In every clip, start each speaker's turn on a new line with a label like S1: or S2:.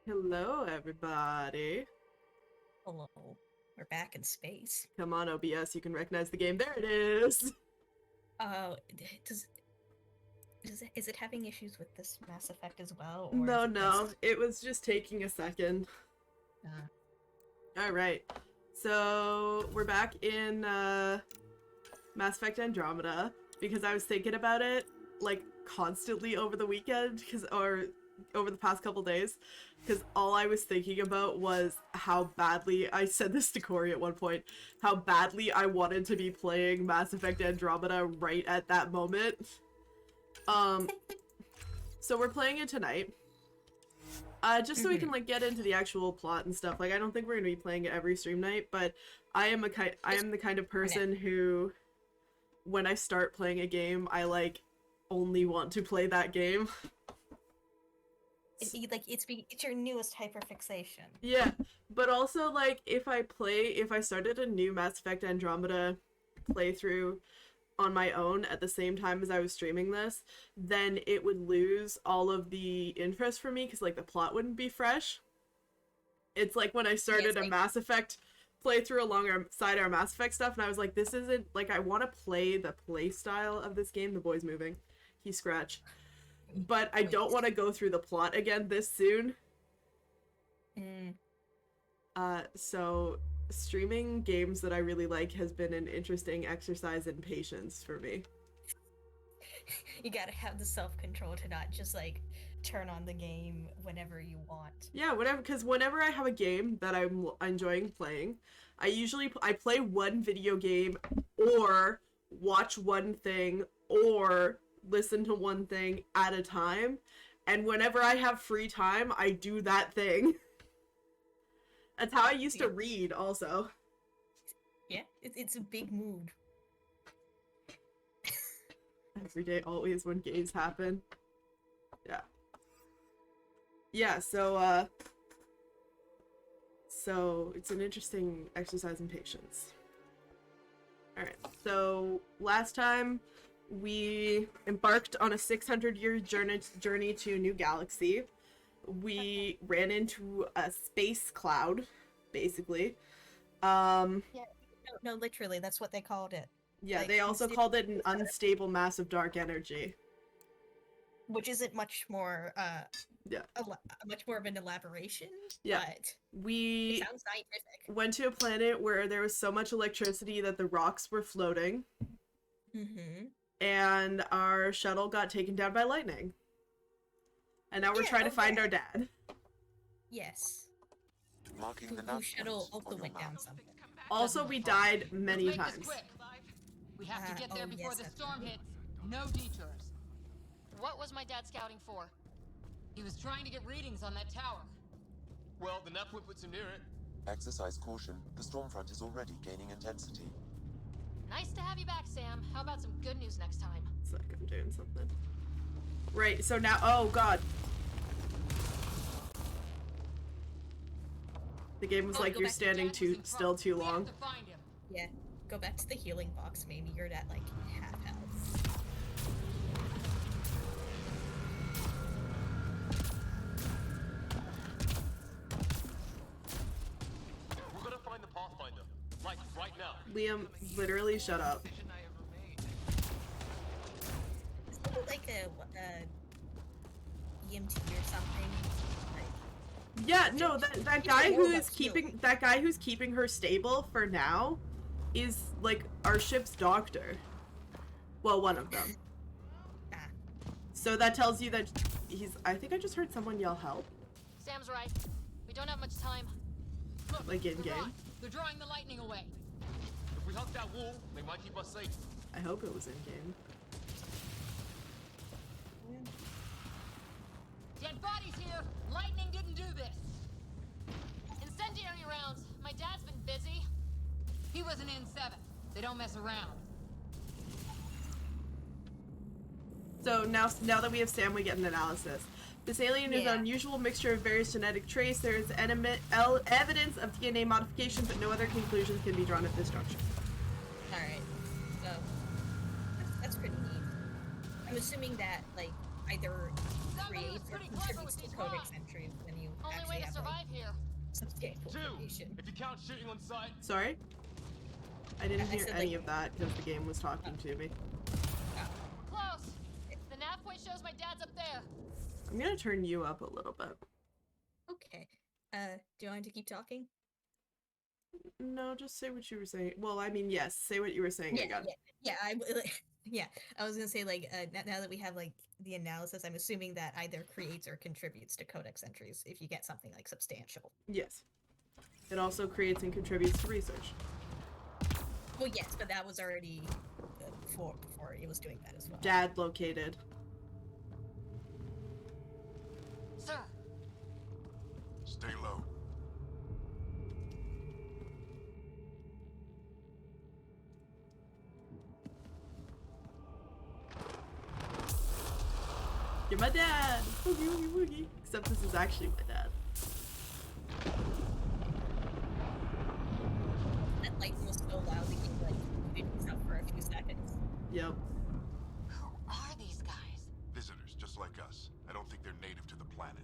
S1: Hello, everybody.
S2: Hello. We're back in space.
S1: Come on, OBS, you can recognize the game. There it is.
S2: Uh, does is it having issues with this Mass Effect as well, or is
S1: No,
S2: it
S1: no,
S2: just
S1: it was just taking a second.
S2: uh,
S1: All right, so we're back in Mass Effect Andromeda because I was thinking about it like constantly over the weekend, or over the past couple days, because all I was thinking about was how badly I said this to Corey at one point, how badly I wanted to be playing Mass Effect Andromeda right at that moment. Um, so we're playing it tonight. Just so we can like get into the actual plot and stuff. Like, I don't think we're gonna be playing it every stream night, but I am the kind of person who, when I start playing a game, I like only want to play that game.
S2: it's your newest hyperfixation.
S1: Yeah, but also like if I started a new Mass Effect Andromeda playthrough on my own at the same time as I was streaming this, then it would lose all of the interest for me because like the plot wouldn't be fresh. It's like when I started a Mass Effect playthrough alongside our Mass Effect stuff, and I was like, this isn't like I want to play the play style of this game. The boy's moving, he's Scratch, but I don't want to go through the plot again this soon. So streaming games that I really like has been an interesting exercise in patience for me.
S2: You gotta have the self-control to not just like turn on the game whenever you want.
S1: Yeah, whatever. Because whenever I have a game that I'm enjoying playing, I play one video game, or watch one thing, or listen to one thing at a time. And whenever I have free time, I do that thing. That's how I used to read, also.
S2: Yeah, it's a big mood.
S1: Every day, always, when games happen. Yeah. Yeah, so it's an interesting exercise in patience. Alright, so last time we embarked on a 600-year journey to a new galaxy. We ran into a space cloud, basically.
S2: Yeah, no, literally, that's what they called it.
S1: Yeah,
S2: like,
S1: they also called it an unstable mass of dark energy.
S2: Which isn't much more,
S1: yeah,
S2: much more of an elaboration.
S1: Yeah,
S2: but
S1: we
S2: it sounds scientific.
S1: Went to a planet where there was so much electricity that the rocks were floating. And our shuttle got taken down by lightning. And now we're trying to find our dad.
S2: Yes.
S3: Marking the
S2: shuttle also went down something.
S1: Also, we died many times.
S4: We have to get there before the storm hits. No detours.
S5: What was my dad scouting for?
S4: He was trying to get readings on that tower.
S6: Well, the nav puts him near it.
S3: Exercise caution. The storm front is already gaining intensity.
S5: Nice to have you back, Sam. How about some good news next time?
S1: It's like I'm doing something. Right, so now, oh god. The game was like, you're standing still too long.
S2: Yeah, go back to the healing box, maybe you're at like half health.
S6: We're gonna find the Pathfinder. Like, right now.
S1: Liam, literally shut up.
S2: Is it like a EMT or something?
S1: Yeah, no, that guy who's keeping her stable for now is like our ship's doctor. Well, one of them. So that tells you that I think I just heard someone yell help.
S5: Sam's right. We don't have much time.
S4: Look,
S1: like in game.
S4: They're drawing the lightning away.
S6: If we hug that wall, they might keep us safe.
S1: I hope it was in game.
S4: Dead bodies here! Lightning didn't do this!
S5: Incendiary rounds! My dad's been busy.
S4: He was an N7. They don't mess around.
S1: So now that we have Sam, we get an analysis. This alien is an unusual mixture of various genetic traits. There is evidence of DNA modification, but no other conclusions can be drawn at this juncture.
S2: Alright, so that's pretty neat. I'm assuming that, like, either creates or contributes to codex entries when you
S5: Only
S2: actually
S5: way to
S2: have
S5: survive here.
S2: substantial
S6: 2,
S2: information.
S6: if you count shooting on sight.
S1: Sorry? I didn't
S2: I
S1: hear
S2: said,
S1: any
S2: like-
S1: of that because the game was talking to me.
S5: We're close. The nav point shows my dad's up there.
S1: I'm gonna turn you up a little bit.
S2: Okay. Do you want to keep talking?
S1: No, just say what you were saying. Well, I mean, yes, say what you were saying again.
S2: Yeah. I was gonna say like now that we have like the analysis, I'm assuming that either creates or contributes to codex entries if you get something like substantial.
S1: Yes. It also creates and contributes to research.
S2: Well, yes, but that was already before it was doing that as well.
S1: Dad located.
S5: Sir,
S7: Stay low.
S1: You're my dad! Woogie woogie woogie. Except this is actually my dad.
S2: That light was so loud that he like muted himself for a few seconds.
S1: Yep.
S5: who are these guys?
S7: Visitors, just like us. I don't think they're native to the planet.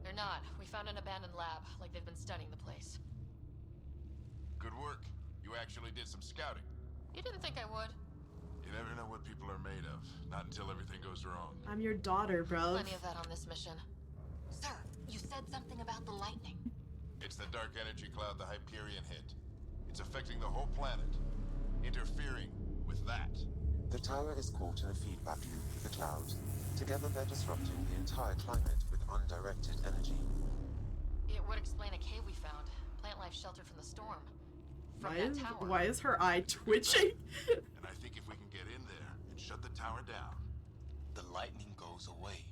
S5: They're not. We found an abandoned lab, like they've been studying the place.
S7: Good work. You actually did some scouting.
S5: You didn't think I would?
S7: You never know what people are made of. Not until everything goes wrong.
S1: I'm your daughter, bro.
S5: Plenty of that on this mission. Sir, you said something about the lightning.
S7: It's the dark energy cloud the Hyperion hit. It's affecting the whole planet. Interfering with that.
S3: The tower is caught in a feedback loop with the cloud. Together they're disrupting the entire climate with undirected energy.
S5: It would explain a cave we found. Plant life sheltered from the storm. From that tower.
S1: Why is her eye twitching?
S7: And I think if we can get in there and shut the tower down,
S3: The lightning goes away.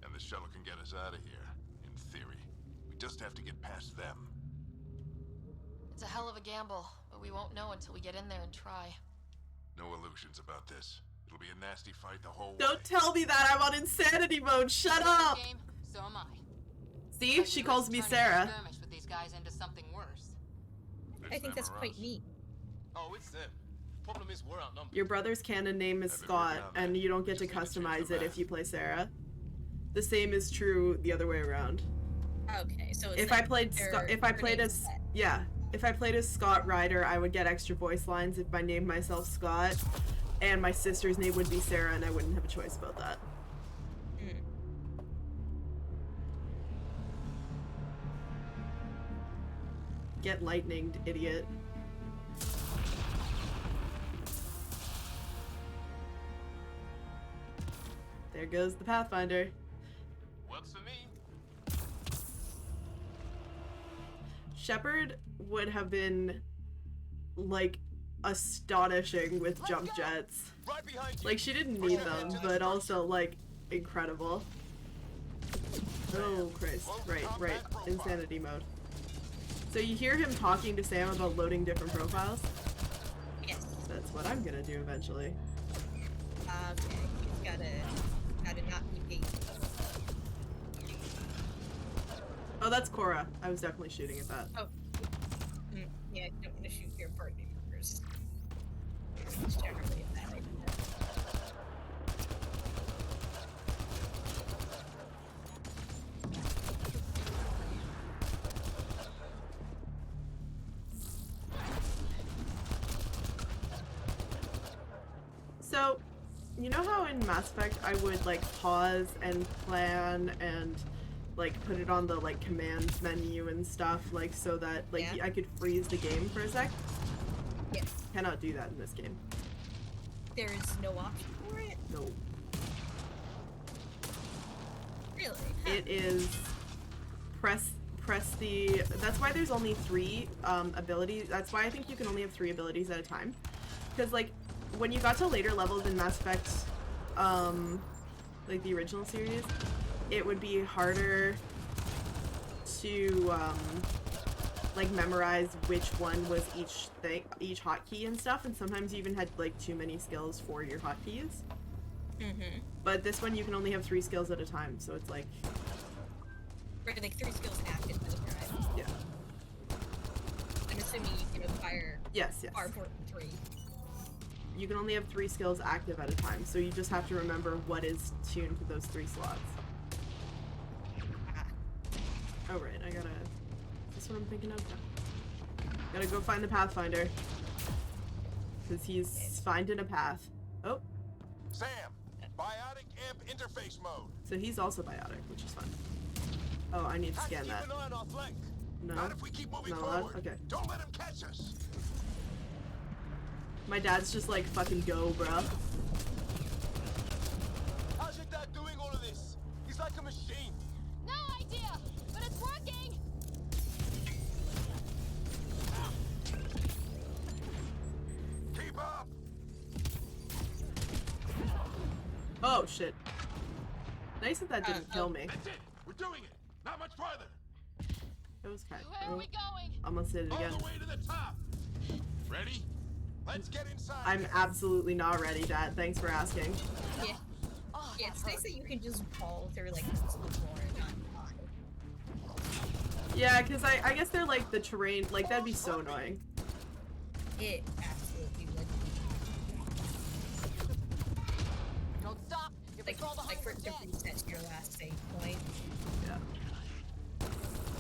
S7: and the shuttle can get us out of here, in theory. We just have to get past them.
S5: It's a hell of a gamble, but we won't know until we get in there and try.
S7: No illusions about this. It'll be a nasty fight the whole way.
S1: Don't tell me that! I'm on insanity mode! Shut up!
S4: Game, so am I.
S1: See? She calls me Sarah.
S4: Skirmish with these guys into something worse.
S2: I think that's quite neat.
S6: Oh, it's them. Problem is, we're outnumbered.
S1: Your brother's canon name is
S7: Have it
S1: Scott,
S7: written down
S1: and
S7: there.
S1: you don't get to
S7: Just need to change
S1: customize
S7: the
S1: it if
S7: math.
S1: you play Sarah. The same is true the other way around.
S2: Okay, so it's
S1: If
S2: like
S1: I played if I played as if I played as Scott Ryder, I would get extra voice lines if I named myself Scott, and my sister's name would be Sarah, and I wouldn't have a choice about that. Get lightninged, idiot. There goes the Pathfinder.
S6: Works for me.
S1: Shepard would have been like astonishing with
S6: Let's
S1: jump
S6: go!
S1: jets.
S6: Right behind you.
S1: Like she didn't need them, but also like incredible. Oh Christ! Right. Insanity mode. So you hear him talking to Sam about loading different profiles?
S2: Yes.
S1: That's what I'm gonna do eventually.
S2: Okay. He's gotta not be paid.
S1: Oh, that's Cora. I was definitely shooting at that.
S2: Oh. Yeah, I don't want to shoot your party members. It's generally a bad idea.
S1: So, you know how in Mass Effect I would like pause and plan and like put it on the like commands menu and stuff, like so that like
S2: Yeah.
S1: I could freeze the game for a sec?
S2: Yes.
S1: Cannot do that in this game.
S2: There is no option for it?
S1: No.
S2: Really?
S1: It is press the that's why there's only 3 abilities. That's why I think you can only have 3 abilities at a time. Because like when you got to later levels in Mass Effect like the original series, it would be harder to like memorize which one was each hotkey and stuff, and sometimes you even had like too many skills for your hotkeys.
S2: Mm-hmm.
S1: But this one you can only have 3 skills at a time, so it's like
S2: Right, like 3 skills active at a time.
S1: yeah.
S2: I'm assuming you can acquire
S1: Yes.
S2: far more than 3.
S1: You can only have 3 skills active at a time, so you just have to remember what is tuned to those 3 slots.
S2: Ah.
S1: Oh, right, I gotta... Is this what I'm thinking of? No. Gotta go find the Pathfinder. Because he's finding a path. Oh,
S7: Sam, biotic amp interface mode.
S1: so he's also biotic, which is fine. Oh, I need to
S7: Have to
S1: scan
S7: keep
S1: that.
S7: an eye on our flank.
S1: No?
S7: Not if we keep moving
S1: Not allowed?
S7: forward.
S1: Okay.
S7: Don't let him catch us.
S1: My dad's just like, fucking go, bro.
S6: How's your dad doing all of this? He's like a machine.
S5: No idea, but it's working.
S7: Keep up.
S1: Oh, shit. Nice that that didn't kill me.
S7: That's it. We're doing it. Not much farther.
S1: It was kind
S5: Where are we going?
S1: Almost did it
S7: All
S1: again.
S7: the way to the top. Ready? Let's get inside.
S1: I'm absolutely not ready, Dad. Thanks for asking.
S2: Yeah.
S5: Oh,
S2: Yeah,
S5: that
S2: it's nice
S5: hurt.
S2: that you can just fall through like the floor and not die.
S1: Yeah, because I guess they're like the terrain. Like, that'd be so annoying.
S2: It absolutely would.
S5: Don't stop. Your
S2: Like,
S5: patrol the
S2: like for
S5: hunt
S2: it to
S5: dead.
S2: reset to your last save point.
S1: Yeah.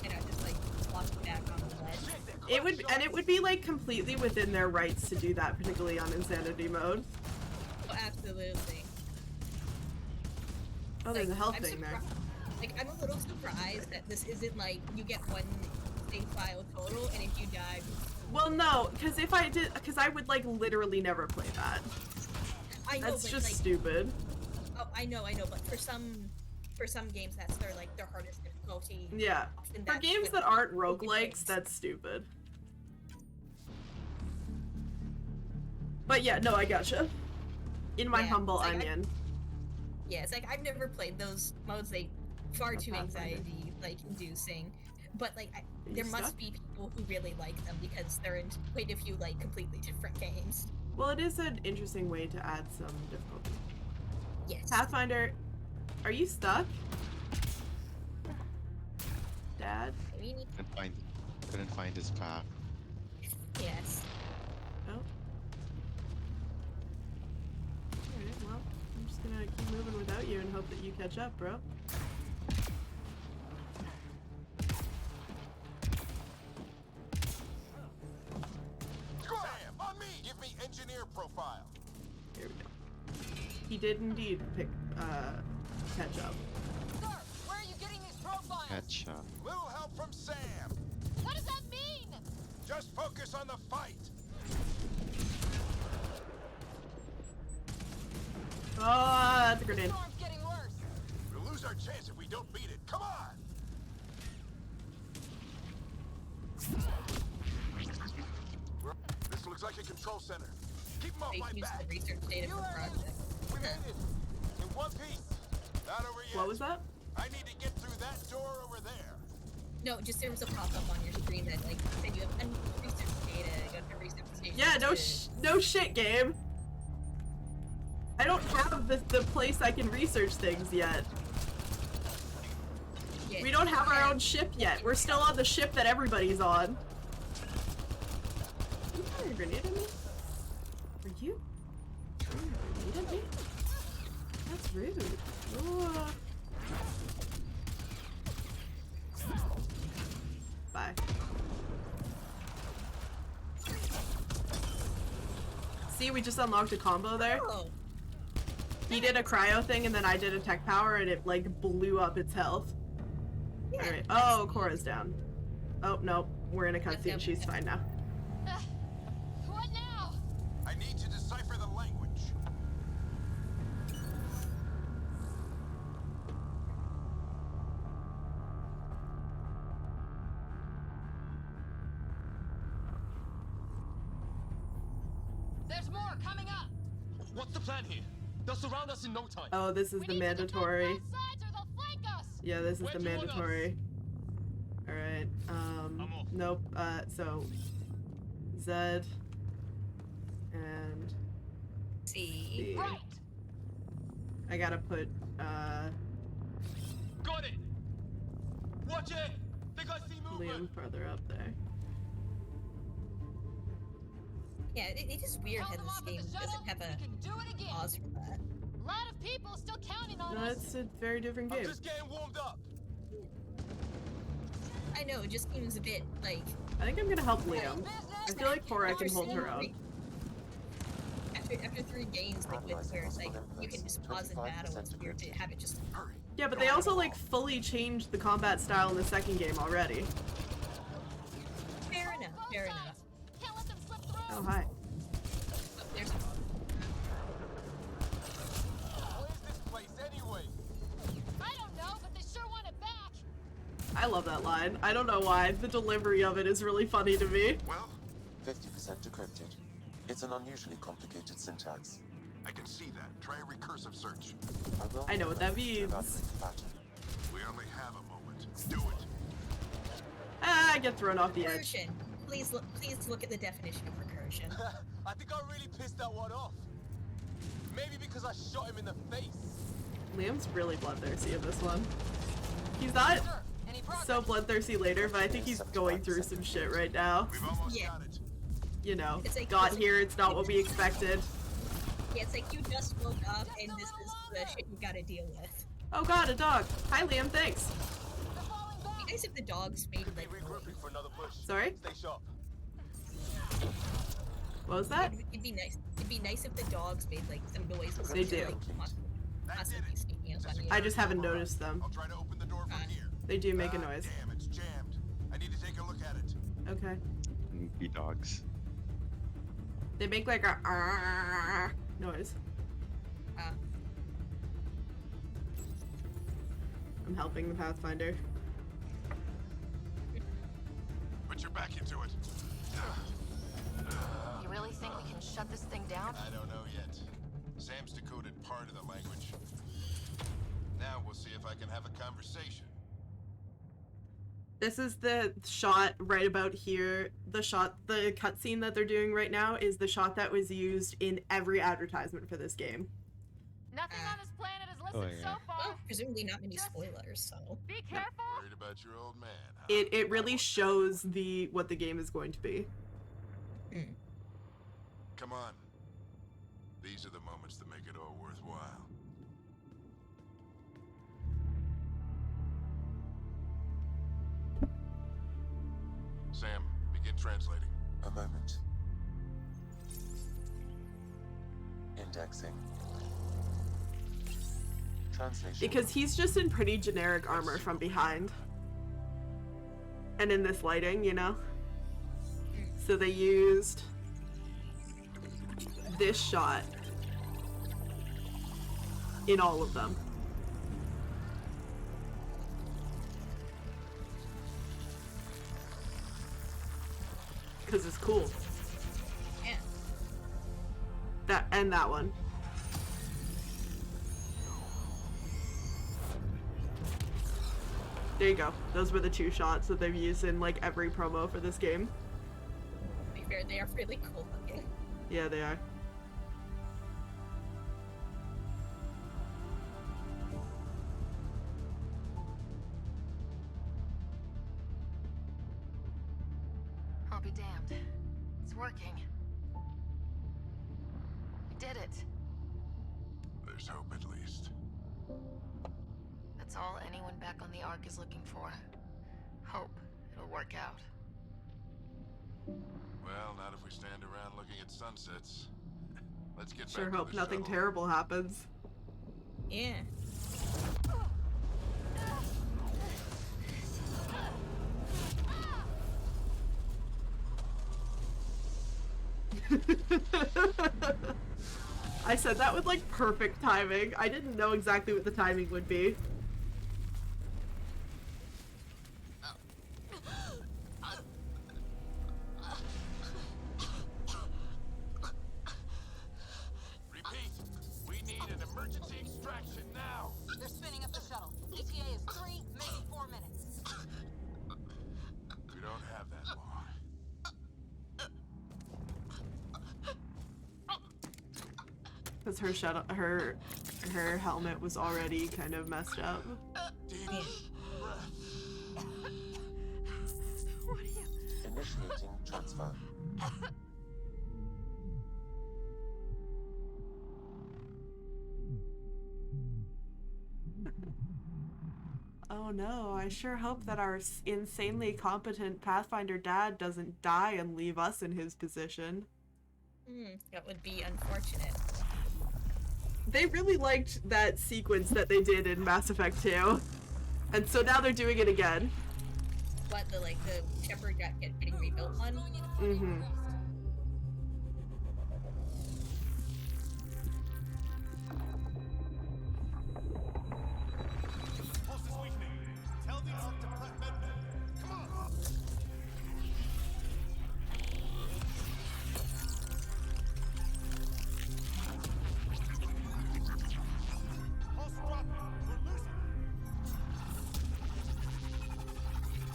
S2: You know, just like walking back on the ledge.
S1: It would be like completely within their rights to do that, particularly on insanity mode.
S2: Oh, absolutely.
S1: Oh, there's a
S2: Like,
S1: health
S2: I'm
S1: thing there.
S2: Like, I'm a little surprised that this isn't like you get one save file total, and if you die,
S1: Well, no, because if I did, because I would like literally never play that.
S2: I know,
S1: That's
S2: but
S1: just
S2: like,
S1: stupid.
S2: oh, I know, but for some games, that's their hardest difficulty.
S1: Yeah.
S2: Often
S1: For
S2: that's
S1: games
S2: with
S1: that aren't
S2: broken
S1: roguelikes,
S2: games.
S1: that's stupid. But yeah, no, I gotcha. In my
S2: Yeah,
S1: humble
S2: it's like
S1: onion.
S2: Yeah, it's like I've never played those modes. They far
S1: A
S2: too
S1: Pathfinder.
S2: anxiety like inducing. But like
S1: You
S2: there
S1: stuck?
S2: must be people who really like them because they're in quite a few like completely different games.
S1: Well, it is an interesting way to add some difficulty.
S2: Yes.
S1: Pathfinder, are you stuck? Dad?
S2: We need-
S8: Couldn't find his path.
S2: Yes.
S1: Oh. Alright, well, I'm just gonna keep moving without you and hope that you catch up, bro.
S7: Sam, on me. Give me engineer profile.
S1: Here we go. He did indeed pick, catch up.
S5: Sir, where are you getting these profiles?
S8: Headshot.
S7: Little help from Sam.
S5: What does that mean?
S7: Just focus on the fight.
S1: Oh, that's a
S5: The
S1: grenade.
S5: storm's getting worse.
S7: We'll lose our chance if we don't beat it. Come on. This looks like a control center. Keep them off
S2: They
S7: my
S2: use
S7: back.
S2: the research data for project.
S7: We made it. In one piece. Not over yet.
S1: What was that?
S7: I need to get through that door over there.
S2: No, just there was a pop up on your screen that like said you have unused research data. Go to research station.
S1: Yeah, no
S2: to-
S1: no shit, game. I don't have the place I can research things yet.
S2: Yeah,
S1: We don't have our own ship yet. We're still on the ship that everybody's on. You throwing a grenade at me? Are you throwing a grenade at me? That's rude. Ooh. Bye. See, we just unlocked a combo there.
S2: Oh,
S1: He did a cryo thing and then I did a tech power and it like blew up its health.
S2: yeah.
S1: Alright.
S2: that's
S1: Oh,
S2: neat.
S1: Cora's down. Oh, no. We're in a cutscene.
S2: Okay.
S1: She's fine now.
S5: What now?
S7: I need to decipher the language.
S4: There's more coming up.
S6: What's the plan here? They'll surround us in no time.
S1: Oh, this is
S5: We
S1: the
S5: need to defend
S1: mandatory.
S5: both sides or they'll flank us.
S1: Yeah, this is
S6: Where
S1: the
S6: do you want us?
S1: mandatory. Alright.
S6: I'm off.
S1: Nope. So Zed and
S2: See.
S1: the
S4: Right.
S1: I gotta put
S6: Got it. Watch it. Think I see movement.
S1: Liam farther up there.
S2: Yeah, it is weird
S5: Hold
S2: how
S5: them
S2: this
S5: off with
S2: game
S5: the shuttle.
S2: doesn't have
S5: We
S2: a
S5: can do it again.
S2: pause for that.
S5: A lot of people still counting on
S1: No,
S5: us.
S1: it's a very different
S6: I'm
S1: game.
S6: just getting warmed up.
S2: I know, it just seems a bit like...
S1: I think I'm gonna help Liam. I feel like Cora can hold her own.
S2: After 3 games, like with where it's like you can just pause in battle, it's weird to have it just...
S1: Yeah, but they also like fully changed the combat style in the second game already.
S2: Fair enough, fair enough.
S5: Can't let them slip through.
S1: Oh, hi.
S2: Oh, there's a...
S6: What is this place anyway?
S5: I don't know, but they sure want it back.
S1: I love that line. I don't know why. The delivery of it is really funny to me.
S7: Well,
S3: 50% decrypted. It's an unusually complicated syntax.
S7: I can see that. Try a recursive search.
S1: I know what that means.
S7: We only have a moment. Do it.
S1: Ah, I get thrown off the edge.
S2: Recursion. Please look at the definition of recursion.
S6: I think I really pissed that one off. Maybe because I shot him in the face.
S1: Liam's really bloodthirsty in this one. He's not
S5: Sure. Any progress?
S1: so bloodthirsty later, but I think he's going through some shit right now.
S7: We've almost
S2: Yeah.
S7: got it.
S1: You know,
S2: It's like-
S1: got here, it's not what we expected.
S2: Yeah, it's like you just woke up and this is the shit you gotta deal with.
S1: Oh god, a dog. Hi Liam, thanks.
S5: They're falling
S2: It'd
S5: back.
S2: be nice if the dogs made
S6: Be
S2: like...
S6: regrouping for another push.
S1: Sorry?
S6: Stay sharp.
S1: What was that?
S2: It'd be nice. It'd be nice if the dogs made like some noises.
S1: They do.
S2: Like, constantly speaking up on you.
S1: I just haven't noticed them.
S7: I'll try to open the door from here.
S1: They do make a noise.
S7: Damn, it's jammed. I need to take a look at it.
S1: Okay.
S8: Be dogs.
S1: They make like a noise. I'm helping the Pathfinder.
S7: Put your back into it.
S5: You really think we can shut this thing down?
S7: I don't know yet. Sam's decoded part of the language. Now we'll see if I can have a conversation.
S1: This is the shot right about here. The cutscene that they're doing right now is the shot that was used in every advertisement for this game.
S5: Nothing on this planet is listed
S8: yeah.
S5: so far.
S2: Well, presumably not many spoilers, so...
S5: Be careful.
S7: Worried about your old man, huh?
S1: It really shows what the game is going to be.
S7: Come on. These are the moments that make it all worthwhile. Sam, begin translating.
S3: A moment. Indexing. Translation.
S1: Because he's just in pretty generic armor from behind. And in this lighting, you know? So they used this shot in all of them. Because it's cool.
S2: Yeah.
S1: That one. There you go. Those were the 2 shots that they've used in like every promo for this game.
S2: To be fair, they are really cool looking.
S1: Yeah, they are.
S5: I'll be damned. It's working. We did it.
S7: There's hope at least.
S5: That's all anyone back on the Ark is looking for. Hope it'll work out.
S7: Well, not if we stand around looking at sunsets. Let's get
S1: Sure
S7: back to
S1: hope
S7: the
S1: nothing
S7: shuttle.
S1: terrible happens.
S2: Yeah.
S1: I said that with like perfect timing. I didn't know exactly what the timing would be.
S6: Repeat. We need an emergency extraction now.
S4: They're spinning up the shuttle. ETA is 3, maybe 4 minutes.
S7: We don't have that long.
S1: Because her helmet was already kind of messed up.
S7: Deep
S2: Yeah.
S7: breath.
S5: What are you?
S3: Initiating transfer.
S1: Oh Oh no, I sure hope that our insanely competent Pathfinder dad doesn't die and leave us in his position.
S2: That would be unfortunate.
S1: They really liked that sequence that they did in Mass Effect 2. And so now they're doing it again.
S2: What, the Shepherd getting rebuilt one?
S1: Mm-hmm.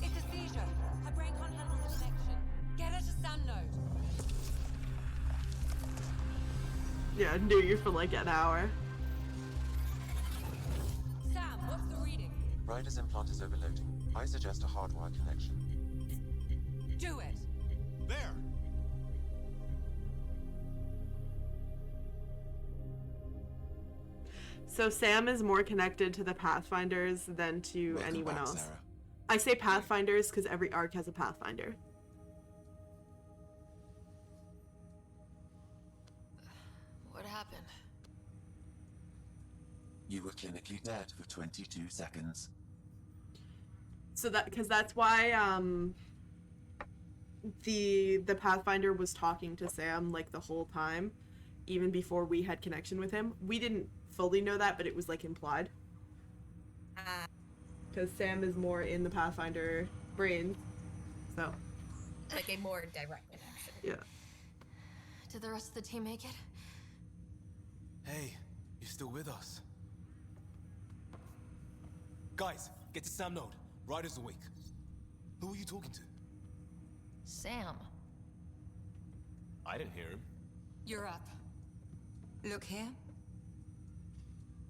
S9: It's a seizure. Her brain can't handle the connection. Get her to Sun Node.
S1: Yeah, knew you for like an hour.
S9: Sam, what's the reading?
S3: Ryder's implant is overloading. I suggest a hardwire connection.
S9: Do it.
S6: There!
S1: So Sam is more connected to the Pathfinders than to
S3: Welcome
S1: anyone
S3: back,
S1: else.
S3: Sarah.
S1: I say Pathfinders because every arc has a Pathfinder.
S5: What happened?
S3: You were clinically dead for 22 seconds.
S1: So because that's why the Pathfinder was talking to Sam like the whole time, even before we had connection with him. We didn't fully know that, but it was like implied. Because Sam is more in the Pathfinder brain, so
S2: Like a more direct connection.
S1: yeah.
S5: Did the rest of the team make it?
S6: Hey, you're still with us. Guys, get to Sam Node. Ryder's awake. Who are you talking to?
S5: Sam.
S6: I didn't hear him.
S9: You're up. Look here.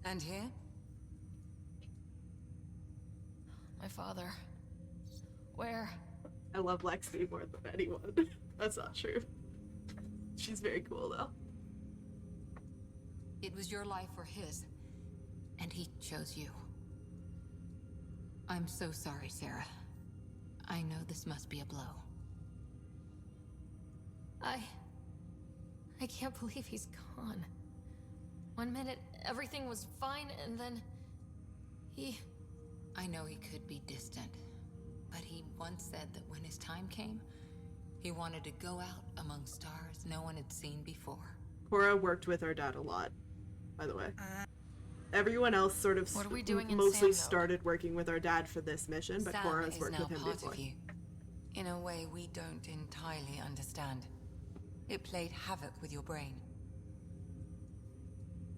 S9: And here.
S5: My father. Where?
S1: I love Lexi more than anyone. That's not true. She's very cool though.
S9: It was your life or his. And he chose you. I'm so sorry, Sarah. I know this must be a blow.
S5: I can't believe he's gone. 1 minute, everything was fine, and then...
S9: I know he could be distant, but he once said that when his time came, he wanted to go out among stars no one had seen before.
S1: Cora worked with our dad a lot, by the way. Everyone else sort of
S5: What are we doing in
S1: mostly
S5: Sam Node?
S1: started working with our dad for this mission, but
S9: Sam
S1: Cora's
S9: is
S1: worked
S9: now
S1: with him
S9: part
S1: before.
S9: of you, in a way we don't entirely understand. It played havoc with your brain.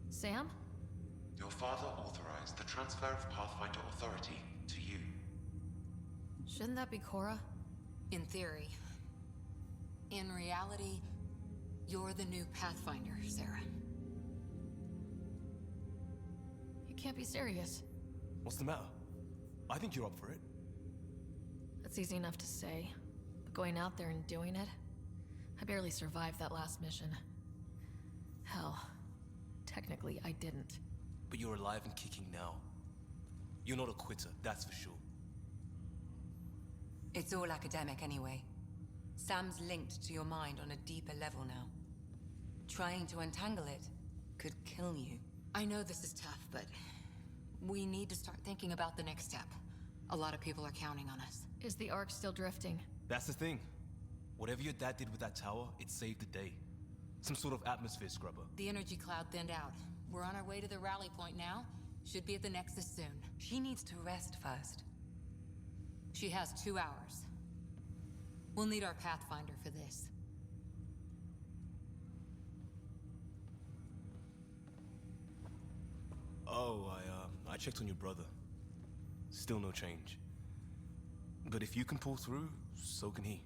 S5: Sam?
S3: Your father authorized the transfer of Pathfinder authority to you.
S5: Shouldn't that be Cora?
S9: In theory. In reality, you're the new Pathfinder, Sarah.
S5: You can't be serious.
S6: What's the matter? I think you're up for it.
S5: That's easy enough to say. But going out there and doing it? I barely survived that last mission. Hell, technically I didn't.
S6: But you're alive and kicking now. You're not a quitter, that's for sure.
S9: It's all academic anyway. Sam's linked to your mind on a deeper level now. Trying to untangle it could kill you. I know this is tough, but we need to start thinking about the next step. A lot of people are counting on us.
S5: Is the arc still drifting?
S6: That's the thing. Whatever your dad did with that tower, it saved the day. Some sort of atmosphere scrubber.
S9: The energy cloud thinned out. We're on our way to the rally point now. Should be at the Nexus soon. She needs to rest first. She has 2 hours. We'll need our Pathfinder for this.
S6: Oh, I checked on your brother. Still no change. But if you can pull through, so can he.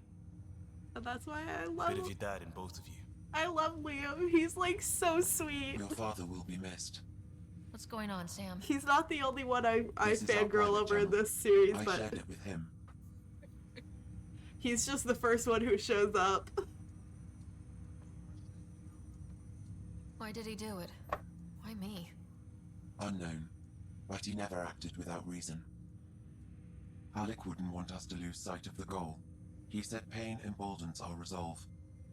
S1: And that's why I
S6: Bit
S1: love
S6: of your dad in both of you.
S1: I love Liam. He's like so sweet.
S3: Your father will be missed.
S5: What's going on, Sam?
S1: He's not the only one I
S3: This is our
S1: fangirl
S3: private
S1: over in
S3: channel.
S1: this series,
S3: I
S1: but
S3: shared it with him.
S1: he's just the first one who shows up.
S5: Why did he do it? Why me?
S3: Unknown. But he never acted without reason. Alec wouldn't want us to lose sight of the goal. He said pain emboldens our resolve.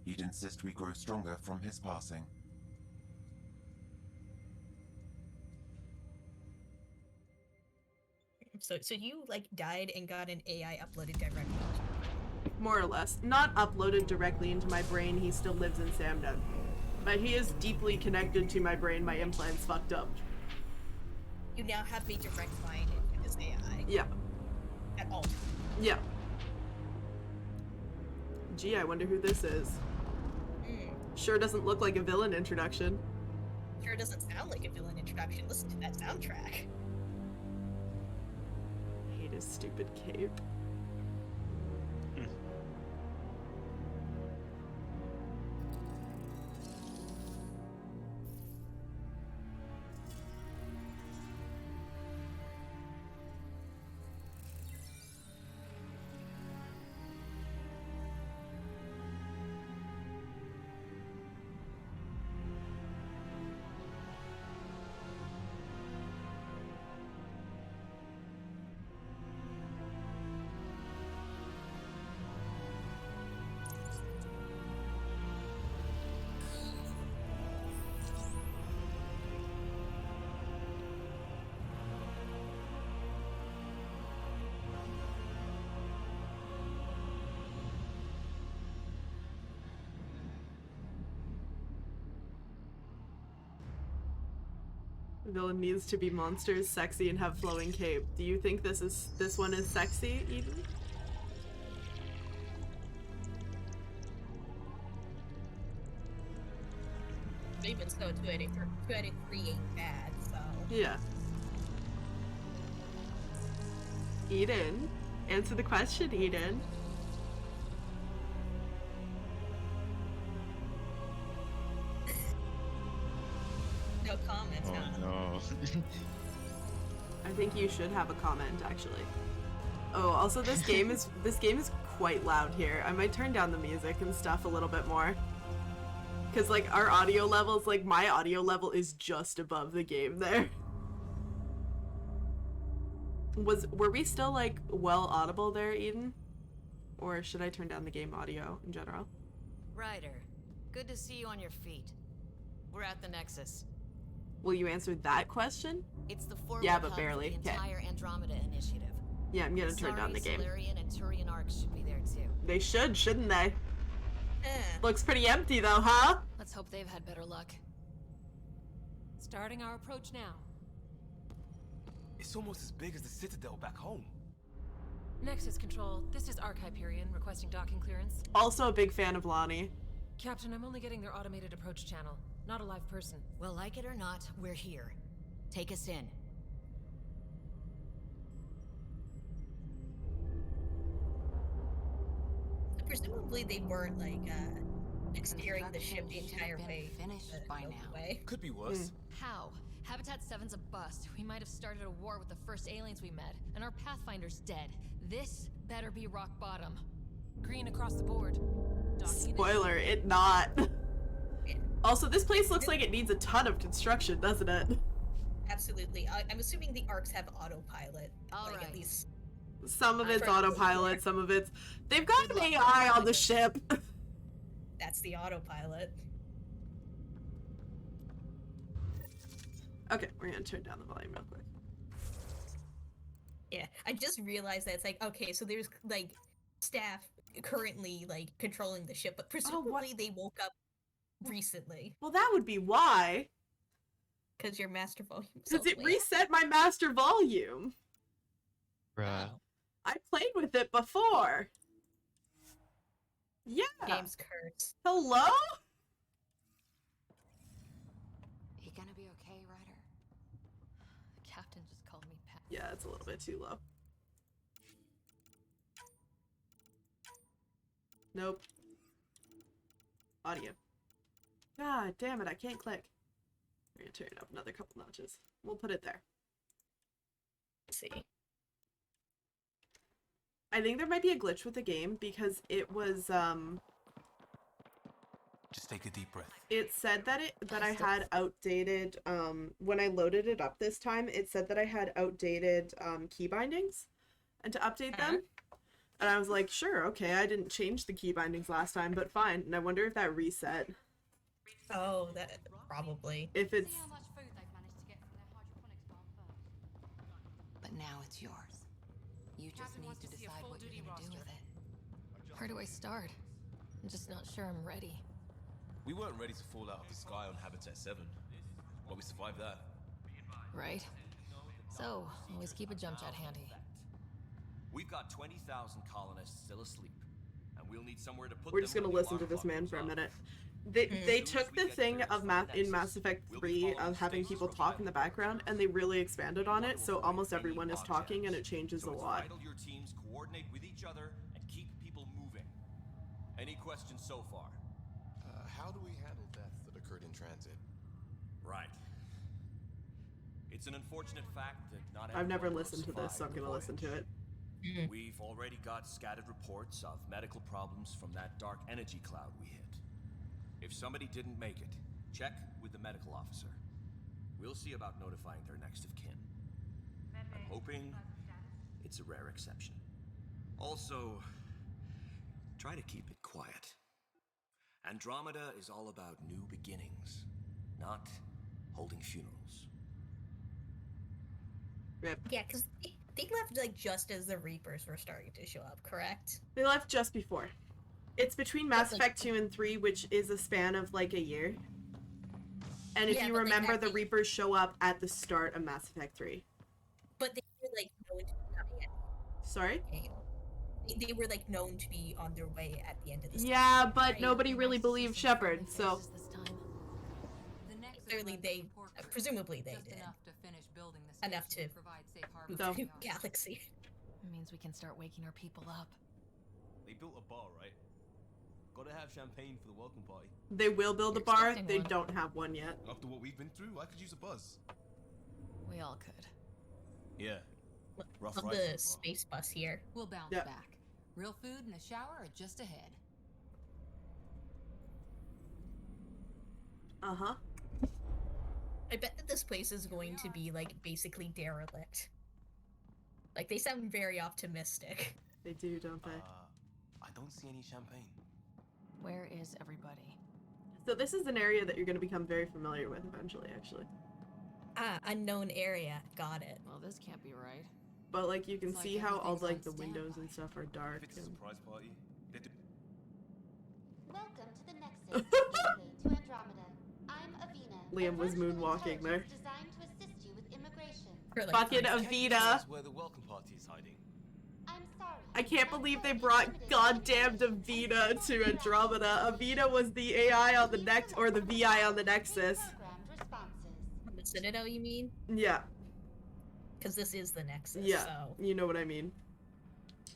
S3: He'd insist we grow stronger from his passing.
S2: So you like died and got an AI uploaded directly?
S1: More or less. Not uploaded directly into my brain, he still lives in Samden. But he is deeply connected to my brain, my implant's fucked up.
S2: You now have a direct line into his AI.
S1: Yeah.
S2: At all times.
S1: Yeah. Gee, I wonder who this is. Sure doesn't look like a villain introduction.
S2: Sure doesn't sound like a villain introduction. Listen to that soundtrack.
S1: I hate his stupid cape. The villain needs to be monsters, sexy, and have flowing cape. Do you think this one is sexy, Eden?
S2: Even so, 2 out of 3 ain't bad, so...
S1: Yeah. Eden? Answer the question, Eden.
S2: No comments,
S8: Oh
S2: huh?
S8: no.
S1: I think you should have a comment, actually. Oh, also this game is quite loud here. I might turn down the music and stuff a little bit more. Cause like our audio levels, like my audio level is just above the game there. Were we still like well audible there, Eden? Or should I turn down the game audio in general?
S5: Ryder, good to see you on your feet. We're at the Nexus.
S1: Will you answer that question?
S5: It's the forward
S1: Yeah, but
S5: hub
S1: barely.
S5: for the
S1: 'Kay.
S5: entire Andromeda initiative.
S1: Yeah, I'm gonna turn down the game.
S5: Solarian and Turian arcs should be there too.
S1: They should, shouldn't they?
S2: Eh.
S1: Looks pretty empty though, huh?
S5: Let's hope they've had better luck.
S10: Starting our approach now.
S6: It's almost as big as the Citadel back home.
S10: Nexus Control, this is Arc Hyperion requesting docking clearance.
S1: Also a big fan of Lonnie.
S10: Captain, I'm only getting their automated approach channel, not a live person.
S11: Well, like it or not, we're here. Take us in.
S2: Presumably they weren't like steering the ship the entire way.
S9: Finished by now.
S6: Could be worse.
S5: How? Habitat 7's a bust. We might have started a war with the first aliens we met, and our Pathfinder's dead. This better be rock bottom.
S10: Green across the board. Docking
S1: Spoiler, it not. Also, this place looks like it needs a ton of construction, doesn't it?
S2: Absolutely. I'm assuming the arcs have autopilot.
S5: All
S2: like,
S5: right.
S2: at least.
S1: Some of it's
S2: Right.
S1: autopilot, some of it's... They've got an AI on the ship!
S2: That's the autopilot.
S1: Okay, we're gonna turn down the volume real quick.
S2: Yeah, I just realized that it's like, okay, so there's like staff currently like controlling the ship, but presumably they woke up recently.
S1: Well, that would be why.
S2: Because your master volume.
S1: Because it reset my master volume.
S8: Bruh.
S1: I played with it before. Yeah.
S2: Game's curse.
S1: Hello?
S9: You gonna be okay, Ryder?
S5: The captain just called me Pat.
S1: Yeah, it's a little bit too low. Nope. Audio. God damn it, I can't click. We're gonna turn it up another couple notches. We'll put it there.
S2: Let's see.
S1: I think there might be a glitch with the game because it was
S6: Just take a deep breath.
S1: it said that I had outdated when I loaded it up this time, it said that I had outdated key bindings. and to update them. And I was like, sure, okay, I didn't change the key bindings last time, but fine. And I wonder if that reset.
S2: Oh, that probably.
S1: If it's...
S4: See how much food they've managed to get from their hydroponics farm first.
S9: But now it's yours. You just
S10: Captain
S9: need
S10: wants
S9: to
S10: to see a
S9: decide what you're
S10: full-duty
S9: gonna do
S10: roster.
S9: with it.
S5: Where do I start? I'm just not sure I'm ready.
S6: We weren't ready to fall out of the sky on Habitat 7, but we survived that.
S5: Right? So, always keep a jump jet handy.
S12: We've got 20,000 colonists still asleep, and we'll need somewhere to put
S1: We're
S12: them
S1: just gonna
S12: when the
S1: listen to
S12: alarm
S1: this
S12: clock
S1: man
S12: goes
S1: for a
S12: off.
S1: minute. They took the thing of in Mass Effect 3 of having people talk in the background, and they really expanded on it, so almost everyone is talking, and it changes a
S12: So it's
S1: lot.
S12: vital your teams coordinate with each other and keep people moving. Any questions so far?
S7: How do we handle deaths that occurred in transit?
S12: Right. It's an unfortunate fact that not
S1: I've never
S12: everyone will
S1: listened to this, so I'm
S12: survive the
S1: gonna listen to
S12: voyage.
S1: it.
S12: We've already got scattered reports of medical problems from that dark energy cloud we hit. If somebody didn't make it, check with the medical officer. We'll see about notifying their next of kin. I'm hoping it's a rare exception. Also, try to keep it quiet. Andromeda is all about new beginnings, not holding funerals.
S1: Rip.
S2: Yeah, because they left like just as the Reapers were starting to show up, correct?
S1: They left just before. It's between Mass
S2: But,
S1: Effect 2 and 3, which is a span of like a year. And if
S2: Yeah,
S1: you
S2: but, like,
S1: remember,
S2: that
S1: the
S2: thing-
S1: Reapers show up at the start of Mass Effect 3.
S2: But they were like known to be coming at
S1: Sorry?
S2: the end. They were like known to be on their way at the end of the
S1: Yeah, but
S2: right?
S1: nobody really believed Shepard, so...
S9: The next
S2: Clearly they, presumably they
S9: just
S2: did.
S9: enough to finish building the
S2: Enough
S9: station
S2: to
S9: and provide safe harbor
S1: So-
S9: for the army.
S2: Galaxy.
S5: It means we can start waking our people up.
S6: They built a bar, right? Gotta have champagne for the welcome party.
S1: They will build a
S5: You're
S1: bar,
S5: expecting
S1: they
S5: one.
S1: don't have one yet.
S6: After what we've been through, I could use a buzz.
S5: We all could.
S6: Yeah. Rough
S2: Love
S6: ride
S2: the
S6: so far.
S2: space bus here.
S9: We'll bounce
S1: Yeah.
S9: back. Real food and a shower are just ahead.
S1: Uh-huh.
S2: I bet that this place is going to be like basically derelict. Like they sound very optimistic.
S1: They do, don't they?
S6: I don't see any champagne.
S5: Where is everybody?
S1: So this is an area that you're going to become very familiar with eventually, actually.
S2: Ah, unknown area. Got it.
S5: Well, this can't be right.
S1: But like you can
S9: It's like
S1: see how all
S9: everything's
S1: like
S9: on
S1: the windows
S9: standby.
S1: and stuff are dark.
S6: If it's a
S1: And...
S6: surprise party, they do.
S13: Welcome to the Nexus, gateway to Andromeda. I'm Avina.
S1: Liam
S13: a
S1: was
S13: virtual
S1: moonwalking there.
S13: intelligence designed to assist you with immigration.
S2: For, like,
S1: Fucking
S2: context.
S1: Avita.
S6: That's where the welcome party is hiding.
S13: I'm sorry.
S1: I can't
S13: my
S1: believe they
S13: phone is
S1: brought
S13: limited to
S1: goddamn
S13: communication
S1: Davina
S13: and
S1: to
S13: phone
S1: Andromeda.
S13: interactions.
S1: Avina was the AI on the
S13: Please
S1: next, or the
S13: select
S1: VI
S13: from
S1: on the Nexus.
S13: pre-programmed responses.
S2: The Citadel, you mean?
S1: Yeah,
S2: Because this is the Nexus.
S1: yeah,
S2: So
S1: you know what I mean.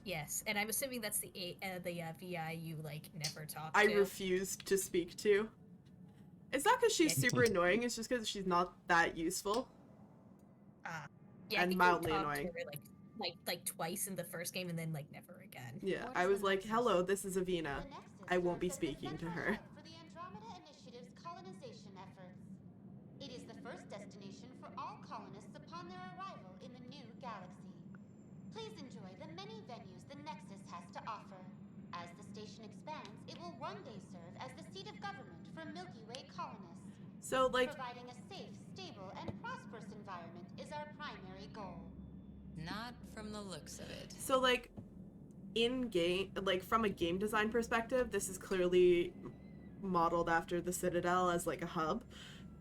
S2: yes, and I'm assuming that's the VI you like never talk
S1: I
S2: to.
S1: refused to speak to. It's not because she's
S2: Yeah.
S1: super annoying, it's just because she's not that useful.
S2: Yeah, I
S1: and
S2: think
S1: mildly
S2: you talked
S1: annoying.
S2: To her, like twice in the first game, and then like never again.
S1: Yeah,
S5: What
S1: I
S5: is
S1: was
S5: the
S1: like,
S5: Nexus?
S1: hello, this is Avina.
S13: The Nexus
S1: I won't be
S13: serves as the
S1: speaking to
S13: central
S1: her.
S13: hub for the Andromeda Initiative's colonization efforts. It is the first destination for all colonists upon their arrival in the new galaxy. Please enjoy the many venues the Nexus has to offer. As the station expands, it will one day serve as the seat of government for Milky Way colonists.
S1: So, like,
S13: Providing a safe, stable, and prosperous environment is our primary goal.
S9: Not from the looks of it.
S1: so like, in game, like from a game design perspective, this is clearly modeled after the Citadel as like a hub.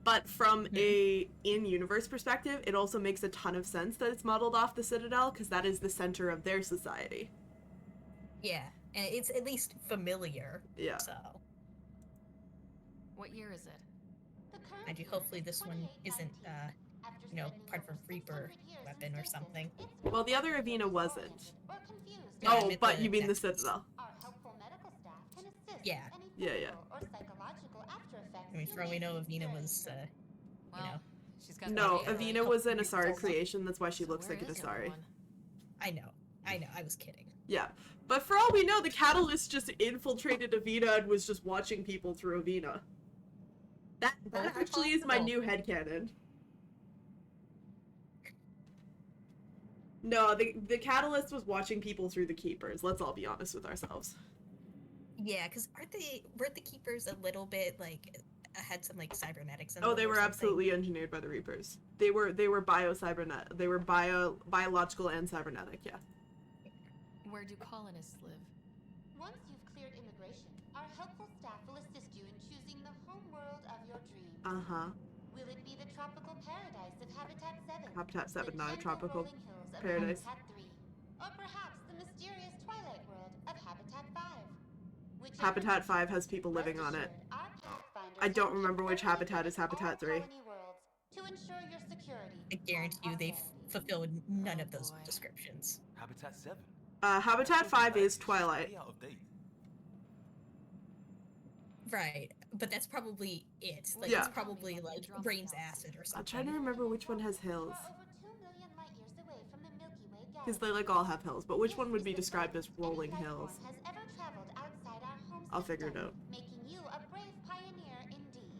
S1: But from a in-universe perspective, it also makes a ton of sense that it's modeled off the Citadel, because that is the center of their society.
S2: Yeah, and it's at least familiar.
S1: Yeah.
S2: So
S5: What year is it?
S13: The current
S2: I do.
S13: year
S2: Hopefully
S13: is
S2: this one isn't
S13: 2819. After
S2: you know,
S13: spending
S2: part of a
S13: over
S2: Reaper
S13: 600 years in
S2: weapon or
S13: spaces,
S2: something.
S13: it's
S1: Well, the other
S13: possible
S1: Avina
S13: those
S1: wasn't.
S13: disoriented or confused
S2: No, I
S1: Oh,
S2: meant
S1: but
S2: the
S1: you mean the
S2: Nexus.
S1: Citadel.
S13: Our helpful medical staff can assist
S2: Yeah.
S13: with any
S1: Yeah, yeah.
S13: physical or psychological after effects.
S2: I mean,
S13: you
S2: for all we
S13: may
S2: know,
S13: be
S2: Avina was
S13: experiencing.
S9: Well,
S2: know.
S9: she's got
S1: No,
S9: the
S1: Avina was an Asari
S2: Also-
S1: creation, that's why she
S5: So
S1: looks
S5: where
S1: like an
S5: is
S1: Asari.
S5: everyone?
S2: I know, I was kidding.
S1: Yeah. But for all we know, the Catalyst just infiltrated Avina and was just watching people through Avina. That
S2: Both are
S1: actually is my
S2: possible.
S1: new headcanon. No, the catalyst was watching people through the keepers. Let's all be honest with ourselves.
S2: Yeah, because weren't the keepers a little bit like had some like cybernetics in
S1: Oh,
S2: them
S1: they
S2: or
S1: were
S2: something?
S1: absolutely engineered by the Reapers. They were bio-cybernet. They were biological and cybernetic. Yeah.
S5: Where do colonists live?
S13: Once you've cleared immigration, our helpful staff will assist you in choosing the home world of your dreams. Will it be the tropical paradise of Habitat 7?
S1: Habitat 7,
S13: the
S1: not a
S13: gentle
S1: tropical
S13: rolling hills of
S1: paradise.
S13: Habitat 3? Or perhaps the mysterious twilight world of Habitat 5? Whichever
S1: Habitat
S13: you
S1: 5
S13: choose,
S1: has people living
S13: rest
S1: on it.
S13: assured our Pathfinders
S1: I don't
S13: have
S1: remember
S13: kept
S1: which
S13: every
S1: habitat is
S13: bit of
S1: Habitat
S13: all
S1: 3.
S13: colony worlds to ensure your security.
S2: I guarantee you they've fulfilled none of those
S5: boy.
S2: descriptions.
S6: Habitat 7.
S1: Habitat 5 is
S6: It's
S1: Twilight.
S6: way out of date.
S2: Right, but that's probably it. Like
S1: Yeah.
S2: it's probably like Brain's acid or something.
S1: I'm trying to remember which one has hills.
S13: You are over 2 million light years away from the Milky Way
S1: Because
S13: galaxy.
S1: they like all have hills, but which
S13: This
S1: one would
S13: is
S1: be
S13: the
S1: described as
S13: furthest any
S1: rolling
S13: life
S1: hills?
S13: form has ever traveled outside our home
S1: I'll figure it
S13: system,
S1: out.
S13: making you a brave pioneer indeed.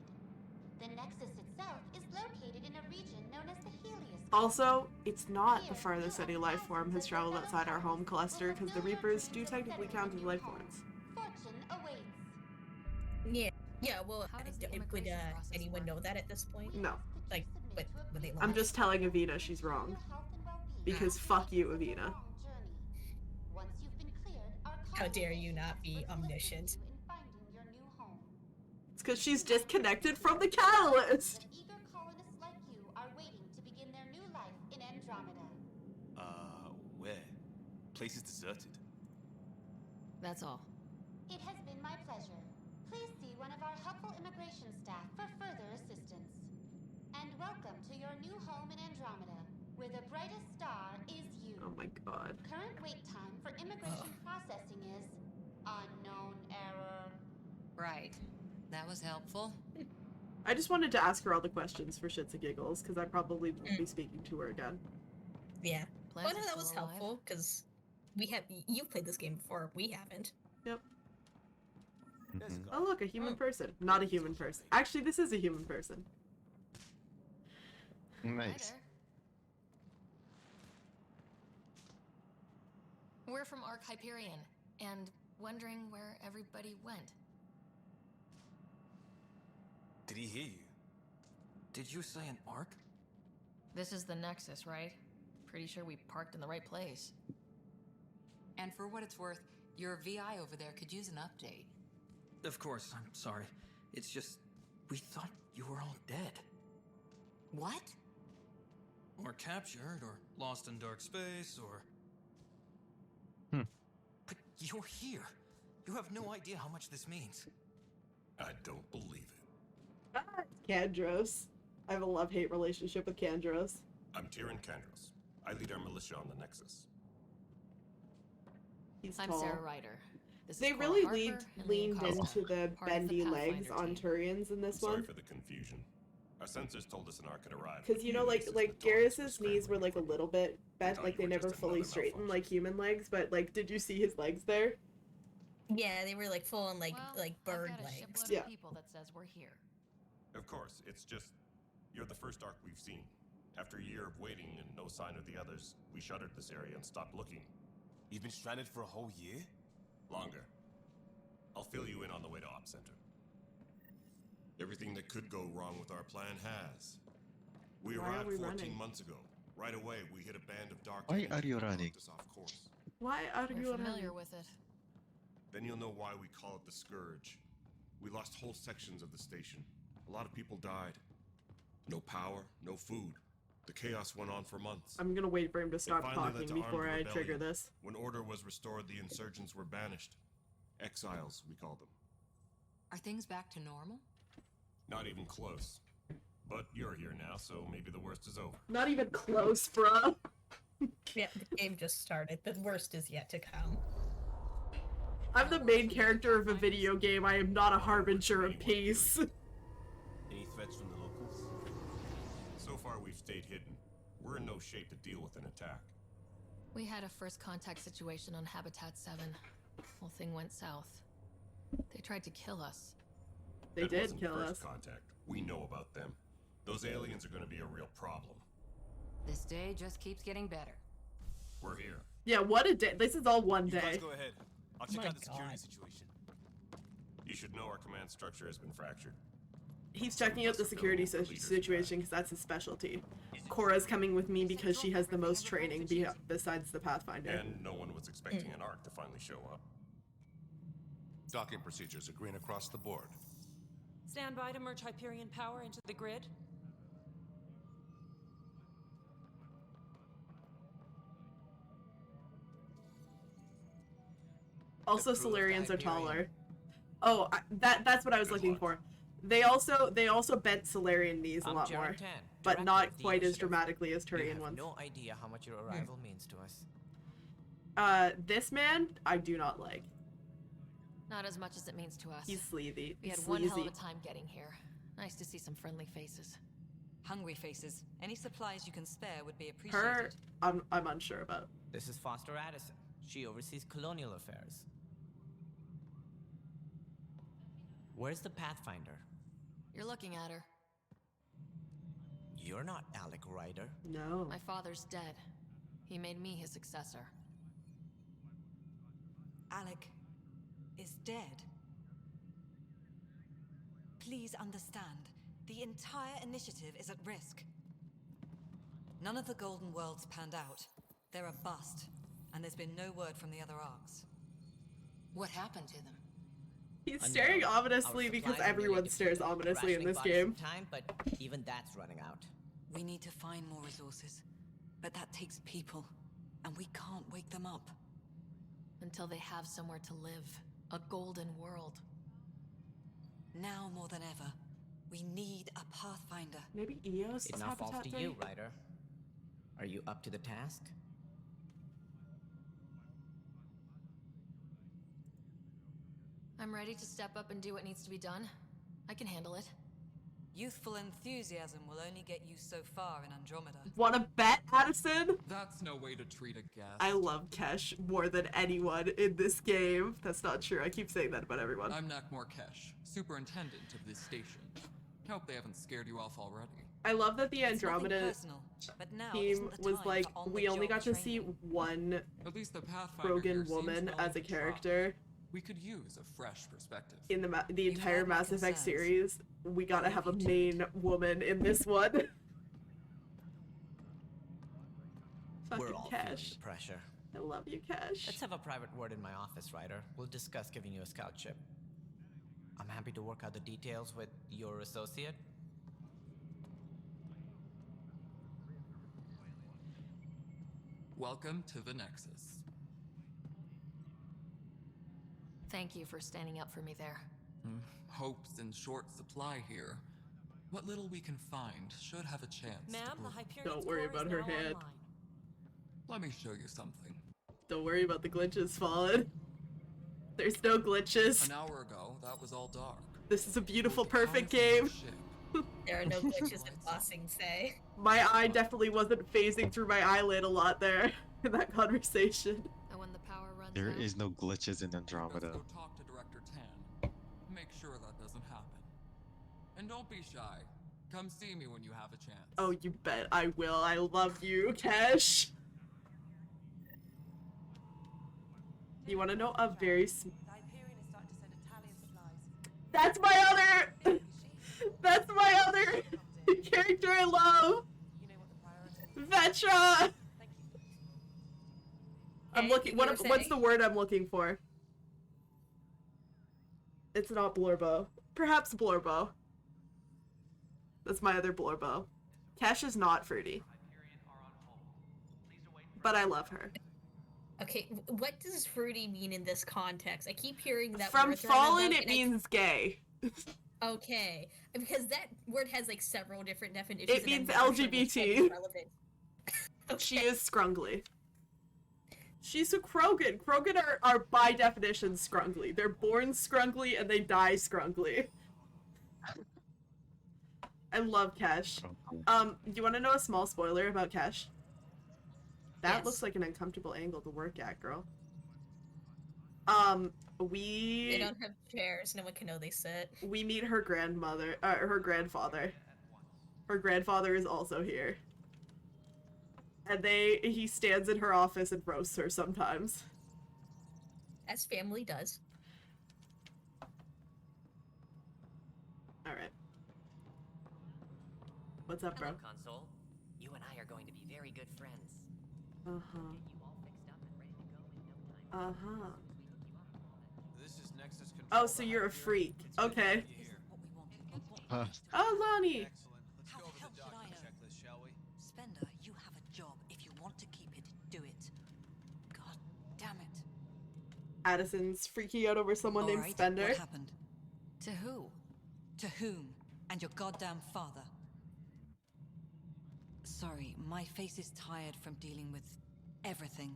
S13: The Nexus itself is located in a region known as the Helios.
S1: Also, it's not the farthest any life form has traveled outside our home cluster, because the Reapers do technically count as life forms.
S13: Fortune awaits.
S2: Yeah. Well,
S5: How does the
S2: would
S5: immigration process
S2: anyone
S5: work?
S2: know that at this point?
S1: No.
S2: Like, when they
S1: I'm
S2: launched?
S1: just telling Avina she's wrong. Because fuck you, Avina.
S13: Once you've been cleared, our
S2: How dare you not be omniscient?
S13: in finding your new home.
S1: It's because she's disconnected from the catalyst!
S13: But eager colonists like you are waiting to begin their new life in Andromeda.
S6: Where? Place is deserted.
S5: That's all.
S13: It has been my pleasure. Please see one of our helpful immigration staff for further assistance. And welcome to your new home in Andromeda, where the brightest star is you.
S1: Oh my god.
S13: Current wait time for immigration processing is unknown error.
S9: Right. That was helpful.
S1: I just wanted to ask her all the questions for shits and giggles, because I probably won't be speaking to her again.
S2: Yeah.
S5: Plants
S2: Well, no,
S5: are
S2: that was
S5: still alive.
S2: helpful because you've played this game before. We haven't.
S1: Yep.
S6: There's a guy.
S1: Oh look, a human person. Not a human person. Actually, this is a human person.
S5: Hi
S8: Nice.
S5: there. We're from Ark Hyperion, and wondering where everybody went.
S6: Did he hear you?
S12: Did you say an arc?
S5: This is the Nexus, right? Pretty sure we parked in the right place.
S9: And for what it's worth, your VI over there could use an update.
S12: Of course, I'm sorry. It's just, we thought you were all dead.
S9: What?
S14: Or captured, or lost in dark space, or...
S12: But you're here. You have no idea how much this means.
S7: I don't believe it.
S1: Kandros. I have a love-hate relationship with Kandros.
S7: I'm Tyrion Kandros. I lead our militia on the Nexus.
S1: He's
S5: I'm
S1: tall.
S5: Sarah Ryder. This
S1: They
S5: is Cora
S1: really
S5: Harper and
S1: leaned
S5: Liam Costa,
S1: into the
S5: part of
S1: bendy legs
S5: Pathfinder
S1: on
S5: team.
S1: Turians in this
S7: Sorry
S1: one.
S7: for the confusion. Our sensors told us an arc had arrived.
S1: Because you know, like
S7: Since the Dawn's
S1: Garrus's
S7: were
S1: knees were like a
S7: scrambling
S1: little bit bent,
S7: thought
S1: like
S7: you
S1: they
S7: were
S1: never
S7: just
S1: fully
S7: another
S1: straightened
S7: malfunction.
S1: like human legs. But like, did you see his legs there?
S2: Yeah, they were like full on like bird
S5: I've got a
S2: legs.
S5: shipload
S1: Yeah.
S5: of people that says we're here.
S7: Of course, it's just you're the first arc we've seen. After a year of waiting and no sign of the others, we shuttered this area and stopped looking.
S6: You've been stranded for a whole year?
S7: Longer. I'll fill you in on the way to Op Center. Everything that could go wrong with our plan has. We
S1: Why are
S7: arrived
S1: we
S7: 14
S1: running?
S7: months ago. Right away, we hit a band of dark
S8: Why
S7: energy
S8: are you
S7: that knocked
S8: running?
S7: us off course.
S1: Why are
S5: We're
S1: you
S5: familiar with it.
S7: Then you'll know why we call it the Scourge. We lost whole sections of the station. A lot of people died. No power, no food. The chaos went on for months.
S1: I'm gonna wait for him to
S7: It
S1: stop
S7: finally led
S1: talking
S7: to
S1: before
S7: armed
S1: I trigger
S7: rebellion.
S1: this.
S7: When order was restored, the insurgents were banished. Exiles, we call them.
S9: Are things back to normal?
S7: Not even close. But you're here now, so maybe the worst is over.
S1: Not even close, bruh.
S2: Yeah, the game just started. The worst is yet to come.
S1: I'm the main character of a video game. I am not a harbinger of peace.
S6: Any threats from the locals?
S7: So far, we've stayed hidden. We're in no shape to deal with an attack.
S5: We had a first contact situation on Habitat 7. Whole thing went south. They tried to kill us.
S1: They
S7: That
S1: did
S7: wasn't
S1: kill
S7: first
S1: us.
S7: contact. We know about them. Those aliens are going to be a real problem.
S9: This day just keeps getting better.
S7: We're here.
S1: Yeah, what a day. This is all one
S6: You guys
S1: day.
S6: go ahead. I'll check out the security situation.
S7: You should know our command structure has been fractured.
S1: He's checking out the security situation because that's his specialty. Cora's coming with me because she has the most training besides the Pathfinder.
S7: And no one was expecting an Ark to finally show up.
S15: Docking procedures are green across the board.
S10: Stand by to merge Hyperion power into the grid.
S1: Also, Solarians are taller. Oh, that's what I was looking for. They also bent Solarian knees a lot more, but not quite as dramatically as Turian ones.
S16: No idea how much your arrival means to us.
S1: This man, I do not like.
S5: Not as much as it means to us.
S1: He's sleazy.
S5: We had
S1: He's
S5: one hell of
S1: sleazy.
S5: a time getting here. Nice to see some friendly faces.
S9: Hungry faces. Any supplies you can spare would be
S1: Her,
S9: appreciated.
S1: I'm unsure about.
S16: This is Foster Addison. She oversees colonial affairs. Where's the Pathfinder?
S5: You're looking at her.
S16: You're not Alec Ryder.
S1: No.
S5: My father's dead. He made me his successor.
S9: Alec is dead. Please understand, the entire initiative is at risk. None of the Golden Worlds panned out. They're a bust, and there's been no word from the other arcs.
S4: What happened to them?
S1: He's staring ominously because everyone stares ominously in this game.
S16: Time, but even that's running out.
S9: We need to find more resources, but that takes people, and we can't wake them up.
S5: Until they have somewhere to live. A golden world.
S9: Now more than ever, we need a Pathfinder.
S1: Maybe Eos
S16: It
S1: is
S16: now falls
S1: Habitat
S16: to you,
S1: 3?
S16: Ryder. Are you up to the task?
S5: I'm ready to step up and do what needs to be done. I can handle it.
S9: Youthful enthusiasm will only get you so far in Andromeda.
S1: Wanna bet, Addison?
S17: That's no way to treat a guest.
S1: I love Kesh more than anyone in this game. That's not true. I keep saying that about everyone.
S17: I'm Nakmor Kesh, superintendent of this station. Hope they haven't scared you off already.
S1: I love that the
S9: It's nothing
S1: Andromeda
S9: personal, but now
S1: team
S9: isn't the
S1: was
S9: time
S1: like,
S9: for
S1: we only
S9: on-the-job
S1: got to see
S9: training.
S1: one
S17: At least the Pathfinder here
S1: Krogan
S17: seems
S1: woman
S17: willing
S1: as a
S17: to try.
S1: character.
S17: We could use a fresh perspective.
S1: In the entire
S9: had my
S1: Mass Effect
S9: concerns.
S1: series. We gotta have a main woman in this one.
S16: We're
S1: Fucking
S16: all feeling
S1: Cash.
S16: the pressure.
S1: I love you, Cash.
S16: Let's have a private word in my office, Ryder. We'll discuss giving you a scout ship. I'm happy to work out the details with your associate.
S17: Welcome to the Nexus.
S5: Thank you for standing up for me there.
S17: Hope's in short supply here. What little we can find should have a chance.
S10: Ma'am,
S17: to
S10: the
S17: prove-
S10: Hyperion
S1: Don't worry about her hand.
S17: Let me show you something.
S1: Don't worry about the glitches, Fallen. There's no glitches.
S17: An hour ago, that was all dark.
S1: This is a beautiful, perfect game.
S2: There are no glitches in Bossing Say.
S1: My eye definitely wasn't phasing through my eyelid a lot there in that conversation.
S5: And when the power runs
S8: There
S5: out,
S8: is no glitches in Andromeda.
S17: Let's go talk to Director Tan. Make sure that doesn't happen. And don't be shy. Come see me when you have a chance.
S1: Oh, you bet I will. I love you, Kesh. You want to know a very That's my other That's my other character I love. Vetra. I'm looking what's the word I'm looking for? It's not Blorbo. Perhaps Blorbo. That's my other Blorbo. Cash is not fruity. But I love her.
S2: Okay, what does fruity mean in this context? I keep hearing that
S1: From
S2: word thrown
S1: Fallen,
S2: about,
S1: it
S2: and I-
S1: means gay.
S2: Okay, because that word has like several different definitions.
S1: It
S2: and I'm
S1: means
S2: not sure which one is
S1: LGBT.
S2: relevant.
S1: She is scrungly. She's a Krogan. Krogan are by definition scrungly. They're born scrungly and they die scrungly. I love Kesh. Do you want to know a small spoiler about Kesh? That looks like an uncomfortable angle to work at, girl.
S2: They don't have chairs. No one can know they sit.
S1: We meet her grandmother, her grandfather. Her grandfather is also here. And he stands in her office and roasts her sometimes.
S2: As family does.
S1: Alright. What's up, bro?
S18: Hello, Console. You and I are going to be very good friends.
S1: Uh-huh.
S18: You all fixed up and ready to go in no time.
S1: Uh-huh.
S12: This is Nexus Control.
S1: Oh, so you're a freak. Okay. Oh, Lonnie!
S12: Let's go over the document checklist, shall we?
S9: Spender, you have a job. If you want to keep it, do it. God damn it.
S1: Addison's freaking out over someone named
S9: Alright,
S1: Spender.
S9: what happened?
S5: To who?
S9: To whom? And your goddamn father. Sorry, my face is tired from dealing with everything.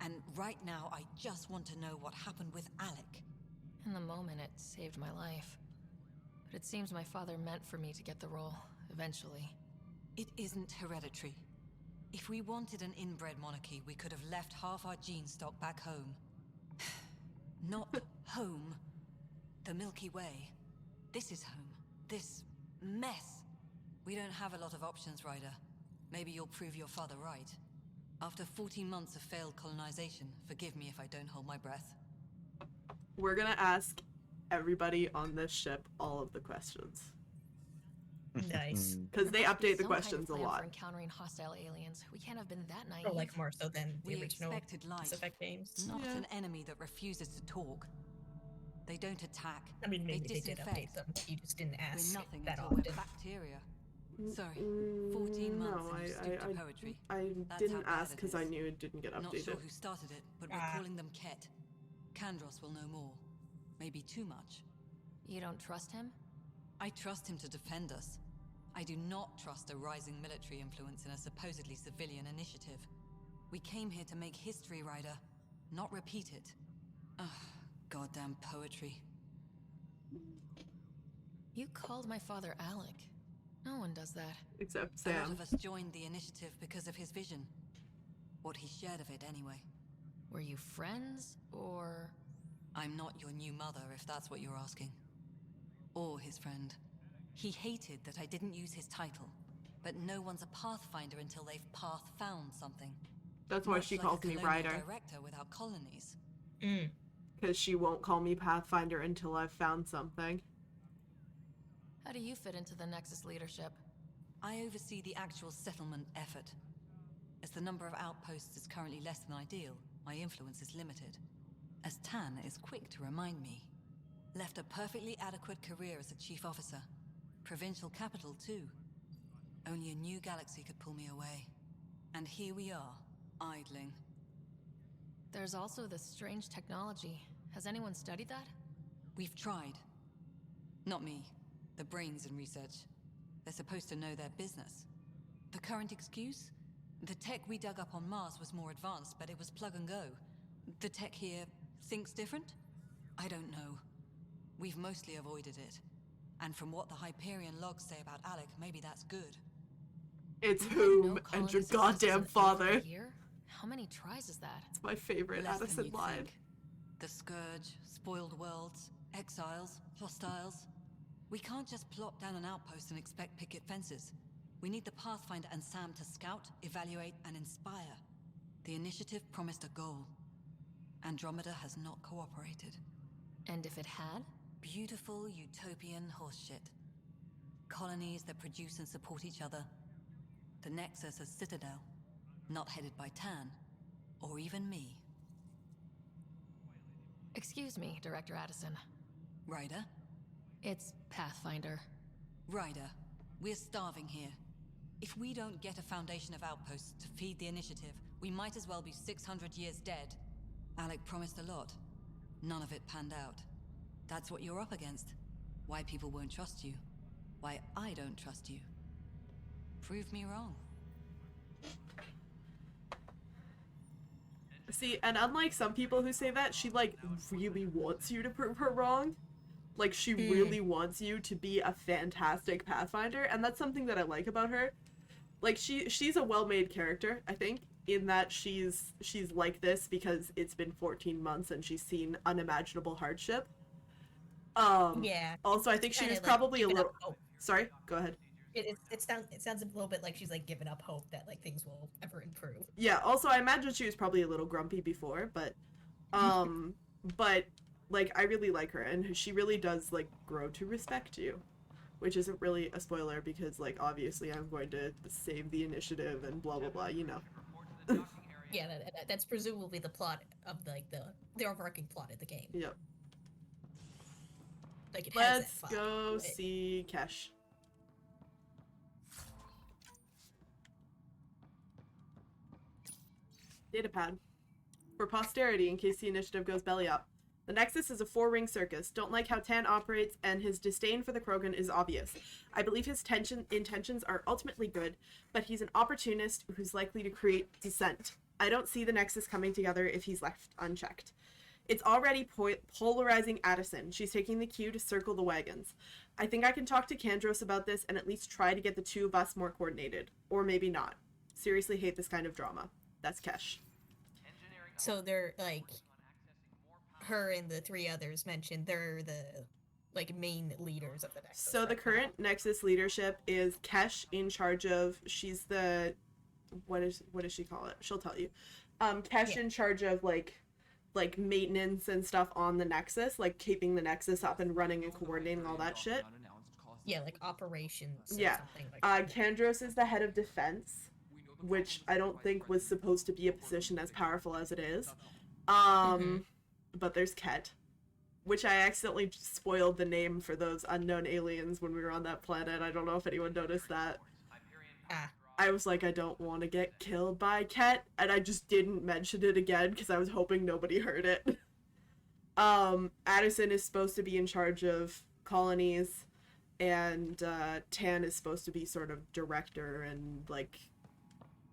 S9: And right now, I just want to know what happened with Alec.
S5: In the moment, it saved my life. But it seems my father meant for me to get the role, eventually.
S9: It isn't hereditary. If we wanted an inbred monarchy, we could have left half our gene stock back home. Not home. The Milky Way. This is home. This mess. We don't have a lot of options, Ryder. Maybe you'll prove your father right. After 14 months of failed colonization, forgive me if I don't hold my breath.
S1: We're gonna ask everybody on this ship all of the questions.
S2: Nice.
S1: Because they update the
S5: Some
S1: questions
S5: kind
S1: a
S5: of plan
S1: lot.
S5: For encountering hostile aliens. We can't have been that naive.
S2: Or like more so than the
S9: We
S2: original
S9: expected life,
S2: Mass Effect games.
S9: not an enemy that refuses to talk. They don't attack.
S2: I mean, maybe they did
S9: disinfect.
S2: update them. You just didn't ask
S9: We're nothing
S2: that
S9: until
S2: often.
S9: we're bacteria. Sorry, 14 months and you stooped to poetry.
S1: I
S9: That's
S1: didn't
S9: how bad
S1: ask
S9: it
S1: because
S9: is.
S1: I knew it didn't get
S9: Not
S1: updated.
S9: sure who started it, but we're calling them Ket. Kandros will know more. Maybe too much.
S5: You don't trust him?
S9: I trust him to defend us. I do not trust a rising military influence in a supposedly civilian initiative. We came here to make history, Ryder, not repeat it. Ugh, goddamn poetry.
S5: You called my father Alec. No one does that.
S1: Except
S9: A lot
S1: Sam.
S9: of us joined the initiative because of his vision. What he shared of it, anyway.
S5: Were you friends, or...?
S9: I'm not your new mother, if that's what you're asking. Or his friend. He hated that I didn't use his title. But no one's a pathfinder until they've path-found something.
S1: That's why
S9: Much
S1: she
S9: like
S1: calls
S9: a
S1: me
S9: colonial
S1: Ryder.
S9: director without colonies.
S1: Because she won't call me Pathfinder until I've found something.
S5: How do you fit into the Nexus leadership?
S9: I oversee the actual settlement effort. As the number of outposts is currently less than ideal, my influence is limited. As Tan is quick to remind me. Left a perfectly adequate career as a chief officer. Provincial capital, too. Only a new galaxy could pull me away. And here we are, idling.
S5: There's also this strange technology. Has anyone studied that?
S9: We've tried. Not me. The brains in research. They're supposed to know their business. The current excuse? The tech we dug up on Mars was more advanced, but it was plug and go. The tech here thinks different? I don't know. We've mostly avoided it. And from what the Hyperion logs say about Alec, maybe that's good.
S1: It's
S5: You had
S1: whom
S5: no
S1: and your
S5: colony successes
S1: goddamn
S5: in over
S1: father.
S5: a year? How many tries is that?
S1: It's my favorite
S9: Less than
S1: Addison
S9: you'd
S1: line.
S9: think. The Scourge, spoiled worlds, exiles, hostiles. We can't just plop down an outpost and expect picket fences. We need the Pathfinder and Sam to scout, evaluate, and inspire. The initiative promised a goal. Andromeda has not cooperated.
S5: And if it had?
S9: Beautiful utopian horseshit. Colonies that produce and support each other. The Nexus as Citadel. Not headed by Tan. Or even me.
S5: Excuse me, Director Addison.
S9: Ryder?
S5: It's Pathfinder.
S9: Ryder, we're starving here. If we don't get a foundation of outposts to feed the initiative, we might as well be 600 years dead. Alec promised a lot. None of it panned out. That's what you're up against. Why people won't trust you. Why I don't trust you. Prove me wrong.
S1: See, and unlike some people who say that, she, like, really wants you to prove her wrong. Like, she really wants you to be a fantastic Pathfinder, and that's something that I like about her. Like, she's a well-made character, I think, in that she's like this because it's been 14 months and she's seen unimaginable hardship.
S2: Yeah.
S1: Also, I think she was
S2: Kinda, like,
S1: probably a
S2: keeping up
S1: little...
S2: hope.
S1: Sorry? Go ahead.
S2: it sounds a little bit like she's like giving up hope that like things will ever improve.
S1: Yeah, also I imagine she was probably a little grumpy before, but but like I really like her, and she really does like grow to respect you, which isn't really a spoiler because like obviously I'm going to save the initiative and blah blah blah, you know.
S2: Yeah, that's presumably the plot of like the overarching plot of the game.
S1: Yep.
S2: Like it has
S1: Let's
S2: that vibe
S1: go
S2: to it.
S1: see Kesh. Datapad. For posterity, in case the initiative goes belly up. The Nexus is a 4-ring circus. Don't like how Tan operates, and his disdain for the Krogan is obvious. I believe his intentions are ultimately good, but he's an opportunist who's likely to create dissent. I don't see the Nexus coming together if he's left unchecked. It's already polarizing Addison. She's taking the cue to circle the wagons. I think I can talk to Kandros about this and at least try to get the two of us more coordinated. Or maybe not. Seriously hate this kind of drama. That's Kesh.
S2: So they're like her and the 3 others mentioned they're the like main leaders of the Nexus.
S1: So the current Nexus leadership is Kesh in charge of, she's the, what does she call it? She'll tell you. Kesh in charge of like maintenance and stuff on the Nexus, like keeping the Nexus up and running and coordinating all that shit.
S2: Yeah, like operations.
S1: Yeah.
S2: Or something like
S1: Kandros is the head of defense, which I don't think was supposed to be a position as powerful as it is. But there's Ket, which I accidentally spoiled the name for those unknown aliens when we were on that planet. I don't know if anyone noticed that. I was like, I don't want to get killed by Ket, and I just didn't mention it again because I was hoping nobody heard it. Addison is supposed to be in charge of colonies, and Tan is supposed to be sort of director and like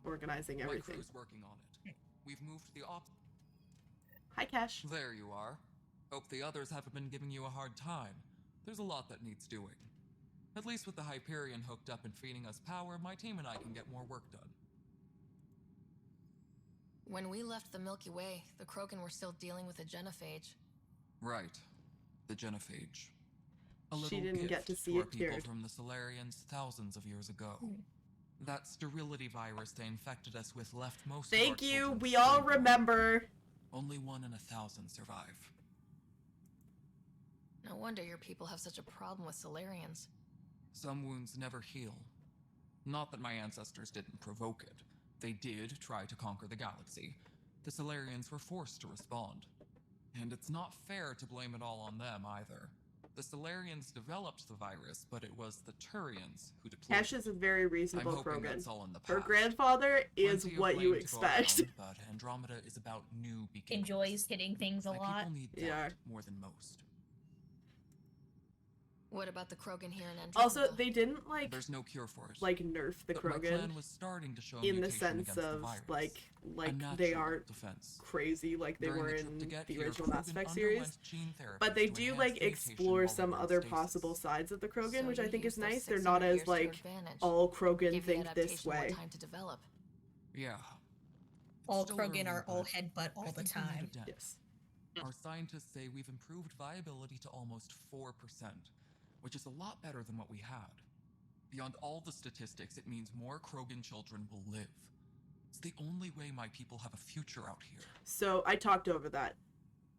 S1: organizing everything.
S17: My crew's working on it. We've moved the
S1: Hi, Cash.
S17: There you are. Hope the others haven't been giving you a hard time. There's a lot that needs doing. At least with the Hyperion hooked up and feeding us power, my team and I can get more work done.
S5: When we left the Milky Way, the Krogan were still dealing with a genophage.
S17: Right. The genophage. A
S1: She
S17: little
S1: didn't
S17: gift
S1: get to see
S17: our
S1: it
S17: people
S1: cured.
S17: from the Solarians thousands of years ago. That sterility virus they infected us with left most of our
S1: Thank you.
S17: children
S1: We all
S17: stillborn.
S1: remember.
S17: Only 1 in 1,000 survive.
S5: No wonder your people have such a problem with Solarians.
S17: Some wounds never heal. Not that my ancestors didn't provoke it. They did try to conquer the galaxy. The Solarians were forced to respond. And it's not fair to blame it all on them either. The Solarians developed the virus, but it was the Turians who deployed
S1: Cash is a very reasonable
S17: I'm hoping
S1: Krogan.
S17: that's all in the
S1: Her
S17: past.
S1: grandfather is
S17: Plenty of
S1: what you
S17: blame to go
S1: expect.
S17: around, but Andromeda is about new beginnings.
S2: enjoys hitting things a
S17: My
S2: lot.
S17: people need that
S1: Yeah.
S17: more than most.
S5: What about the Krogan here in Andromeda?
S1: Also, they didn't like
S17: There's no cure for it.
S1: like nerf the
S17: But my
S1: Krogan
S17: plan was starting to show
S1: in the
S17: mutation
S1: sense
S17: against the
S1: of
S17: virus.
S1: like
S17: A
S1: they
S17: natural
S1: aren't
S17: defense.
S1: crazy like they
S17: During
S1: were
S17: the trip to
S1: in
S17: get
S1: the
S17: here,
S1: original Mass
S17: Krogan
S1: Effect series.
S17: underwent gene therapy
S1: But they
S17: to
S1: do
S17: enhance
S1: like
S17: mutation
S1: explore
S17: while
S1: some
S17: we were in
S1: other
S17: stasis.
S1: possible sides of the Krogan,
S5: So
S1: which I
S5: you
S1: think is
S5: used those
S1: nice. They're
S5: 600
S1: not as
S5: years to your
S1: like
S5: advantage.
S1: all Krogan
S5: Give the
S1: think this
S5: adaptation more
S1: way.
S5: time to develop.
S17: Yeah.
S2: All
S17: Still
S2: Krogan
S17: early,
S2: are all
S17: but
S2: headbutt all
S17: I
S2: the
S17: think we made a
S2: time.
S17: dent.
S1: Yes.
S17: Our scientists say we've improved viability to almost 4%, which is a lot better than what we had. Beyond all the statistics, it means more Krogan children will live. It's the only way my people have a future out here.
S1: So I talked over that.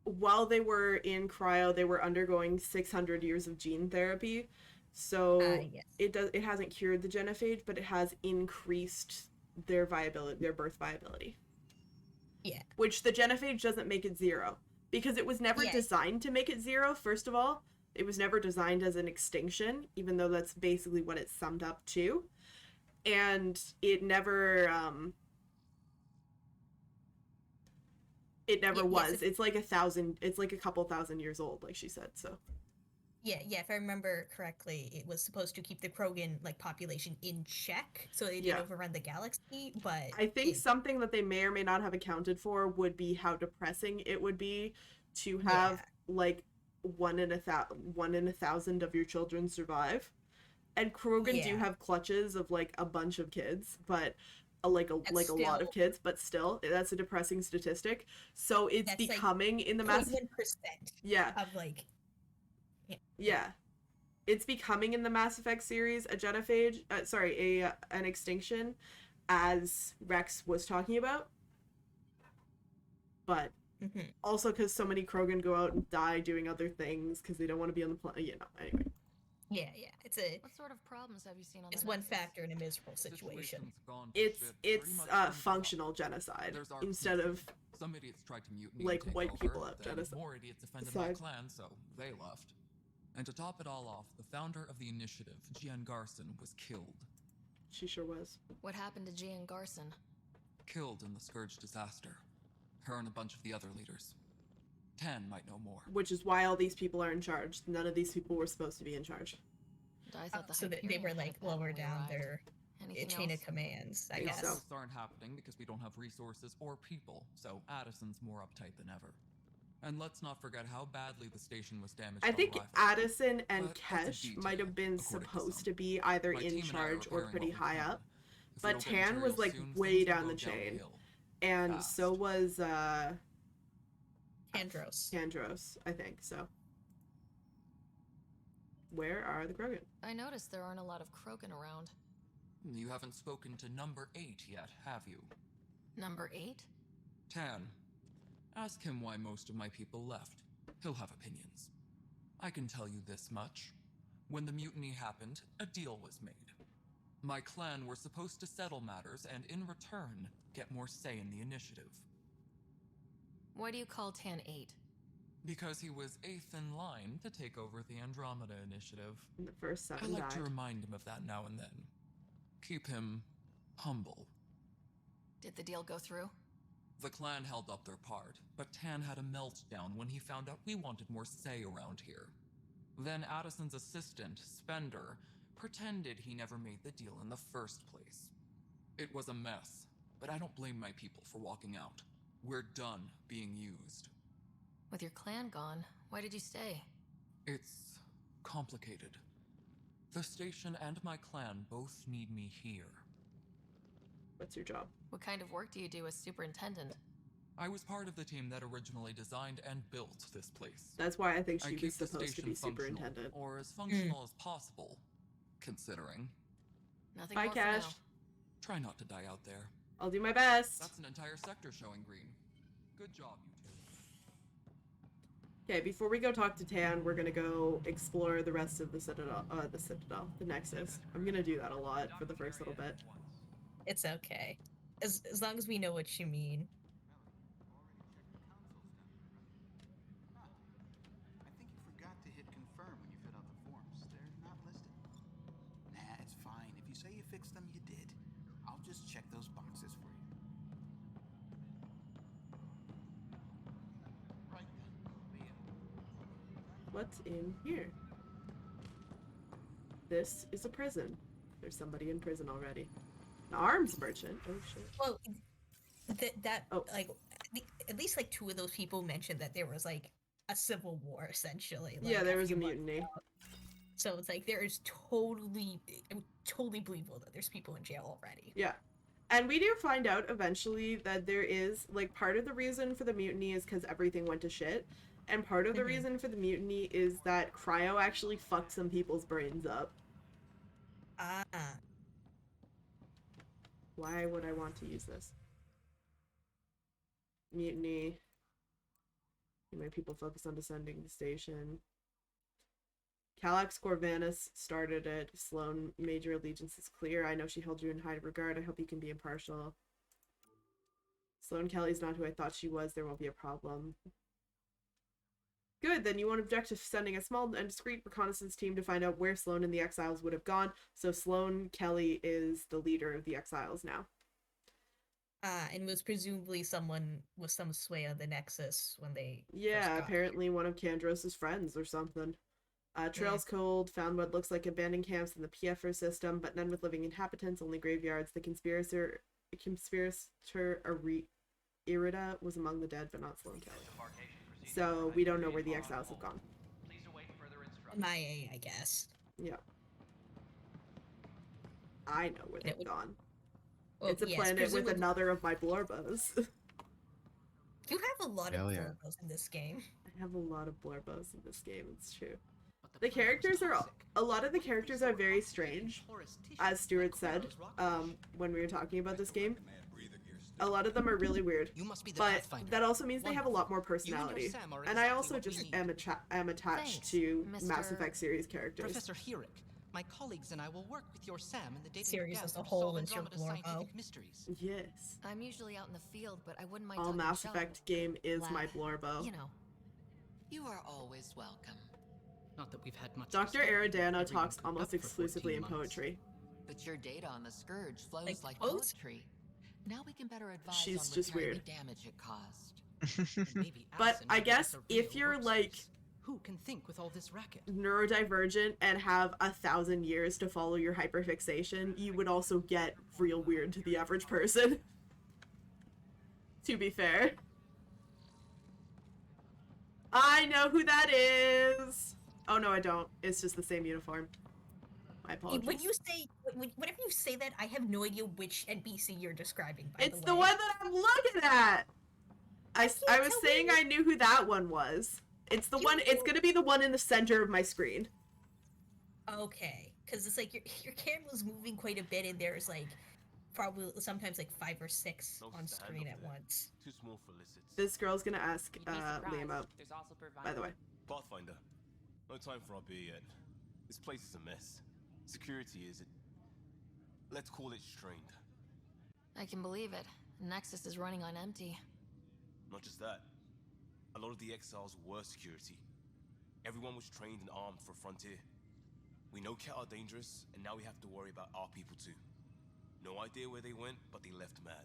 S1: While they were in cryo, they were undergoing 600 years of gene therapy. So
S2: Yes.
S1: it hasn't cured the genophage, but it has increased their viability, their birth viability.
S2: Yeah.
S1: Which the genophage doesn't make it 0. Because it was never
S2: Yeah.
S1: designed to make it 0, first of all. It was never designed as an extinction, even though that's basically what it's summed up to. And it never was.
S2: Yes,
S1: It's like a couple thousand years old, like she said, so.
S2: Yeah, if I remember correctly, it was supposed to keep the Krogan like population in check, so they didn't
S1: Yeah.
S2: overrun the galaxy. But
S1: I think something that they may or may not have accounted for would be how depressing it would be to have like 1 in 1,000 of your children survive. And Krogan do
S2: Yeah.
S1: have clutches of like a bunch of kids, but a lot of
S2: still-
S1: kids, but still that's a depressing statistic. So it's
S2: That's, like,
S1: becoming in the mass
S2: 1%
S1: yeah
S2: of like
S1: yeah it's becoming in the Mass Effect series a genophage, an extinction, as Rex was talking about. But also because so many Krogan go out and die doing other things because they don't want to be on the planet. Anyway.
S2: Yeah.
S5: What sort of problems have you seen on
S2: It's
S5: the
S2: one
S5: Nexus?
S2: factor in a miserable situation.
S1: It's functional genocide instead of
S17: some idiots tried to mutiny
S1: like
S17: and take
S1: white
S17: over,
S1: people out
S17: then
S1: genocide.
S17: more idiots offended my clan, so they left. And to top it all off, the founder of the initiative, Gian Garson, was killed.
S1: She sure was.
S5: What happened to Gian Garson?
S17: Killed in the Scourge disaster. Her and a bunch of the other leaders. Tan might know more.
S1: Which is why all these people are in charge. None of these people were supposed to be in charge.
S5: I thought the
S2: So they
S5: Hyperion
S2: were
S5: had
S2: like
S5: a plan
S2: lower
S5: when we
S2: down
S5: arrived.
S2: their
S5: Anything
S2: chain
S5: else?
S2: of commands, I
S1: Think
S2: guess.
S1: so.
S17: Those aren't happening because we don't have resources or people, so Addison's more uptight than ever. And let's not forget how badly the station was damaged.
S1: I think
S17: on arrival.
S1: Addison and
S17: But that's a
S1: Kesh
S17: detail,
S1: might have been
S17: according to
S1: supposed
S17: some.
S1: to be either
S17: My
S1: in
S17: team and I are
S1: charge or
S17: repairing
S1: pretty
S17: what we
S1: high
S17: can.
S1: up.
S17: If we
S1: But
S17: don't get
S1: Tan was
S17: materials
S1: like
S17: soon,
S1: way
S17: things will
S1: down
S17: go
S1: the chain.
S17: downhill.
S1: And
S17: Fast.
S1: so was
S2: Tandros,
S1: I think. So where are the Krogan?
S5: I noticed there aren't a lot of Krogan around.
S17: You haven't spoken to number 8 yet, have you?
S5: Number 8?
S17: Tan. Ask him why most of my people left. He'll have opinions. I can tell you this much. When the mutiny happened, a deal was made. My clan were supposed to settle matters and, in return, get more say in the initiative.
S5: Why do you call Tan 8?
S17: Because he was 8th in line to take over the Andromeda initiative.
S1: And the first 7
S17: I like
S1: died.
S17: to remind him of that now and then. Keep him humble.
S5: Did the deal go through?
S17: The clan held up their part, but Tan had a meltdown when he found out we wanted more say around here. Then Addison's assistant, Spender, pretended he never made the deal in the first place. It was a mess, but I don't blame my people for walking out. We're done being used.
S5: With your clan gone, why did you stay?
S17: It's complicated. The station and my clan both need me here.
S1: What's your job?
S5: What kind of work do you do as superintendent?
S17: I was part of the team that originally designed and built this place.
S1: That's why I think she
S17: keep
S1: was
S17: the
S1: supposed to
S17: station
S1: be
S17: functional,
S1: superintendent.
S17: or as functional as possible, considering.
S5: Nothing
S1: Bye,
S5: more
S1: Cash.
S5: for now.
S17: Try not to die out there.
S1: I'll do my best.
S17: That's an entire sector showing green. Good job, you two.
S1: Okay, before we go talk to Tan, we're gonna go explore the rest of the Citadel, the Nexus. I'm gonna do that a lot for the first little bit.
S2: It's okay. As long as we know what you mean.
S19: I think you forgot to hit confirm when you fill out the forms. They're not listed. Nah, it's fine. If you say you fixed them, you did. I'll just check those boxes for you. Right then.
S1: What's in here? This is a prison. There's somebody in prison already. An arms merchant. Oh shit.
S2: Well, at least like 2 of those people mentioned that there was like a civil war essentially. Like,
S1: Yeah, there was a
S2: few months
S1: mutiny.
S2: ago. So it's like there is totally believable that there's people in jail already.
S1: Yeah. And we do find out eventually that there is, like, part of the reason for the mutiny is because everything went to shit. And part of the reason for the mutiny is that Cryo actually fucked some people's brains up.
S2: Ah.
S1: Why would I want to use this? Mutiny. My people focus on descending the station. Calax Corvanus started it. Sloan, major allegiance is clear. I know she held you in high regard. I hope you can be impartial. Sloan Kelly's not who I thought she was. There won't be a problem. Good, then you won't object to sending a small and discreet reconnaissance team to find out where Sloan and the Exiles would have gone. So Sloan Kelly is the leader of the Exiles now.
S2: And was presumably someone with some sway on the Nexus when they
S1: Yeah, apparently one of Kandros' friends or something. Trails cold, found what looks like abandoned camps in the PFR system, but none with living inhabitants, only graveyards. The conspirator Irida was among the dead, but not Sloan Kelly. So we don't know where the Exiles have gone.
S2: MIA, I guess.
S1: Yeah. I know where they've gone.
S2: Well,
S1: it's a
S2: yes,
S1: planet with another of my blorbos.
S2: You have a lot of
S8: Hell yeah.
S2: blorbos in this game.
S1: I have a lot of blorbos in this game, it's true. The characters are a lot of the characters are very strange, as Stuart said when we were talking about this game. A lot of them are really weird, but that also means they have a lot more personality. And I also just am attached to Mass Effect series characters.
S20: Professor Herrick, my colleagues and I will work with your Sam and the data
S2: Series as a whole is your blorbo.
S1: Yes.
S5: I'm usually out in the field, but I wouldn't mind
S1: All
S5: talking
S1: Mass
S5: to
S1: Effect game is my blorbo.
S5: You know.
S18: You are always welcome.
S20: Not that we've had much.
S1: Dr. Aradana talks almost exclusively in poetry.
S18: But your data on the Scourge flows like poetry. Now we can better advise
S1: She's
S18: on
S1: just
S18: repairing
S1: weird.
S18: the damage it caused.
S1: But I guess if you're like
S20: who can think with all this racket?
S1: Neurodivergent and have 1,000 years to follow your hyperfixation, you would also get real weird to the average person. To be fair. I know who that is! Oh no, I don't. It's just the same uniform. My apologies.
S2: When you say, whenever you say that, I have no idea which NPC you're describing, by
S1: It's
S2: the
S1: the
S2: way.
S1: one that I'm looking at! I was saying I knew who that one was. It's the one, it's gonna be the one in the center of my screen.
S2: Okay, because it's like your camera's moving quite a bit, and there's like probably sometimes like 5 or 6 on screen at once.
S6: Too small for lizards.
S1: This girl's gonna ask Liam out. By the way.
S6: Pathfinder, no time for our beer yet. This place is a mess. Security is it? Let's call it strained.
S5: I can believe it. Nexus is running on empty.
S6: Not just that. A lot of the exiles were security. Everyone was trained and armed for Frontier. We know Ket are dangerous, and now we have to worry about our people too. No idea where they went, but they left mad.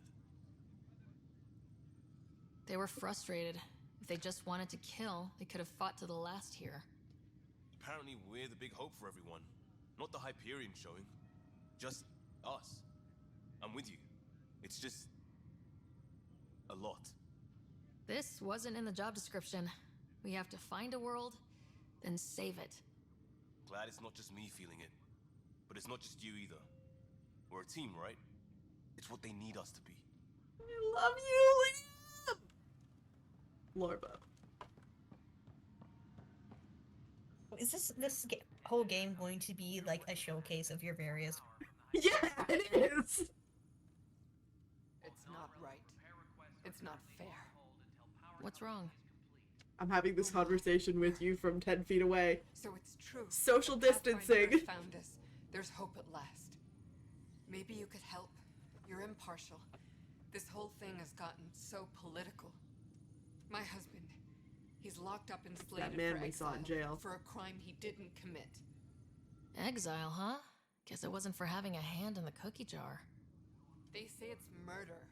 S5: They were frustrated. If they just wanted to kill, they could have fought to the last here.
S6: Apparently we're the big hope for everyone. Not the Hyperion showing. Just us. I'm with you. It's just... a lot.
S5: This wasn't in the job description. We have to find a world, then save it.
S6: Glad it's not just me feeling it. But it's not just you either. We're a team, right? It's what they need us to be.
S1: I love you, Liam! Lorbo.
S2: Is this whole game going to be like a showcase of your various?
S1: Yeah, it is!
S18: It's not right. It's not fair.
S5: What's wrong?
S1: I'm having this conversation with you from 10 feet away.
S18: So it's true.
S1: Social
S18: The Pathfinder
S1: distancing.
S18: has found us. There's hope at last. Maybe you could help. You're impartial. This whole thing has gotten so political. My husband, he's locked up and slated
S1: That man
S18: for
S1: we saw in
S18: exile
S1: jail.
S18: for a crime he didn't commit.
S5: Exile, huh? Guess it wasn't for having a hand in the cookie jar.
S18: They say it's murder.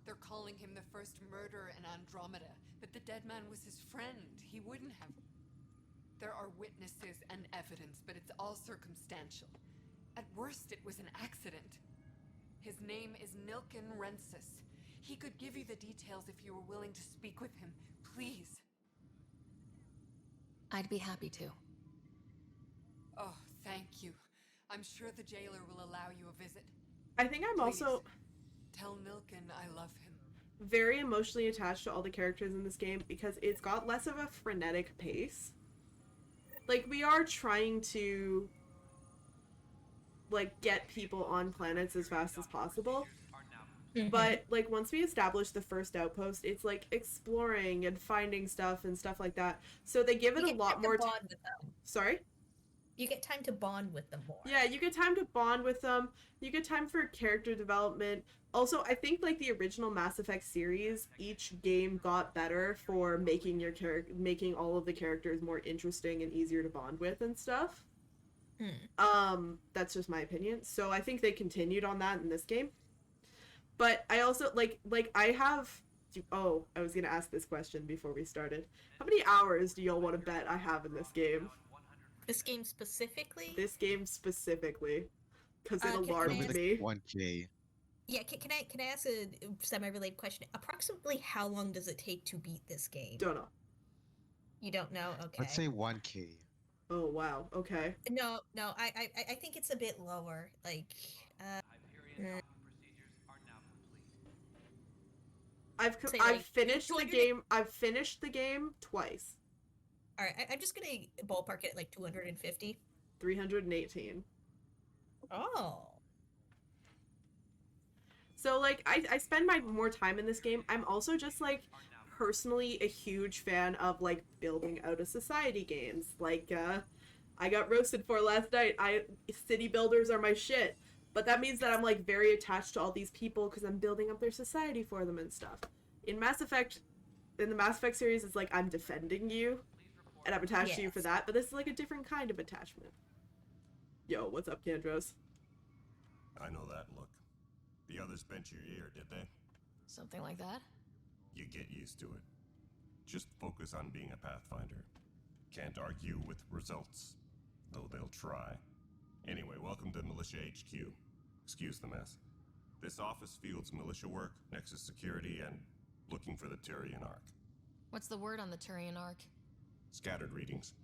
S18: They're calling him the first murderer in Andromeda, but the dead man was his friend. He wouldn't have. There are witnesses and evidence, but it's all circumstantial. At worst, it was an accident. His name is Nilken Rensis. He could give you the details if you were willing to speak with him. Please.
S5: I'd be happy to.
S18: Oh, thank you. I'm sure the jailer will allow you a visit.
S1: I think I'm also
S18: Tell Nilken I love him.
S1: very emotionally attached to all the characters in this game because it's got less of a frenetic pace. Like, we are trying to, like, get people on planets as fast as possible. But, like, once we establish the first outpost, it's, like, exploring and finding stuff and stuff like that. So they give it a lot more time. Sorry?
S2: You get time to bond with them more.
S1: Yeah, you get time to bond with them. You get time for character development. Also, I think, like, the original Mass Effect series, each game got better for making making all of the characters more interesting and easier to bond with and stuff. That's just my opinion. So I think they continued on that in this game. But I also, like I have... Oh, I was gonna ask this question before we started. How many hours do y'all want to bet I have in this game?
S2: This game specifically?
S1: This game specifically. Because it
S2: can
S1: alarmed me.
S8: 1K.
S2: Yeah, can I ask a semi-related question? Approximately how long does it take to beat this game?
S1: Don't know.
S2: You don't know? Okay.
S8: Let's say 1K.
S1: Oh wow. Okay.
S2: No, I think it's a bit lower. Like,
S1: I've
S2: Say,
S1: I've
S2: like,
S1: finished the
S2: 200
S1: game. I've finished the game twice.
S2: All right, I'm just gonna ballpark it at like 250.
S1: 318.
S2: Oh.
S1: So, like, I spend more time in this game. I'm also just, like, personally a huge fan of, like, building out a society games. Like, I got roasted for last night. City builders are my shit. But that means that I'm, like, very attached to all these people because I'm building up their society for them and stuff. In the Mass Effect series, it's like, I'm defending you, and I'm attached to you for that, but this is, like, a different kind of attachment. Yo, what's up, Kandros?
S7: I know that look. The others bent your ear, did they?
S5: Something like that?
S7: You get used to it. Just focus on being a Pathfinder. Can't argue with results, though they'll try. Anyway, welcome to Militia HQ. Excuse the mess. This office fields militia work, Nexus security, and looking for the Turian Ark.
S5: What's the word on the Turian Ark?
S7: Scattered readings.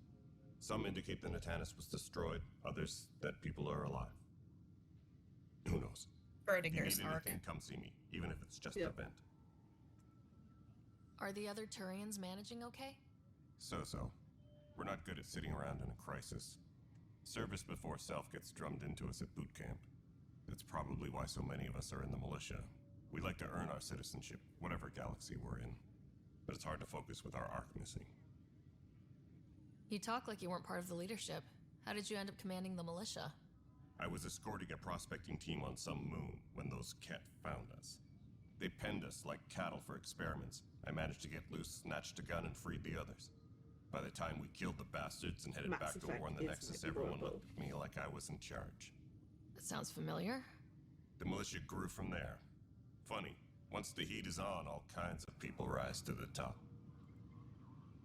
S7: Some indicate the Natanus was destroyed, others that people are alive. Who knows? If you need anything, come see me, even if it's just a vent.
S5: Are the other Turians managing okay?
S7: So. We're not good at sitting around in a crisis. Service before self gets drummed into us at boot camp. That's probably why so many of us are in the militia. We like to earn our citizenship, whatever galaxy we're in. But it's hard to focus with our Ark missing.
S5: You talk like you weren't part of the leadership. How did you end up commanding the militia?
S7: I was escorting a prospecting team on some moon when those Ket found us. They penned us like cattle for experiments. I managed to get loose, snatched a gun, and freed the others. By the time we killed the bastards and headed back to war in the Nexus, everyone looked at me like I was in charge.
S5: That sounds familiar.
S7: The militia grew from there. Funny, once the heat is on, all kinds of people rise to the top.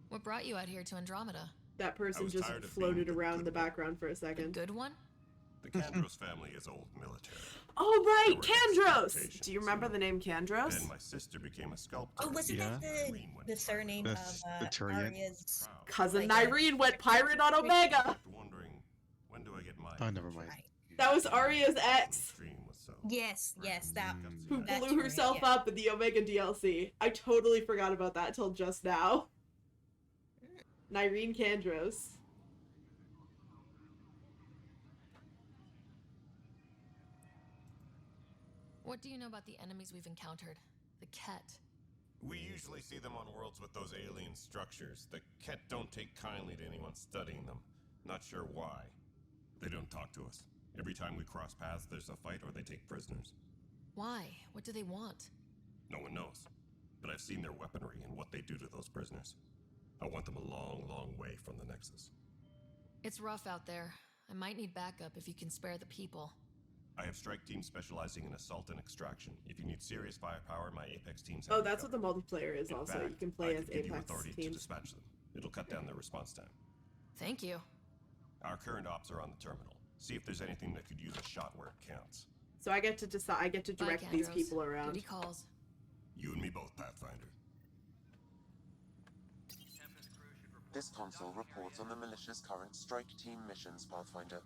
S5: What brought you out here to Andromeda?
S1: That person just floated around in the background for a second.
S5: The good one?
S7: The Kandros family is old military.
S1: Oh, right! Kandros! Do you remember the name Kandros?
S7: Then my sister became a sculptor.
S2: Oh, wasn't that the surname of Arya's
S1: cousin Nyreen went pirate on Omega!
S7: Wondering, when do I get my...
S8: Oh, never mind.
S1: That was Arya's ex!
S2: Yes, that.
S1: Who blew herself up in the Omega DLC. I totally forgot about that till just now. Nyreen Kandros.
S5: What do you know about the enemies we've encountered? The Ket.
S7: We usually see them on worlds with those alien structures. The Ket don't take kindly to anyone studying them. Not sure why. They don't talk to us. Every time we cross paths, there's a fight or they take prisoners.
S5: Why? What do they want?
S7: No one knows. But I've seen their weaponry and what they do to those prisoners. I want them a long, long way from the Nexus.
S5: It's rough out there. I might need backup if you can spare the people.
S7: I have strike teams specializing in assault and extraction. If you need serious firepower, my Apex teams.
S1: Oh, that's what the multiplayer is. Also, you can play as
S7: Apex
S1: teams.
S7: To dispatch them. It'll cut down their response time.
S5: Thank you.
S7: Our current ops are on the terminal. See if there's anything that could use a shot where it counts.
S1: So I get to decide. I get to direct these people around.
S5: Duty calls.
S7: You and me both, Pathfinder.
S3: This console reports on the militia's current strike team missions, Pathfinder.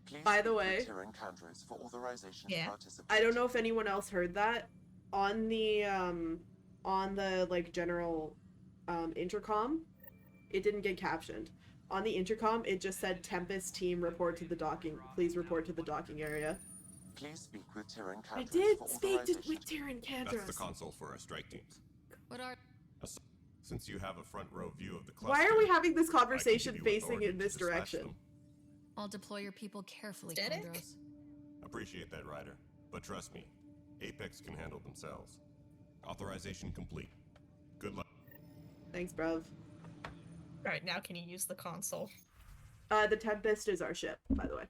S3: Please
S1: by the way,
S3: for authorization to participate.
S1: I don't know if anyone else heard that on the like general intercom. It didn't get captioned. On the intercom, it just said Tempest team report to the docking. Please report to the docking area.
S3: Please speak with Tyrann Kandros.
S1: I did speak with Tyrann Kandros.
S7: That's the console for our strike teams.
S5: What are?
S7: Since you have a front row view of the cluster,
S1: why are we having this conversation facing in this direction?
S5: I'll deploy your people carefully, Kandros.
S7: Appreciate that, Ryder. But trust me, Apex can handle themselves. Authorization complete. Good luck.
S1: Thanks, bruv.
S2: Alright, now can you use the console?
S1: The Tempest is our ship, by the way.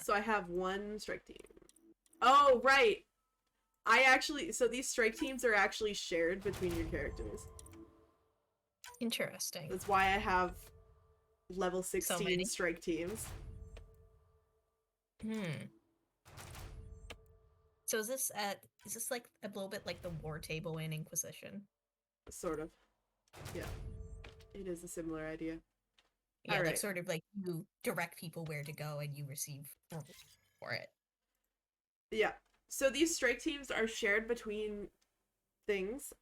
S1: So I have one strike team. Oh, right! So these strike teams are actually shared between your characters.
S2: Interesting.
S1: That's why I have level 16 strike teams.
S2: So is this like a little bit like the war table in Inquisition?
S1: Sort of. Yeah. It is a similar idea.
S2: Yeah, like sort of like you direct people where to go and you receive for it.
S1: Yeah. So these strike teams are shared between things.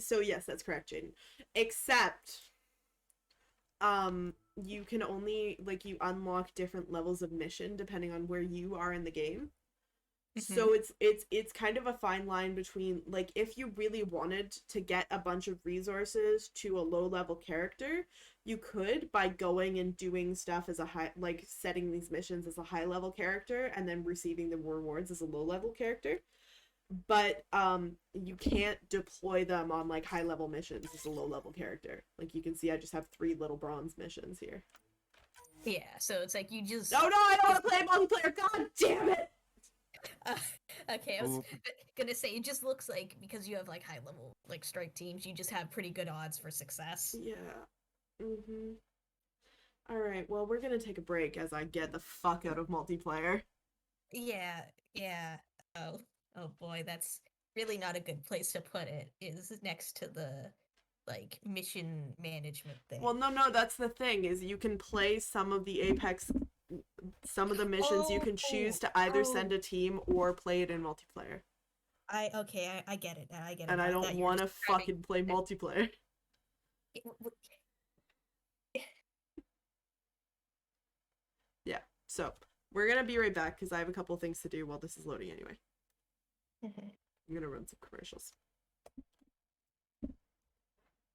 S1: So yes, that's correct, Jaden. Except, you can only like you unlock different levels of mission depending on where you are in the game. So it's kind of a fine line between like if you really wanted to get a bunch of resources to a low level character, you could by going and doing stuff as a high like setting these missions as a high level character and then receiving the rewards as a low level character. But you can't deploy them on like high level missions as a low level character. Like you can see I just have 3 little bronze missions here.
S2: Yeah, so it's like you just
S1: No, I don't want to play multiplayer. God damn it.
S2: Okay, I was gonna say it just looks like because you have like high level like strike teams, you just have pretty good odds for success.
S1: Yeah. All right. Well, we're gonna take a break as I get the fuck out of multiplayer.
S2: Yeah. Oh boy, that's really not a good place to put it. Is next to the like mission management thing.
S1: Well, no, that's the thing is you can play some of the some of the missions you can choose to either send a team or play it in multiplayer.
S2: I get it. I get it.
S1: And I don't want to fucking play multiplayer. Yeah. So, we're going to be right back because I have a couple things to do while this is loading anyway. I'm going to run some commercials.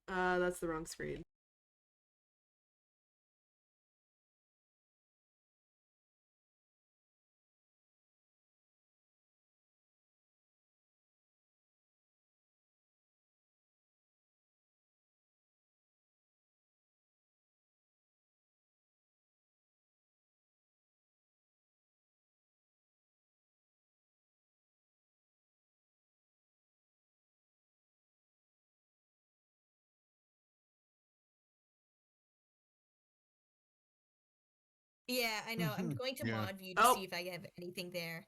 S1: That's the wrong screen.
S2: Yeah, I know. I'm going to
S1: Yeah.
S2: mod view to see if I have anything there.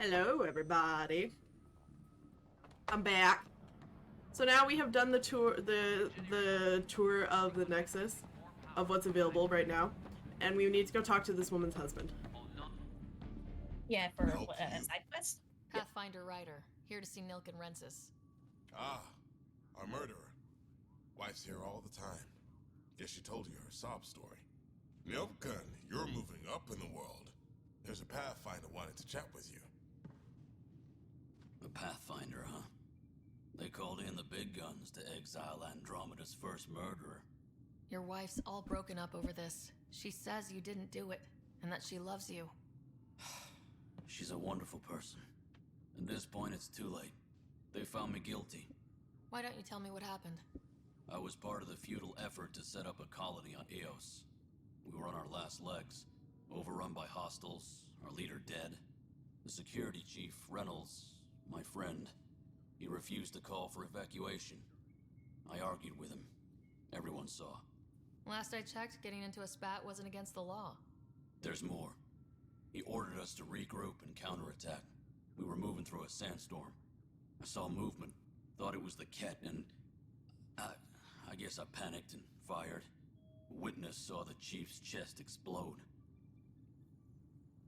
S1: Hello, everybody. I'm back. So now we have done the tour, the tour of the Nexus, of what's available right now, and we need to go talk to this woman's husband.
S2: Yeah, for a side quest?
S5: Pathfinder Ryder, here to see Nilken Rensis.
S15: Ah, our murderer. Wife's here all the time. Guess she told you her sob story. Nilken, you're moving up in the world. There's a Pathfinder wanting to chat with you.
S21: A Pathfinder, huh? They called in the big guns to exile Andromeda's first murderer.
S5: Your wife's all broken up over this. She says you didn't do it, and that she loves you.
S21: She's a wonderful person. At this point, it's too late. They found me guilty.
S5: Why don't you tell me what happened?
S21: I was part of the futile effort to set up a colony on Eos. We were on our last legs, overrun by hostiles, our leader dead. The security chief, Reynolds, my friend, he refused to call for evacuation. I argued with him. Everyone saw.
S5: Last I checked, getting into a spat wasn't against the law.
S21: There's more. He ordered us to regroup and counterattack. We were moving through a sandstorm. I saw movement, thought it was the Ket, and I guess I panicked and fired. A witness saw the chief's chest explode.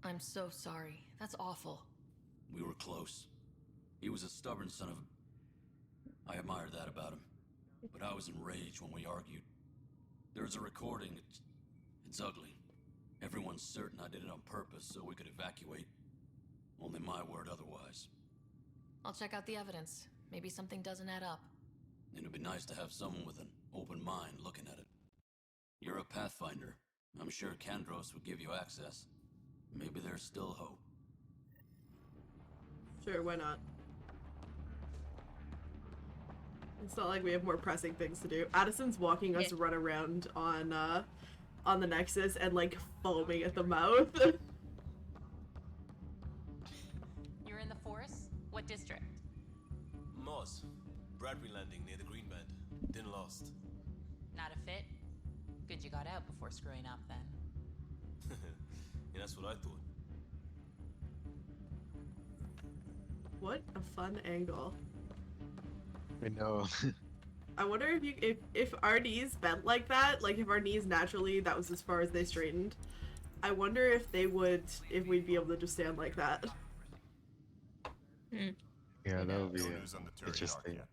S5: I'm so sorry. That's awful.
S21: We were close. He was a stubborn son of... I admired that about him. But I was enraged when we argued. There's a recording. It's ugly. Everyone's certain I did it on purpose so we could evacuate. Only my word otherwise.
S5: I'll check out the evidence. Maybe something doesn't add up.
S21: It'd be nice to have someone with an open mind looking at it. You're a Pathfinder. I'm sure Kandros would give you access. Maybe there's still hope.
S1: Sure, why not? It's not like we have more pressing things to do. Addison's walking us run around on the Nexus and like foaming at the mouth.
S22: You're in the forest? What district?
S6: Moss. Bradbury Landing near the Green Band. Didn't last.
S22: Not a fit? Good you got out before screwing up then.
S6: Yeah, that's what I thought.
S1: What a fun angle.
S8: I know.
S1: I wonder if our knees bent like that, like if our knees naturally, that was as far as they straightened. I wonder if we'd be able to just stand like that.
S8: Yeah, that would be
S7: No news on the Turian
S8: interesting.
S7: Arc yet?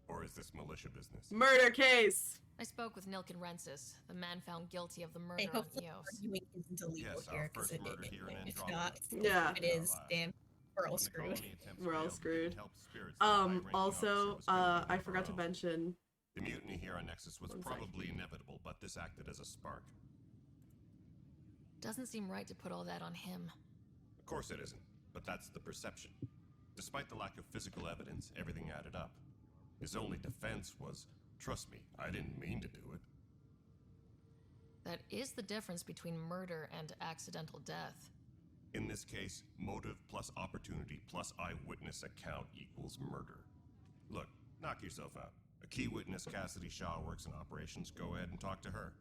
S7: Or is this militia business?
S1: Murder case!
S5: I spoke with Nilken Rensis, the man found guilty of the murder
S2: Hey,
S5: on
S2: hopefully
S5: Eos.
S2: arguing isn't illegal
S7: Yes, our
S2: here, because
S7: first murder here in
S2: if
S7: Andromeda.
S2: not,
S1: Yeah.
S2: if it is, damn, we're all screwed.
S1: We're all screwed. Also, I forgot to mention...
S7: The mutiny here on Nexus was
S1: One
S7: probably inevitable, but this acted as a spark.
S5: Doesn't seem right to put all that on him.
S7: Of course it isn't, but that's the perception. Despite the lack of physical evidence, everything added up. His only defense was, trust me, I didn't mean to do it.
S5: That is the difference between murder and accidental death.
S7: In this case, motive plus opportunity plus eyewitness account equals murder. Look, knock yourself out. A key witness, Cassidy Shaw, works in operations. Go ahead and talk to her.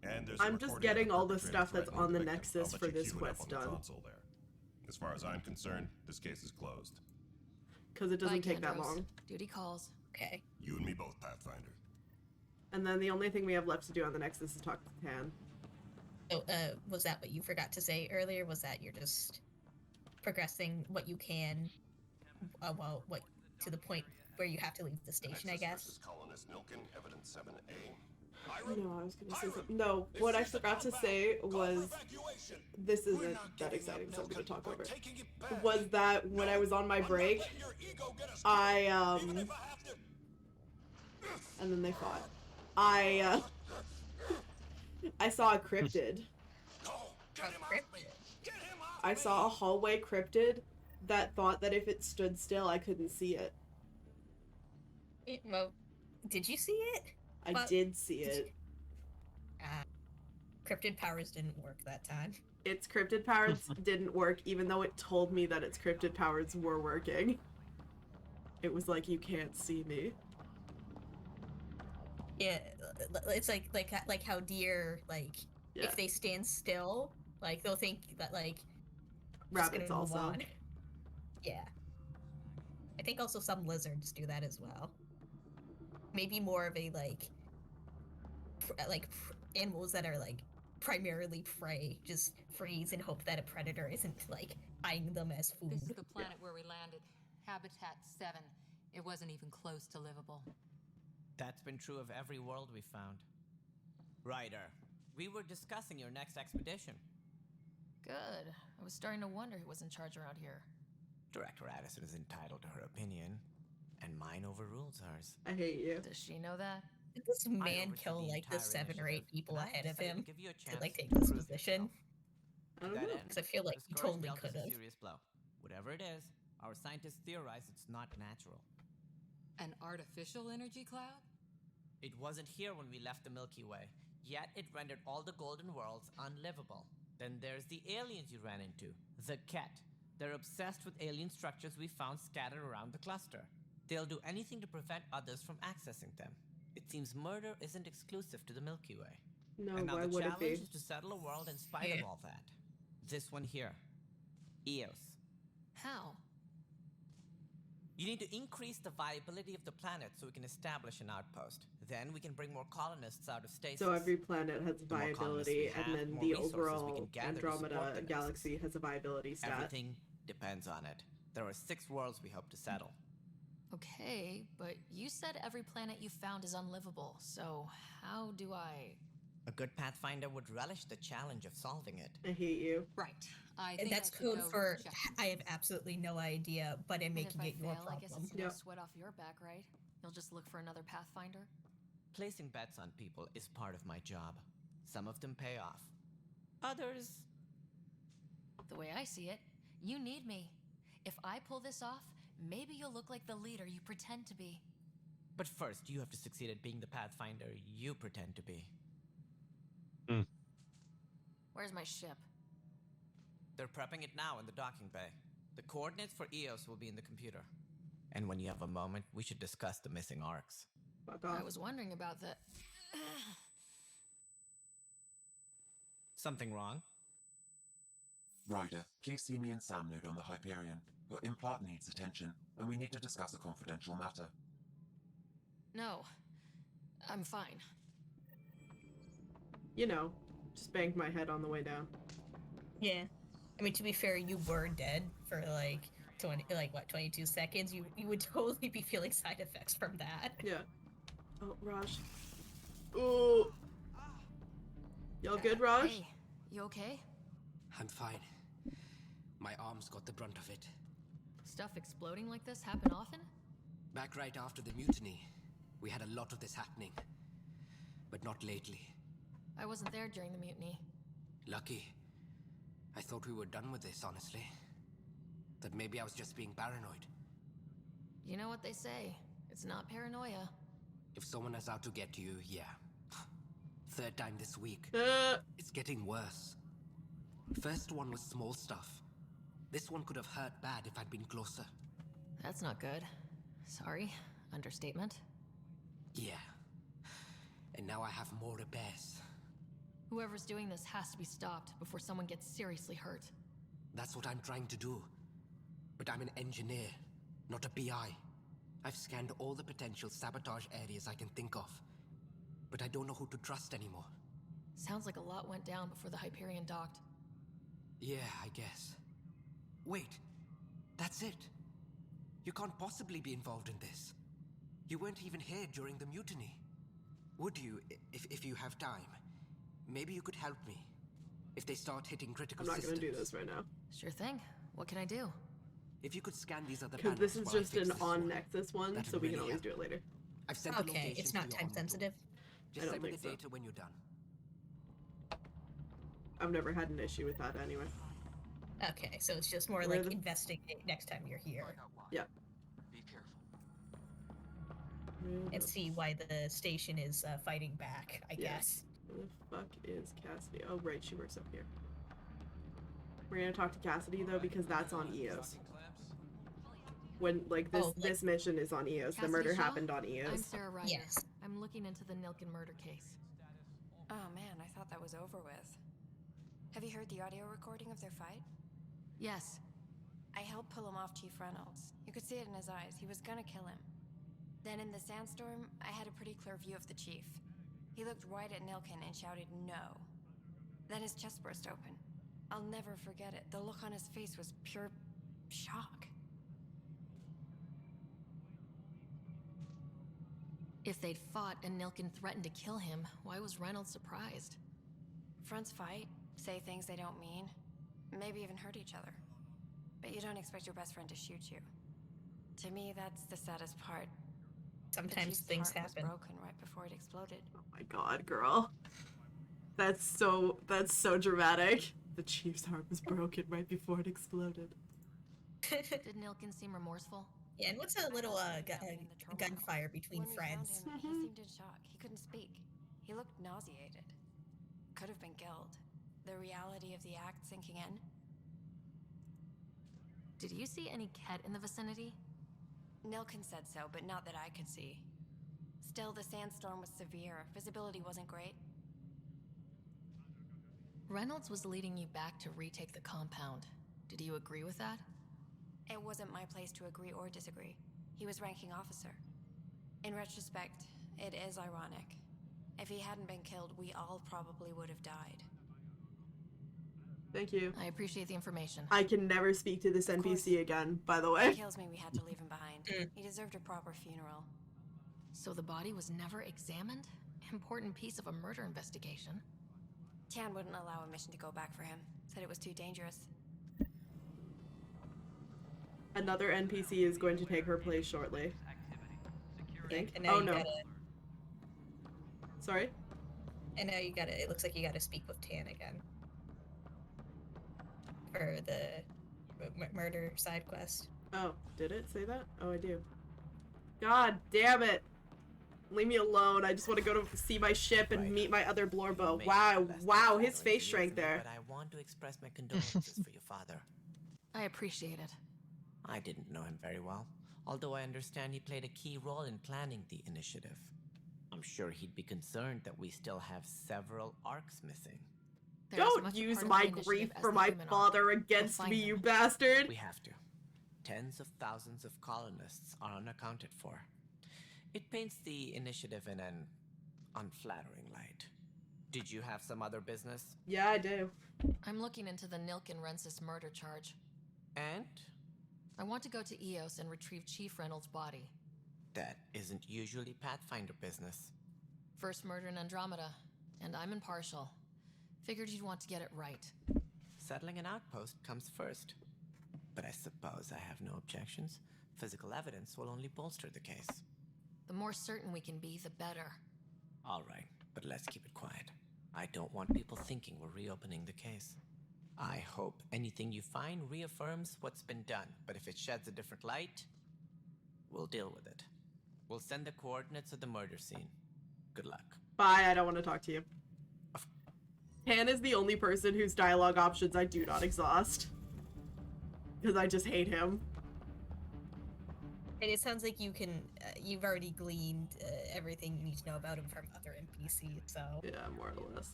S7: And there's a
S1: I'm just
S7: recording of
S1: getting all the
S7: perpetrator
S1: stuff that's
S7: threatening
S1: on the
S7: victim.
S1: Nexus
S7: I'll let
S1: for
S7: you
S1: this
S7: queue it up
S1: quest
S7: on the
S1: done.
S7: console there. As far as I'm concerned, this case is closed.
S1: Because it doesn't
S5: Bye,
S1: take that
S5: Kandros.
S1: long.
S5: Duty calls.
S2: Okay.
S7: You and me both, Pathfinder.
S1: And then the only thing we have left to do on the Nexus is talk to Tan.
S2: So, was that what you forgot to say earlier? Was that you're just progressing what you can, well, what to the point where you have to leave the station, I guess?
S7: Colonist Nilken, evidence 7A.
S1: No, I was gonna say something. No, what I forgot to say was, this isn't that exciting, so I'm gonna talk over it. Was that when I was on my break, and then they fought. I saw a cryptid. I saw a hallway cryptid that thought that if it stood still, I couldn't see it.
S2: Well, did you see it?
S1: I did see it.
S2: Cryptid powers didn't work that time.
S1: Its cryptid powers didn't work, even though it told me that its cryptid powers were working. It was like, you can't see me.
S2: Yeah, it's like how deer, like, if they stand still, like, they'll think that, like,
S1: rabbits also.
S2: Yeah. I think also some lizards do that as well. Maybe more of a animals that are like primarily prey, just freeze and hope that a predator isn't like eyeing them as food.
S4: This is the planet where we landed. Habitat 7. It wasn't even close to livable.
S16: That's been true of every world we found. Ryder, we were discussing your next expedition.
S5: Good. I was starting to wonder who was in charge around here.
S16: Director Addison is entitled to her opinion, and mine overrules hers.
S1: I hate you.
S5: Does she know that?
S2: Did this man kill like the 7 or 8 people ahead of him to like take this position?
S1: I don't know.
S2: Because I feel like he totally could have.
S16: A serious blow. Whatever it is, our scientists theorize it's not natural.
S4: An artificial energy cloud?
S16: It wasn't here when we left the Milky Way, yet it rendered all the golden worlds unlivable. Then there's the aliens you ran into, the Ket. They're obsessed with alien structures we found scattered around the cluster. They'll do anything to prevent others from accessing them. It seems murder isn't exclusive to the Milky Way.
S1: No,
S16: and now
S1: why
S16: the
S1: would it
S16: challenge
S1: be?
S16: is to settle a world in spite of all that. This one here, Eos.
S5: How?
S16: You need to increase the viability of the planet so we can establish an outpost. Then we can bring more colonists out of stasis.
S1: So every planet has
S16: The more colonists
S1: viability,
S16: we
S1: and
S16: have,
S1: then
S16: more
S1: the
S16: resources we
S1: overall
S16: can gather to support
S1: Andromeda
S16: the next.
S1: galaxy has a viability stat.
S16: Everything depends on it. There are 6 worlds we hope to settle.
S5: Okay, but you said every planet you found is unlivable, so how do I...
S16: A good Pathfinder would relish the challenge of solving it.
S1: I hate you.
S4: Right.
S2: And that's code for I have absolutely no idea, but I'm
S5: And
S2: making
S5: if
S2: it your
S5: I fail, I guess
S2: problem.
S5: it's no sweat off your back, right? You'll just look for another Pathfinder?
S16: Placing bets on people is part of my job. Some of them pay off. Others...
S5: The way I see it, you need me. If I pull this off, maybe you'll look like the leader you pretend to be.
S16: But first, you have to succeed at being the Pathfinder you pretend to be.
S5: Where's my ship?
S16: They're prepping it now in the docking bay. The coordinates for Eos will be in the computer. And when you have a moment, we should discuss the missing arcs.
S5: I was wondering about that.
S16: Something wrong?
S3: Ryder, please see me and Sam node on the Hyperion. Your implant needs attention, and we need to discuss a confidential matter.
S5: No, I'm fine.
S1: You know, just banged my head on the way down.
S2: Yeah. I mean, to be fair, you were dead for like 22 seconds. You would totally be feeling side effects from that.
S1: Yeah. Oh, Raj. Ooh. Y'all good, Raj?
S5: Hey, you okay?
S11: I'm fine. My arms got the brunt of it.
S5: Stuff exploding like this happen often?
S11: Back right after the mutiny, we had a lot of this happening. But not lately.
S5: I wasn't there during the mutiny.
S11: Lucky. I thought we were done with this, honestly. That maybe I was just being paranoid.
S5: You know what they say. It's not paranoia.
S11: If someone is out to get you, yeah. 3rd time this week. It's getting worse. First one was small stuff. This one could have hurt bad if I'd been closer.
S5: That's not good. Sorry. Understatement.
S11: Yeah. And now I have more repairs.
S5: Whoever's doing this has to be stopped before someone gets seriously hurt.
S11: That's what I'm trying to do. But I'm an engineer, not a PI. I've scanned all the potential sabotage areas I can think of. But I don't know who to trust anymore.
S5: Sounds like a lot went down before the Hyperion docked.
S11: Yeah, I guess. Wait, that's it. You can't possibly be involved in this. You weren't even here during the mutiny. Would you, if you have time? Maybe you could help me. If they start hitting critical
S1: I'm not
S11: systems.
S1: gonna do this right now.
S5: Sure thing. What can I do?
S11: If you could scan these other
S1: Because
S11: panels
S1: this is
S11: while I
S1: just
S11: fix
S1: an
S11: this
S1: on-Nexus one,
S11: that'd
S1: so we can
S11: really
S1: always
S11: help.
S1: do it later.
S11: I've sent the
S2: Okay,
S11: location
S2: it's
S11: to
S2: not
S11: your
S2: time
S11: on-board.
S2: sensitive.
S11: Just
S1: I don't
S11: send me
S1: think
S11: the
S1: so.
S11: data when you're done.
S1: I've never had an issue with that anyway.
S2: Okay, so it's just more
S1: Where
S2: like
S1: the-
S2: investigate next time you're here.
S1: Yeah.
S11: Be careful.
S2: And see why the station is fighting back, I
S1: Yeah.
S2: guess.
S1: Where the fuck is Cassidy? Oh, right, she works up here. We're gonna talk to Cassidy, though, because that's on EOS. When, like, this mission is on EOS. The
S5: Cassidy
S1: murder
S5: Shaw?
S1: happened on
S5: I'm
S1: EOS.
S5: Sarah Ryder.
S2: Yes.
S5: I'm looking into the Nilken murder case.
S13: Oh man, I thought that was over with. Have you heard the audio recording of their fight?
S5: Yes.
S13: I helped pull him off Chief Reynolds. You could see it in his eyes. He was gonna kill him. Then in the sandstorm, I had a pretty clear view of the chief. He looked right at Nilkin and shouted no. Then his chest burst open. I'll never forget it. The look on his face was pure shock.
S5: If they'd fought and Nilkin threatened to kill him, why was Reynolds surprised?
S13: Fronts fight, say things they don't mean, maybe even hurt each other. But you don't expect your best friend to shoot you. To me, that's the saddest part.
S2: Sometimes things happen.
S13: Was broken right before it exploded.
S1: Oh my god, girl. That's so dramatic. The chief's heart was broken right before it exploded.
S5: Did Nilkin seem remorseful?
S2: Yeah, and what's a little gunfire between friends?
S13: He seemed in shock. He couldn't speak. He looked nauseated. Could have been killed. The reality of the act sinking in.
S5: Did you see any Ket in the vicinity?
S13: Nilkin said so, but not that I could see. Still, the sandstorm was severe. Visibility wasn't great.
S5: Reynolds was leading you back to retake the compound. Did you agree with that?
S13: It wasn't my place to agree or disagree. He was ranking officer. In retrospect, it is ironic. If he hadn't been killed, we all probably would have died.
S1: Thank you.
S5: I appreciate the information.
S1: I can never speak to this NPC again, by the way.
S13: It kills me we had to leave him behind. He deserved a proper funeral.
S5: So the body was never examined? Important piece of a murder investigation.
S13: Tian wouldn't allow a mission to go back for him. Said it was too dangerous.
S1: Another NPC is going to take her place shortly. I think.
S2: And now
S1: Oh
S2: you
S1: no.
S2: gotta,
S1: Sorry?
S2: and now you gotta, it looks like you gotta speak with Tan again. For the murder side quest.
S1: Oh, did it say that? Oh, I do. God damn it! Leave me alone. I just want to go to see my ship and meet my other blorbo. Wow, his face shrank there.
S16: But I want to express my condolences for your father.
S5: I appreciate it.
S16: I didn't know him very well, although I understand he played a key role in planning the initiative. I'm sure he'd be concerned that we still have several arcs missing.
S1: Don't use my grief for my father against me, you bastard!
S16: We have to. Tens of thousands of colonists are unaccounted for. It paints the initiative in an unflattering light. Did you have some other business?
S1: Yeah, I do.
S5: I'm looking into the Nilkin Rensis murder charge.
S16: And?
S5: I want to go to Eos and retrieve Chief Reynolds' body.
S16: That isn't usually Pathfinder business.
S5: First murder in Andromeda, and I'm impartial. Figured you'd want to get it right.
S16: Settling an outpost comes first. But I suppose I have no objections. Physical evidence will only bolster the case.
S5: The more certain we can be, the better.
S16: All right, but let's keep it quiet. I don't want people thinking we're reopening the case. I hope anything you find reaffirms what's been done, but if it sheds a different light, we'll deal with it. We'll send the coordinates of the murder scene. Good luck.
S1: Bye, I don't want to talk to you. Han is the only person whose dialogue options I do not exhaust. Because I just hate him.
S2: And it sounds like you can, you've already gleaned everything you need to know about him from other NPCs, so...
S1: Yeah, more or less.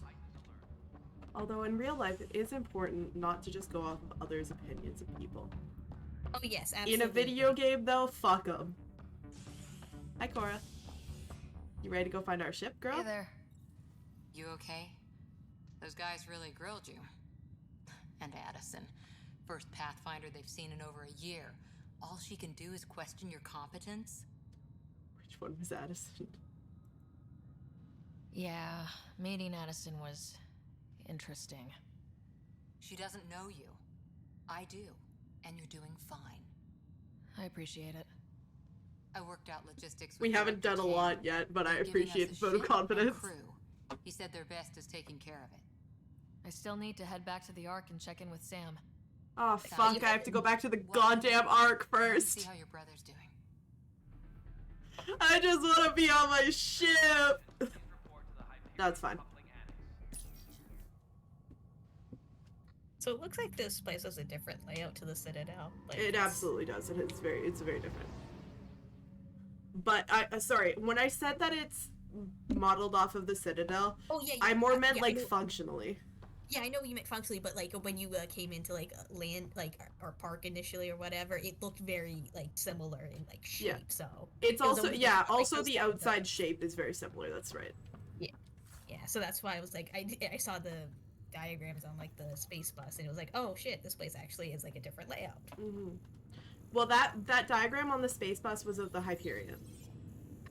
S1: Although in real life, it is important not to just go off of others' opinions of people.
S2: Oh yes, absolutely.
S1: In a video game, though, fuck them. Hi, Cora. You ready to go find our ship, girl?
S13: Hey there.
S9: You okay? Those guys really grilled you. And Addison. First Pathfinder they've seen in over a year. All she can do is question your competence?
S1: Which one was Addison?
S5: Yeah, meeting Addison was interesting.
S9: She doesn't know you. I do. And you're doing fine.
S5: I appreciate it.
S9: I worked out logistics with
S1: We haven't done a lot yet, but I appreciate the vote of confidence.
S9: He said their best is taking care of it.
S5: I still need to head back to the Ark and check in with Sam.
S1: Oh fuck, I have to go back to the goddamn Ark first.
S9: See how your brother's doing.
S1: I just want to be on my ship. That's fine.
S2: So it looks like this place has a different layout to the Citadel. Like
S1: It absolutely does. It's very different. But sorry, when I said that it's modeled off of the Citadel,
S2: oh, yeah,
S1: I more meant like functionally.
S2: Yeah, I know you meant functionally, but like when you came into like land, like our park initially or whatever, it looked very like similar in like shape.
S1: Yeah.
S2: So
S1: It's
S2: it was
S1: also
S2: almost
S1: yeah.
S2: like
S1: Also,
S2: those
S1: the
S2: kind of
S1: outside shape is very similar. That's right.
S2: Yeah, so that's why I was like, I saw the diagrams on like the space bus, and it was like, oh shit, this place actually is like a different layout.
S1: Well, that diagram on the space bus was of the Hyperion.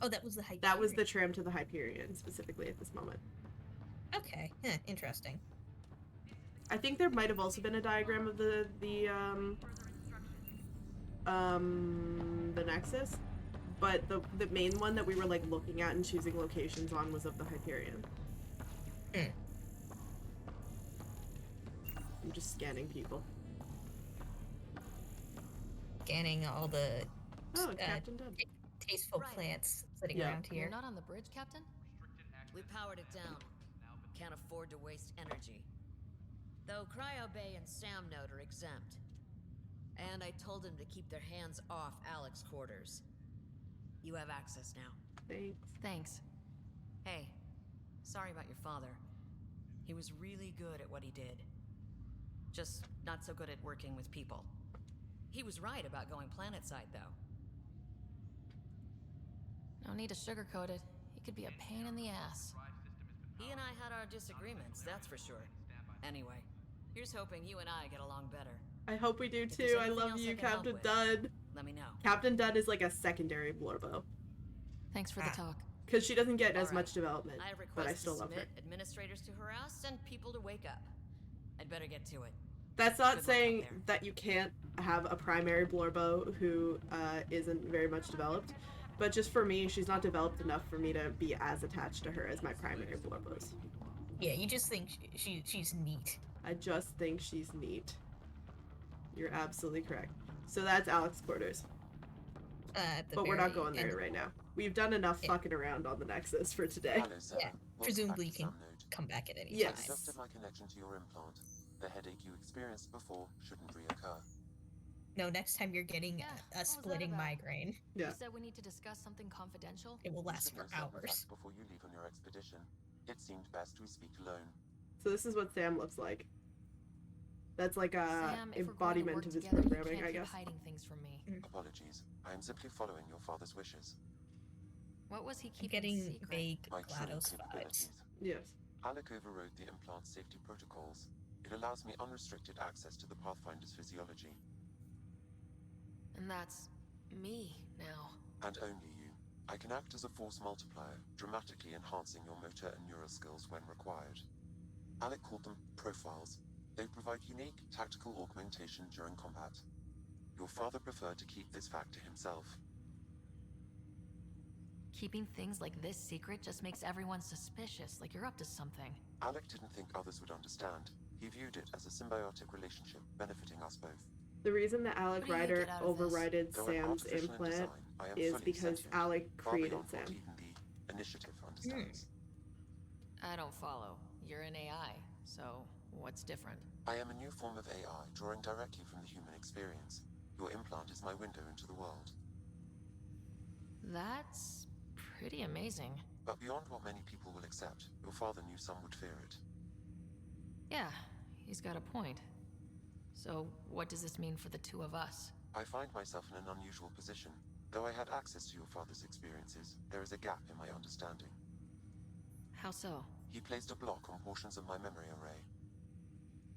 S2: Oh, that was the Hyperion.
S1: That was the tram to the Hyperion specifically at this moment.
S2: Okay, interesting.
S1: I think there might have also been a diagram of the Nexus, but the main one that we were like looking at and choosing locations on was of the Hyperion. I'm just scanning people.
S2: Scanning all the
S1: Captain Dunn.
S2: tasteful plants sitting
S1: Yeah.
S2: around here.
S5: You're not on the bridge, Captain?
S10: We powered it down. Can't afford to waste energy. Though Cryo Bay and Sam Note are exempt. And I told them to keep their hands off Alec's quarters. You have access now.
S5: Thanks.
S10: Hey, sorry about your father. He was really good at what he did. Just not so good at working with people. He was right about going planetside, though.
S5: No need to sugarcoat it. He could be a pain in the ass.
S10: He and I had our disagreements, that's for sure. Anyway, here's hoping you and I get along better.
S1: I hope we do
S10: If there's
S1: too. I
S10: anything
S1: love
S10: else
S1: you,
S10: I can help
S1: Captain
S10: with,
S1: Dunn.
S10: Let me know.
S1: Captain Dunn is like a secondary blorbo.
S5: Thanks for the talk.
S1: Because she doesn't get as
S10: Alright.
S1: much development,
S10: I have requests
S1: but I still
S10: to
S1: love her.
S10: submit, administrators to harass, and people to wake up. I'd better get to it.
S1: That's
S10: Good
S1: not
S10: luck
S1: saying
S10: out there.
S1: that you can't have a primary blorbo who isn't very much developed, but just for me, she's not developed enough for me to be as attached to her as my primary blorbos.
S2: Yeah, you just think she's neat.
S1: I just think she's neat. You're absolutely correct. So that's Alec's quarters. But we're not going there right now. We've done enough fucking around on the Nexus for today.
S3: Hello, Sarah.
S2: Yeah,
S3: Welcome
S2: presumably
S3: back to
S2: you can
S3: Sam Node.
S2: come back at any
S1: Yes.
S2: time.
S3: Adjusted my connection to your implant. The headache you experienced before shouldn't reoccur.
S2: No, next time you're getting
S5: Yeah, what
S2: a
S5: was that
S2: splitting
S5: about?
S2: migraine.
S1: Yeah.
S5: You said we need to discuss something confidential?
S2: It will
S3: You
S2: last
S3: should
S2: for
S3: know certain
S2: hours.
S3: facts before you leave on your expedition. It seemed best we speak alone.
S1: So this is what Sam looks like. That's like a
S5: Sam, if we're going to
S1: embodiment
S5: work
S1: of his
S5: together, you
S1: programming,
S5: can't
S1: I
S5: keep
S1: guess.
S5: hiding things from me.
S3: Apologies. I am simply following your father's wishes.
S5: What was he
S2: I'm
S5: keeping
S2: getting
S5: secret?
S2: vague
S3: My true
S2: GLaDOS vibes.
S3: capabilities.
S1: Yes.
S3: Alec overrode the implant's safety protocols. It allows me unrestricted access to the Pathfinder's physiology.
S5: And that's me now.
S3: And only you. I can act as a force multiplier, dramatically enhancing your motor and neural skills when required. Alec called them profiles. They provide unique tactical augmentation during combat. Your father preferred to keep this fact to himself.
S5: Keeping things like this secret just makes everyone suspicious, like you're up to something.
S3: Alec didn't think others would understand. He viewed it as a symbiotic relationship, benefiting us both.
S1: The reason that Alec
S5: What do you
S1: Ryder
S5: get out of this?
S1: overrided
S3: Though I'm
S1: Sam's
S3: artificial in
S1: implant
S3: design, I am
S1: is
S3: fully
S1: because
S3: sentient,
S1: Alec
S3: far
S1: created
S3: beyond
S1: Sam.
S3: what even the initiative understands.
S5: I don't follow. You're an AI, so what's different?
S3: I am a new form of AI, drawing directly from the human experience. Your implant is my window into the world.
S5: That's pretty amazing.
S3: But beyond what many people will accept, your father knew some would fear it.
S5: Yeah, he's got a point. So, what does this mean for the two of us?
S3: I find myself in an unusual position. Though I had access to your father's experiences, there is a gap in my understanding.
S5: How so?
S3: He placed a block on portions of my memory array.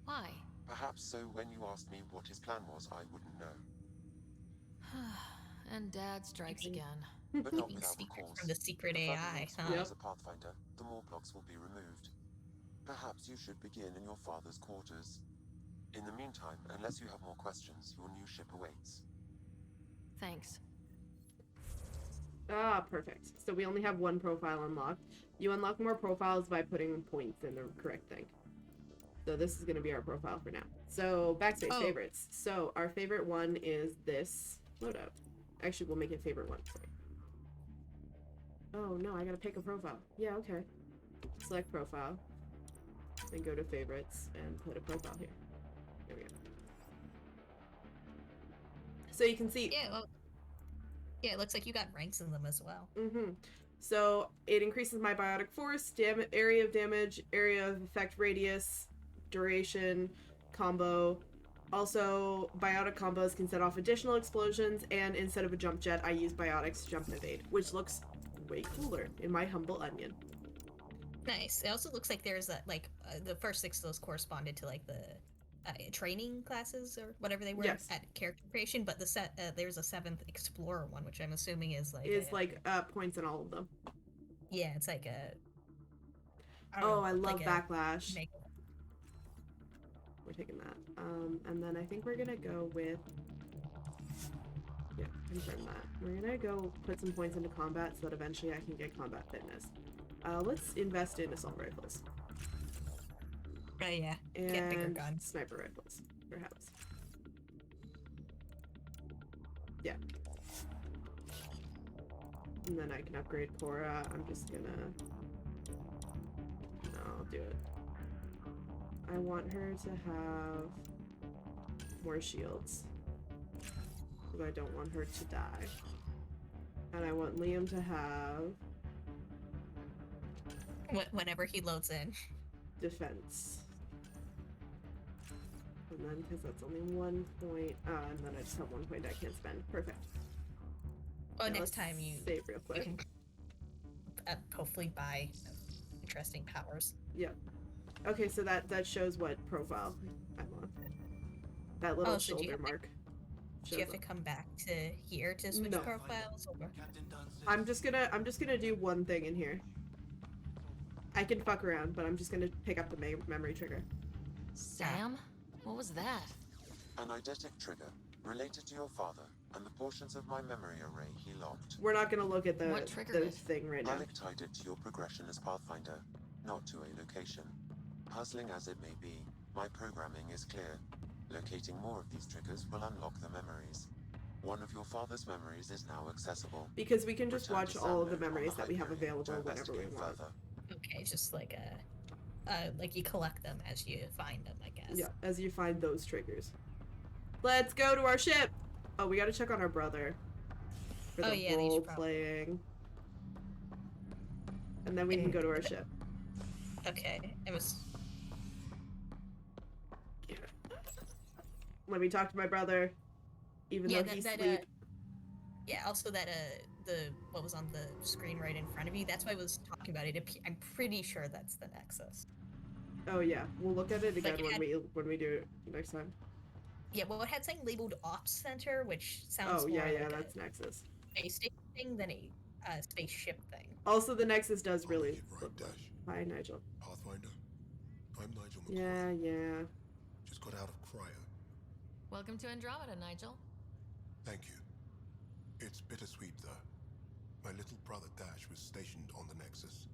S5: Why?
S3: Perhaps so when you asked me what his plan was, I wouldn't know.
S5: And Dad strikes again.
S3: But not
S2: Keeping
S3: without
S2: secrets
S3: recourse.
S2: from the secret
S3: The further
S2: AI,
S3: you explore
S2: huh?
S3: as a Pathfinder, the more blocks will be removed. Perhaps you should begin in your father's quarters. In the meantime, unless you have more questions, your new ship awaits.
S5: Thanks.
S1: Ah, perfect. So we only have one profile unlocked. You unlock more profiles by putting points in the correct thing. So this is going to be our profile for now. So backspace favorites. So our favorite one is this loadout. Actually, we'll make it favorite one. Sorry. Oh no, I gotta pick a profile. Yeah, okay. Select profile. Then go to favorites and put a profile here. There we go. So you can see.
S2: Yeah, well, yeah, it looks like you got ranks in them as well.
S1: Mm-hmm. So it increases my biotic force, area of damage, area of effect radius, duration combo. Also, biotic combos can set off additional explosions, and instead of a jump jet, I use biotics to jump and evade, which looks way cooler, in my humble onion.
S2: Nice. It also looks like there's the first 6 of those corresponded to like the training classes or whatever they were at character creation, but there's a 7th explorer one, which I'm assuming is
S1: points in all of them.
S2: Yeah, it's like a.
S1: I love backlash. We're taking that. And then I think we're gonna go with. Yeah, confirm that. We're gonna go put some points into combat so that eventually I can get combat fitness. Let's invest in assault rifles.
S2: Oh yeah,
S1: and
S2: get bigger guns.
S1: Sniper rifles, perhaps. Yeah. And then I can upgrade Cora. I'm just gonna... No, I'll do it. I want her to have more shields. Because I don't want her to die. And I want Liam to have...
S2: Whenever he loads in.
S1: Defense. And then, because that's only 1 point, and then I just have 1 point I can't spend. Perfect.
S2: Well, next time you
S1: save real quick.
S2: You can, hopefully buy interesting powers.
S1: Yep. Okay, so that shows what profile I'm on. That little shoulder mark.
S2: Do you have to come back to here to switch profiles? Or?
S1: I'm just gonna do one thing in here. I can fuck around, but I'm just gonna pick up the memory trigger.
S5: Sam? What was that?
S3: An eidetic trigger related to your father and the portions of my memory array he locked.
S1: We're not gonna look at the thing right now.
S3: Alec tied it to your progression as Pathfinder, not to a location. Puzzling as it may be, my programming is clear. Locating more of these triggers will unlock the memories. One of your father's memories is now accessible.
S1: Because we can just watch all of the memories that we have available whenever we want.
S2: Okay, just like like you collect them as you find them, I guess.
S1: Yeah, as you find those triggers. Let's go to our ship! Oh, we gotta check on our brother. For the role playing. And then we can go to our ship.
S2: Okay, it was...
S1: Let me talk to my brother, even though he's asleep.
S2: Yeah, also that, what was on the screen right in front of you, that's why I was talking about it. I'm pretty sure that's the Nexus.
S1: Oh yeah, we'll look at it again when we do it next time.
S2: Yeah, well, it had something labeled Ops Center, which sounds more like
S1: that's Nexus.
S2: Space station thing than a spaceship thing.
S1: Also, the Nexus does really... Hi, Nigel.
S15: Pathfinder, I'm Nigel
S1: Yeah,
S15: McCoy.
S1: yeah.
S15: Just got out of cryo.
S5: Welcome to Andromeda, Nigel.
S15: Thank you. It's bittersweet, though. My little brother Dash was stationed on the Nexus.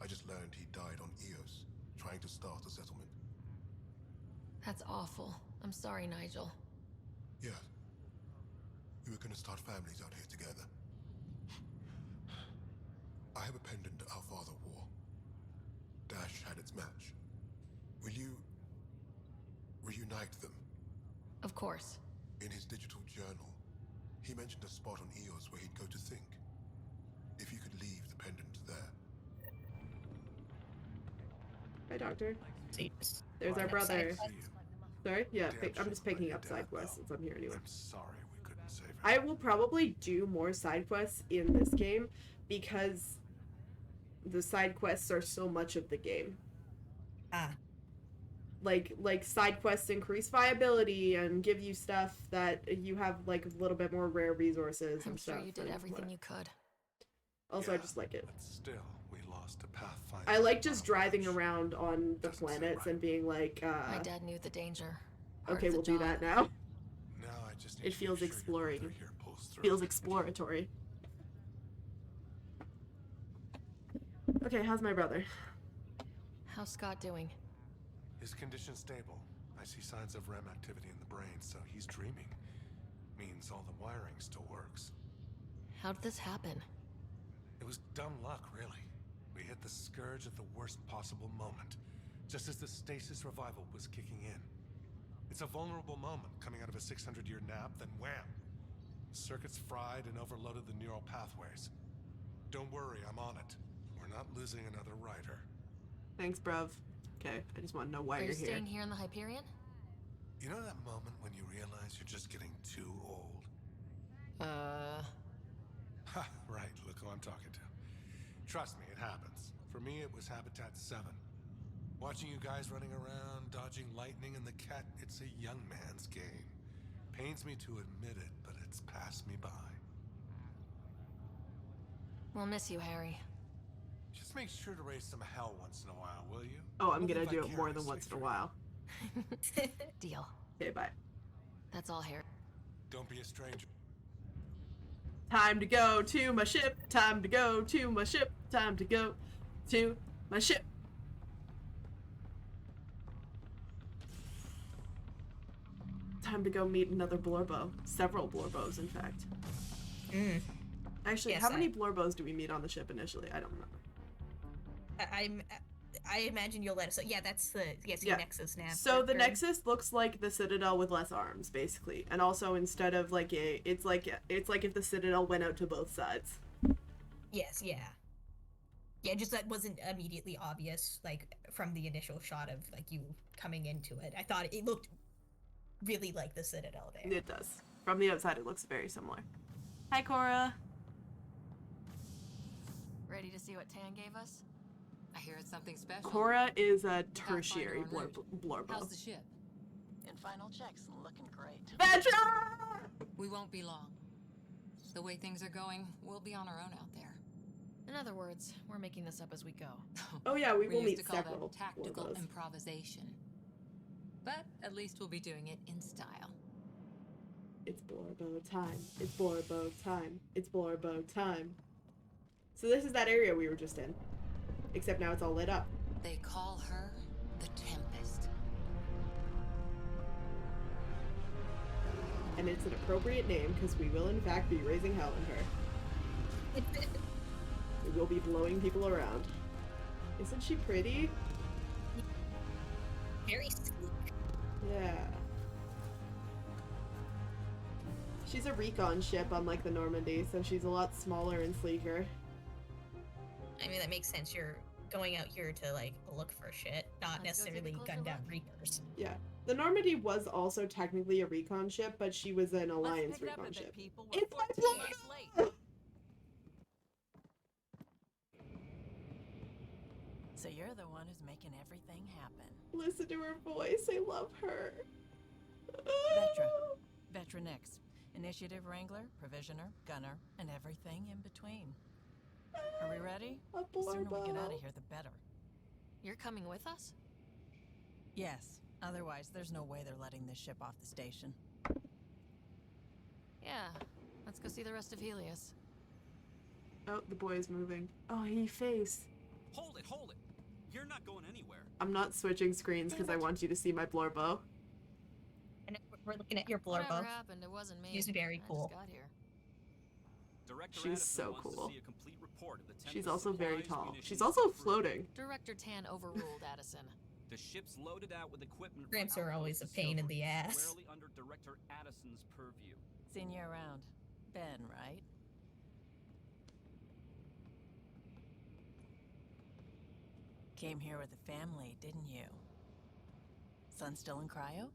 S15: I just learned he died on Eos, trying to start a settlement.
S5: That's awful. I'm sorry, Nigel.
S15: Yeah. We were gonna start families out here together. I have a pendant our father wore. Dash had its match. Will you reunite them?
S5: Of course.
S15: In his digital journal, he mentioned a spot on Eos where he'd go to think. If you could leave the pendant there.
S1: Hi, Doctor. There's our brother. Sorry? Yeah, I'm just picking up side quests since I'm here anyway.
S15: I'm sorry we couldn't save her.
S1: I will probably do more side quests in this game because the side quests are so much of the game. Like side quests increase viability and give you stuff that you have like a little bit more rare resources and stuff.
S5: I'm sure you did everything you could.
S1: Also, I just like it.
S15: But still, we lost a Pathfinder.
S1: I like just driving around on the planets and being like,
S5: My dad knew the danger.
S1: Okay, we'll do that now.
S15: Now I just need
S1: It feels exploring. Feels exploratory. Okay, how's my brother?
S5: How's Scott doing?
S15: His condition's stable. I see signs of REM activity in the brain, so he's dreaming. Means all the wiring still works.
S5: How did this happen?
S15: It was dumb luck, really. We hit the scourge at the worst possible moment, just as the stasis revival was kicking in. It's a vulnerable moment coming out of a 600-year nap, then wham! Circuits fried and overloaded the neural pathways. Don't worry, I'm on it. We're not losing another writer.
S1: Thanks, bruv. Okay, I just want to know why
S5: Are you
S1: you're here.
S5: staying here in the Hyperion?
S12: You know that moment when you realize you're just getting too old? Ha, right, look who I'm talking to. Trust me, it happens. For me, it was Habitat 7. Watching you guys running around, dodging lightning and the cat, it's a young man's game. Pains me to admit it, but it's passed me by.
S5: We'll miss you, Harry.
S12: Just make sure to raise some hell once in a while, will you?
S1: Oh, I'm gonna do it more than once in a while.
S5: Deal.
S1: Okay, bye.
S5: That's all, Harry.
S12: Don't be a stranger.
S1: Time to go to my ship. Time to go to my ship. Time to go to my ship. Time to go meet another blorbo. Several blorbos, in fact. Actually,
S2: Yes,
S1: how many blorbos do we meet on the ship initially? I don't remember.
S2: I imagine you'll let us. Yeah, that's the Nexus nav.
S1: So the Nexus looks like the Citadel with less arms, basically, and also instead of like it's like if the Citadel went out to both sides.
S2: Yes, yeah. Yeah, just that wasn't immediately obvious, like from the initial shot of like you coming into it. I thought it looked really like the Citadel there.
S1: It does. From the outside, it looks very similar. Hi, Cora.
S5: Ready to see what Tan gave us?
S9: I hear it's something special.
S1: Cora is a tertiary blorbo.
S9: How's the ship?
S5: In final checks, looking great.
S1: Vetra!
S9: We won't be long. The way things are going, we'll be on our own out there.
S5: In other words, we're making this up as we go.
S1: Oh yeah, we will
S9: used
S1: meet
S9: to call
S1: several
S9: that tactical
S1: blorbos.
S9: improvisation. But at least we'll be doing it in style.
S1: It's blorbo time. It's blorbo time. It's blorbo time. So this is that area we were just in. Except now it's all lit up.
S9: They call her the Tempest.
S1: And it's an appropriate name because we will in fact be raising hell in her. We will be blowing people around. Isn't she pretty?
S2: Very sleek.
S1: Yeah. She's a recon ship unlike the Normandy, so she's a lot smaller and sleeker.
S2: I mean, that makes sense. You're going out here to like look for shit, not necessarily gun down Reapers.
S1: Yeah. The Normandy was also technically a recon ship, but she was an alliance recon ship. It's my blorbo!
S14: So you're the one who's making everything happen.
S1: Listen to her voice. I love her.
S14: Vetra Nix. Initiative Wrangler, Provisioner, Gunner, and everything in between. Are we ready? The sooner we get out of here, the better.
S5: You're coming with us?
S14: Yes. Otherwise, there's no way they're letting this ship off the station.
S5: Yeah. Let's go see the rest of Helios.
S1: Oh, the boy is moving. Oh, he face.
S23: Hold it, hold it. You're not going anywhere.
S1: I'm not switching screens because I want you to see my blorbo.
S2: And we're looking at your blorbo.
S5: Whatever happened, it wasn't me.
S2: He's very cool.
S5: I just got here.
S23: Director
S1: She's
S23: Addison
S1: so
S23: wants to
S1: cool.
S23: see a complete report of the
S1: She's
S23: Tempest
S1: also very
S23: supplies,
S1: tall.
S23: munitions,
S1: She's also
S23: and crew.
S1: floating.
S5: Director Tan overruled Addison.
S23: The ship's loaded out with equipment. for
S2: Gramps are always a pain in the ass.
S23: Squarely under Director Addison's purview.
S14: Seen you around. Ben, right? Came here with a family, didn't you? Son still in cryo?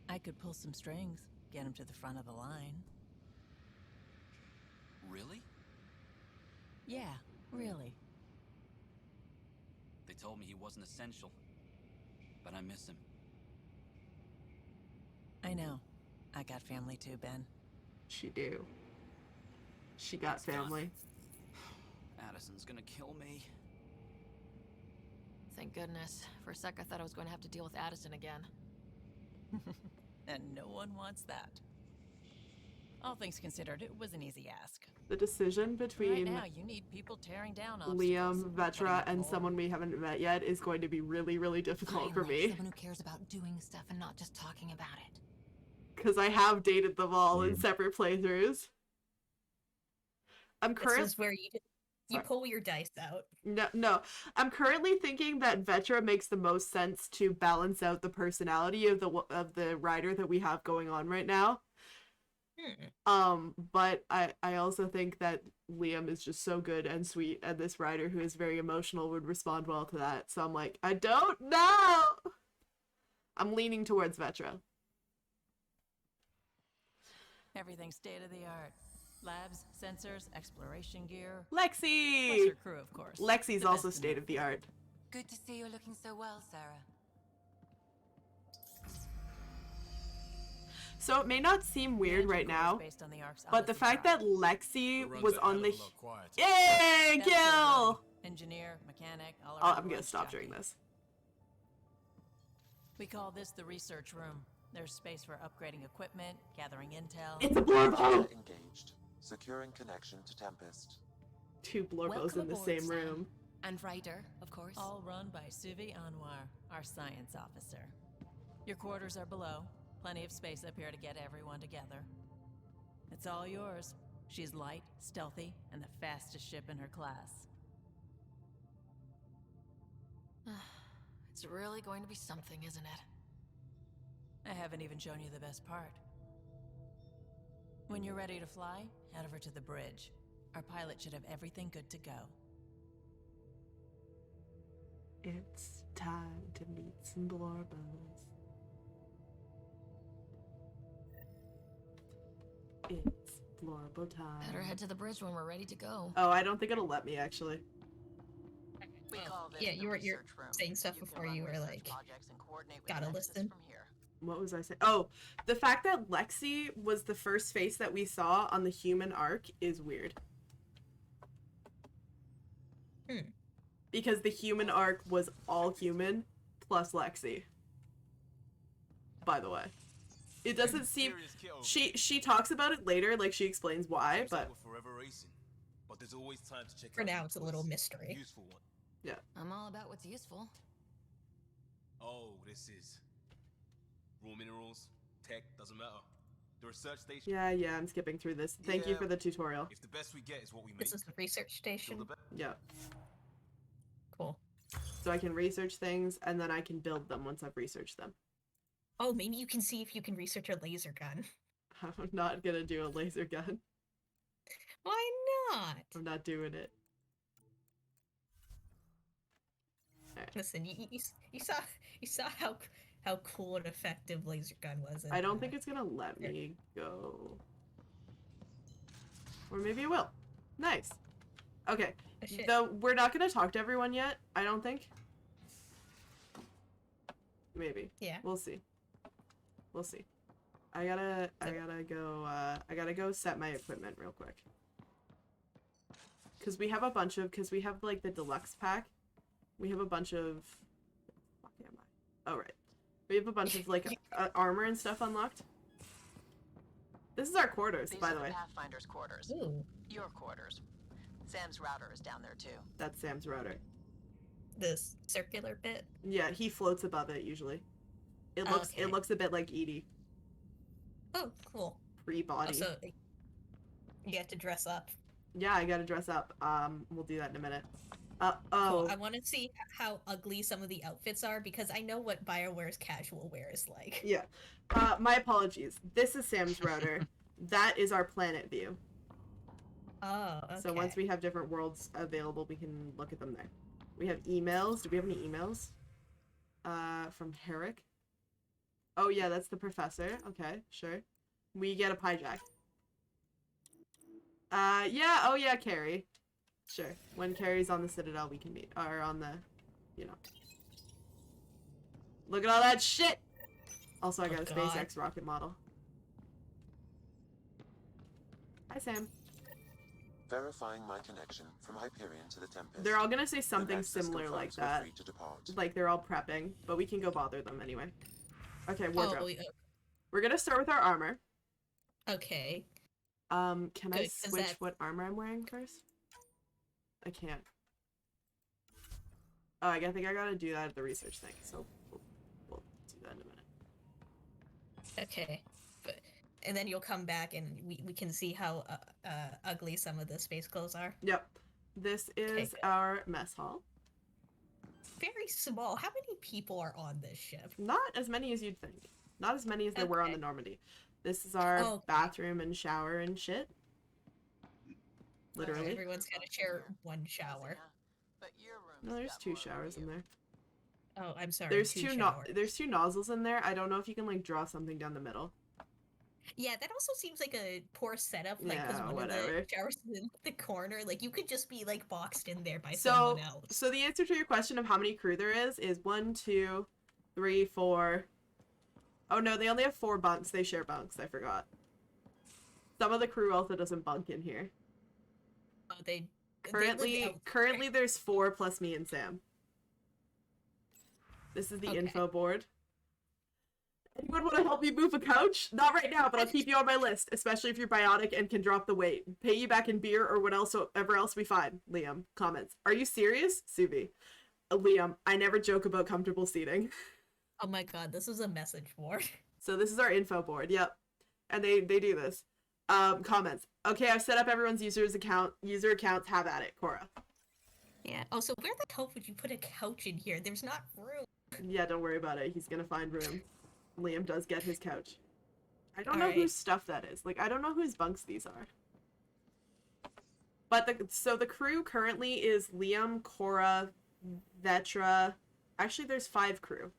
S14: I could pull some strings, get him to the front of the line.
S21: Really?
S14: Yeah, really.
S21: They told me he wasn't essential, but I miss him.
S14: I know. I got family too, Ben.
S1: She do. She got
S21: It's done.
S1: family.
S21: Addison's gonna kill me.
S5: Thank goodness. For a sec, I thought I was going to have to deal with Addison again.
S14: And no one wants that. All things considered, it was an easy ask.
S1: The decision
S14: Right
S1: between
S14: now, you need people tearing down
S1: Liam,
S14: obstacles,
S1: Vetra,
S14: putting
S1: and
S14: up
S1: someone we haven't met yet is going to be really, really difficult for me.
S9: Someone who cares about doing stuff and not just talking about it.
S1: Because I have dated them all in separate playthroughs. I'm
S2: This
S1: currently
S2: is where you pull your dice out.
S1: No. I'm currently thinking that Vetra makes the most sense to balance out the personality of the rider that we have going on right now. But I also think that Liam is just so good and sweet, and this writer who is very emotional would respond well to that. So I'm like, I don't know. I'm leaning towards Vetra.
S14: Everything state of the art. Labs, sensors, exploration gear.
S1: Lexi!
S14: Plus her crew, of course.
S1: Lexi's
S14: The
S1: also
S14: best in
S1: state of the art.
S9: Good to see you're looking so well, Sarah.
S1: So it may not seem weird right now, but the fact that Lexi was on the... Yay, kill!
S14: Engineer, mechanic, all
S1: Oh, I'm gonna stop doing this.
S14: We call this the research room. There's space for upgrading equipment, gathering intel.
S1: It's a blorbo!
S3: Engaged. Securing connection to Tempest.
S1: Two blorbos
S14: Welcome
S1: in the
S14: aboard,
S1: same
S14: Sam.
S1: room.
S14: And Ryder, of course. All run by Suvi Anwar, our science officer. Your quarters are below. Plenty of space up here to get everyone together. It's all yours. She's light, stealthy, and the fastest ship in her class.
S5: It's really going to be something, isn't it?
S14: I haven't even shown you the best part. When you're ready to fly, head over to the bridge. Our pilot should have everything good to go.
S1: It's time to meet some blorbos. It's blorbo time.
S5: Better head to the bridge when we're ready to go.
S1: Oh, I don't think it'll let me, actually.
S2: Yeah, you're saying stuff before you were like, gotta listen.
S1: What was I saying? Oh, the fact that Lexi was the first face that we saw on the human arc is weird. Because the human arc was all human plus Lexi. By the way. It doesn't seem... She talks about it later, like she explains why, but...
S6: But there's always time to check
S2: for now, it's a little mystery.
S6: Useful one.
S1: Yeah.
S5: I'm all about what's useful.
S6: Oh, this is... raw minerals, tech, doesn't matter. The research station...
S1: Yeah, I'm skipping through this. Thank you for the tutorial.
S6: If the best we get is what we make...
S2: This is the research station?
S1: Yeah.
S2: Cool.
S1: So I can research things, and then I can build them once I've researched them.
S2: Oh, maybe you can see if you can research a laser gun.
S1: I'm not gonna do a laser gun.
S2: Why not?
S1: I'm not doing it.
S2: Right. Listen, you saw how cool and effective laser gun was.
S1: I don't think it's gonna let me go. Or maybe it will. Nice. Okay. Though we're not gonna talk to everyone yet, I don't think. Maybe.
S2: Yeah.
S1: We'll see. We'll see. I gotta go set my equipment real quick. Cause we have a bunch of, cause we have like the deluxe pack. We have a bunch of, fuck am I? Oh right. We have a bunch of like armor and stuff unlocked. This is our quarters, by the way.
S14: Pathfinder's quarters.
S2: Ooh.
S14: Your quarters. Sam's router is down there too.
S1: That's Sam's router.
S2: This circular bit?
S1: Yeah, he floats above it usually. It looks a bit like Edie.
S2: Oh, cool.
S1: Free body.
S2: Also, you have to dress up.
S1: Yeah, I gotta dress up. We'll do that in a minute.
S2: Cool. I want to see how ugly some of the outfits are because I know what BioWare's casual wear is like.
S1: Yeah. My apologies. This is Sam's router. That is our planet view.
S2: Oh, okay.
S1: So once we have different worlds available, we can look at them there. We have emails. Do we have any emails? From Herrick. Oh yeah, that's the professor. Okay, sure. We get a pie jack. Yeah, oh yeah, Carrie. Sure. When Carrie's on the Citadel, we can meet. Or on the, you know. Look at all that shit! Also, I got a SpaceX rocket model. Hi, Sam.
S3: Verifying my connection from Hyperion to the Tempest.
S1: They're all gonna say something
S3: The access
S1: similar like
S3: confirms we're
S1: that.
S3: free to depart.
S1: Like they're all prepping, but we can go bother them anyway. Okay, wardrobe.
S2: Oh,
S1: We're gonna start with our armor.
S2: Okay.
S1: Can I
S2: Good,
S1: switch what armor I'm wearing first? I can't. Oh, I think I gotta do that at the research thing, so we'll do that in a minute.
S2: Okay. And then you'll come back and we can see how ugly some of the space clothes are.
S1: Yep. This is our mess hall.
S2: Very small. How many people are on this ship?
S1: Not as many as you'd think. Not as many as there were on the Normandy. This is our bathroom and shower and shit. Literally.
S2: Everyone's got to share one shower.
S1: No, there's 2 showers in there.
S2: Oh, I'm sorry.
S1: There's there's 2 nozzles in there. I don't know if you can like draw something down the middle.
S2: Yeah, that also seems like a poor setup. Like, because one
S1: whatever.
S2: of the showers is in the corner. Like, you could just be like boxed in there by someone else.
S1: So the answer to your question of how many crew there is 1, 2, 3, 4. Oh no, they only have 4 bunks. They share bunks. I forgot. Some of the crew also doesn't bunk in here.
S2: Oh, they
S1: currently there's 4 plus me and Sam. This is the info board. Anyone want to help me move a couch? Not right now, but I'll keep you on my list, especially if you're biotic and can drop the weight. Pay you back in beer or whatever else we find. Liam, comments. Are you serious? Suvi. Liam, I never joke about comfortable seating.
S2: Oh my god, this is a message board.
S1: So this is our info board, yep. And they do this. Comments. Okay, I've set up everyone's user accounts. Have at it, Cora.
S2: Yeah. Oh, so where the hell would you put a couch in here? There's not room.
S1: Yeah, don't worry about it. He's gonna find room. Liam does get his couch. I don't know whose stuff that is. Like, I don't know whose bunks these are. But the crew currently is Liam, Cora, Vetra. Actually, there's 5 crew.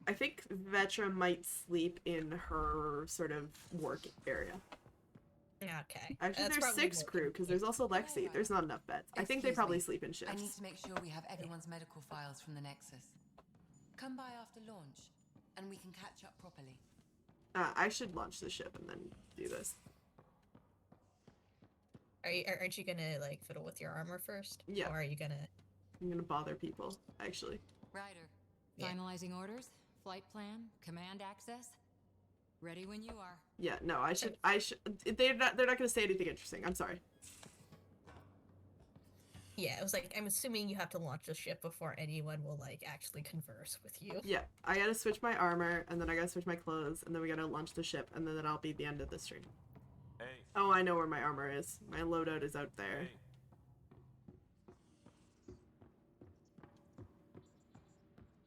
S1: I think Vetra might sleep in her sort of work area.
S2: Okay.
S1: Actually, there's 6 crew, because there's also Lexi. There's not enough beds. I think they probably sleep in shifts.
S9: I need to make sure we have everyone's medical files from the Nexus. Come by after launch, and we can catch up properly.
S1: I should launch the ship and then do this.
S2: Aren't you gonna, like, fiddle with your armor first?
S1: Yeah.
S2: Or are you gonna...
S1: I'm gonna bother people, actually.
S17: Ryder, finalizing orders, flight plan, command access. Ready when you are.
S1: Yeah, no, I should, they're not gonna say anything interesting, I'm sorry.
S2: Yeah, it was like, I'm assuming you have to launch the ship before anyone will, like, actually converse with you.
S1: Yeah, I gotta switch my armor, and then I gotta switch my clothes, and then we gotta launch the ship, and then that'll be the end of the stream.
S6: Hey.
S1: Oh, I know where my armor is. My loadout is out there.
S6: Hey.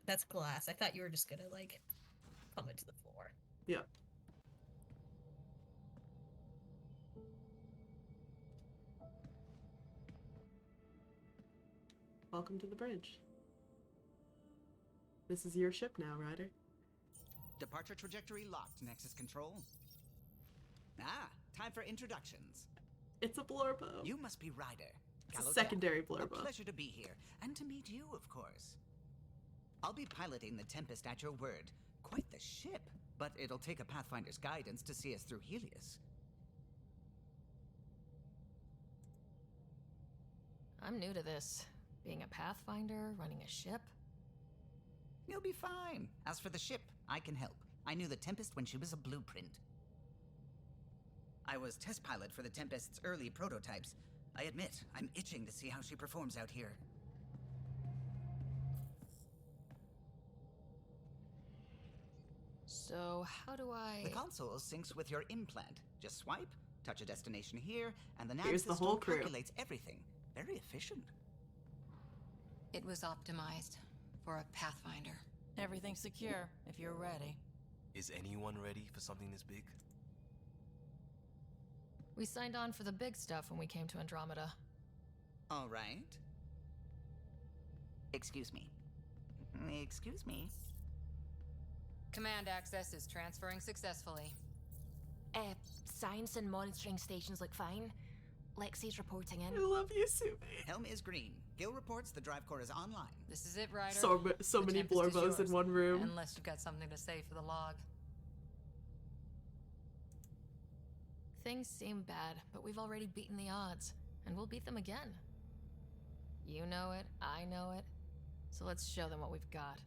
S2: That's glass. I thought you were just gonna, like, plumb it to the floor.
S1: Yeah. Welcome to the bridge. This is your ship now, Ryder.
S19: Departure trajectory locked, Nexus Control. Ah, time for introductions.
S1: It's a blorbo.
S19: You must be Ryder.
S1: It's a secondary blorbo.
S19: A pleasure to be here, and to meet you, of course. I'll be piloting the Tempest at your word. Quite the ship, but it'll take a Pathfinder's guidance to see us through Helios.
S5: I'm new to this. Being a Pathfinder, running a ship.
S19: You'll be fine. As for the ship, I can help. I knew the Tempest when she was a blueprint. I was test pilot for the Tempest's early prototypes. I admit, I'm itching to see how she performs out here.
S5: So, how do I...
S19: The console syncs with your implant. Just swipe, touch a destination here, and the nav
S1: Here's the
S19: system
S1: whole crew.
S19: calculates everything. Very efficient.
S17: It was optimized for a Pathfinder.
S14: Everything's secure, if you're ready.
S6: Is anyone ready for something this big?
S5: We signed on for the big stuff when we came to Andromeda.
S19: All right. Excuse me. Excuse me.
S17: Command access is transferring successfully.
S20: Science and monitoring stations look fine. Lexi's reporting in.
S1: I love you, Suvi.
S19: Helm is green. Gil reports the drive core is online.
S17: This is it, Ryder.
S1: So many blorbos in one room.
S17: Unless you've got something to say for the log.
S5: Things seem bad, but we've already beaten the odds, and we'll beat them again. You know it, I know it, so let's show them what we've got.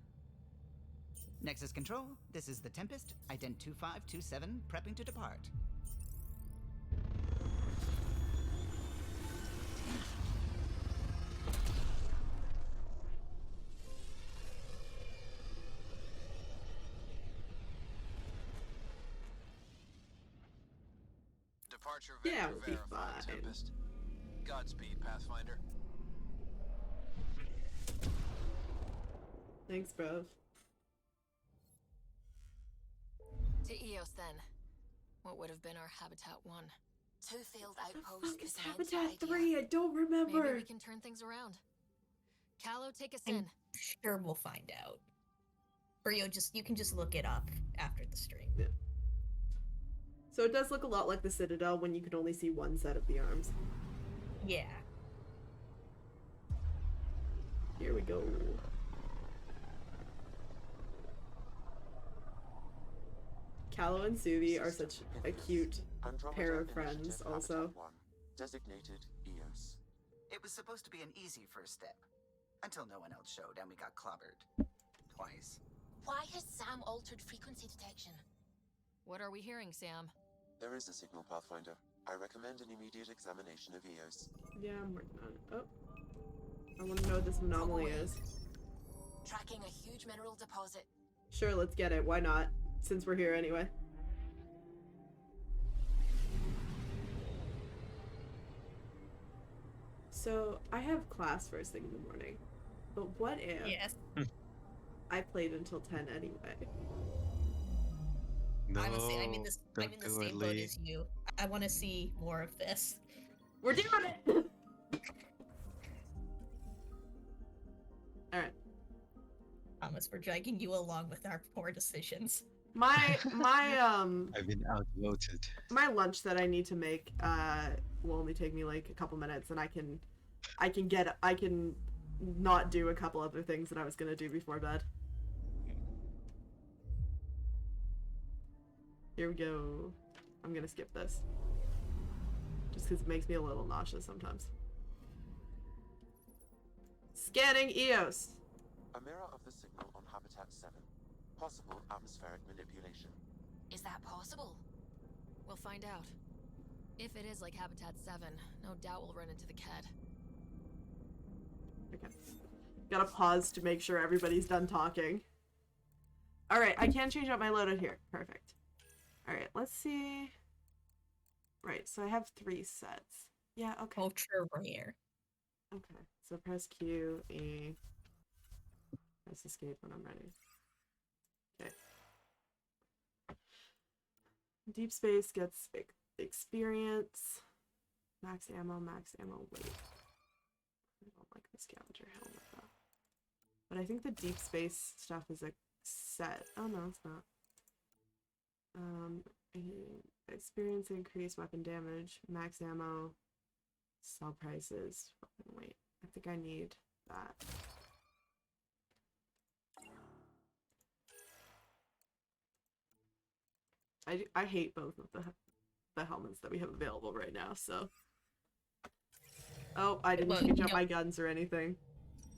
S19: Nexus Control, this is the Tempest, ident 2527, prepping to depart.
S24: Departure
S1: Yeah,
S24: vector
S1: we'll be
S24: verified,
S1: fine.
S24: Tempest. Godspeed, Pathfinder.
S1: Thanks, bro.
S5: To Eos, then. What would have been our Habitat 1?
S20: 2 failed
S1: What
S20: outposts.
S1: the fuck is Habitat 3? I don't remember.
S5: Maybe we can turn things around. Callow, take us in.
S2: Sure, we'll find out. Or you can just look it up after the stream.
S1: Yeah. So it does look a lot like the Citadel when you can only see one set of the arms.
S2: Yeah.
S1: Here we go. Callow and Suvi are such a cute pair of friends, also.
S3: Designated Eos.
S19: It was supposed to be an easy first step. Until no one else showed and we got clobbered. Twice.
S20: Why has Sam altered frequency detection?
S5: What are we hearing, Sam?
S3: There is a signal, Pathfinder. I recommend an immediate examination of Eos.
S1: Yeah, I'm working on it. Oh. I want to know what this anomaly is.
S20: Tracking a huge mineral deposit.
S1: Sure, let's get it. Why not? Since we're here anyway. So, I have class first thing in the morning. But what if I played until 10 anyway?
S7: No,
S2: Honestly, I'm in the same boat as you. I want to see more of this.
S1: We're doing it! Alright.
S2: Thomas, we're dragging you along with our poor decisions.
S1: My
S7: I've been outvoted.
S1: my lunch that I need to make will only take me like a couple minutes, and I can not do a couple other things that I was gonna do before bed. Here we go. I'm gonna skip this. Just because it makes me a little nauseous sometimes. Scanning Eos.
S3: A mirror of the signal on Habitat 7. Possible atmospheric manipulation.
S20: Is that possible?
S5: We'll find out. If it is like Habitat 7, no doubt we'll run into the Ked.
S1: Okay. Gotta pause to make sure everybody's done talking. Alright, I can change out my loadout here. Perfect. Alright, let's see. Right, so I have 3 sets. Yeah, okay.
S2: Ultra rare.
S1: Okay, so press Q, E. Press escape when I'm ready. Okay. Deep space gets experience. Max ammo, weight. I don't like the scavenger helmet though. But I think the deep space stuff is a set. Oh no, it's not. Experience increase, weapon damage, max ammo, sell prices, weapon weight. I think I need that. I hate both of the helmets that we have available right now, so. Oh, I didn't change up my guns or anything.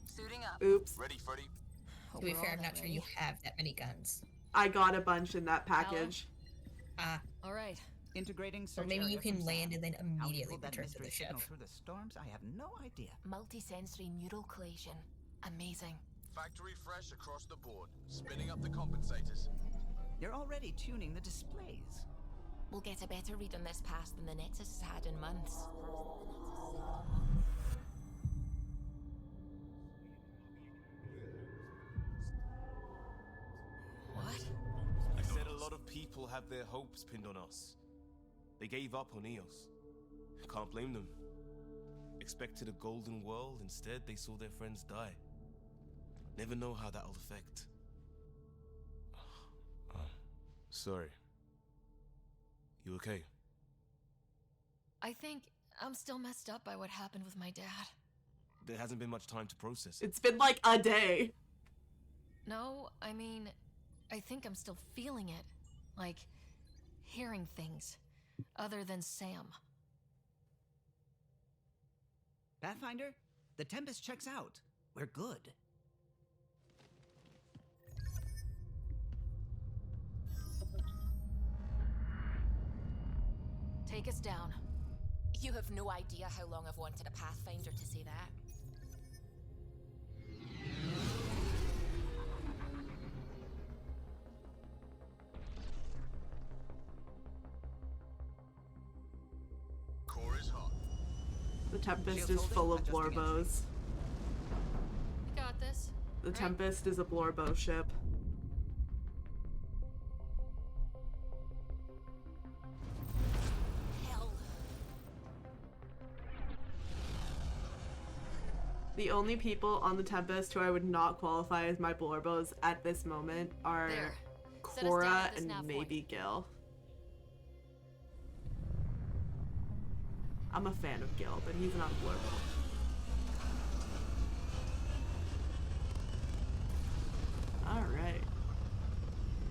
S20: Suiting up.
S1: Oops.
S15: Ready, Freddy?
S2: To be fair, I'm not sure you have that many guns.
S1: I got a bunch in that package.
S5: All right.
S19: Integrating
S2: So
S19: search
S2: maybe you
S19: area
S2: can
S19: from
S2: land
S19: Sam.
S2: and then
S19: How he
S2: immediately
S19: pulled that
S2: return to the
S19: mystery
S2: ship.
S19: signal through the storms, I have no idea.
S20: Multisensory neural collation. Amazing.
S15: Factory fresh across the board. Spinning up the compensators.
S19: You're already tuning the displays.
S20: We'll get a better read on this pass than the Nexus has had in months.
S5: What?
S6: I said a lot of people have their hopes pinned on us. They gave up on Eos. Can't blame them. Expected a golden world, instead they saw their friends die. Never know how that'll affect. Sorry. You okay?
S5: I think I'm still messed up by what happened with my dad.
S6: There hasn't been much time to process it.
S1: It's been like a day.
S5: No, I mean, I think I'm still feeling it. Like, hearing things. Other than Sam.
S19: Pathfinder, the Tempest checks out. We're good.
S5: Take us down.
S20: You have no idea how long I've wanted a Pathfinder to say that.
S15: Core is hot.
S1: The Tempest is full of blorbos.
S5: We got this.
S1: The Tempest is a blorbo ship. The only people on the Tempest who I would not qualify as my blorbos at this moment are Cora and maybe Gil. I'm a fan of Gil, but he's not a blorbo. Alright.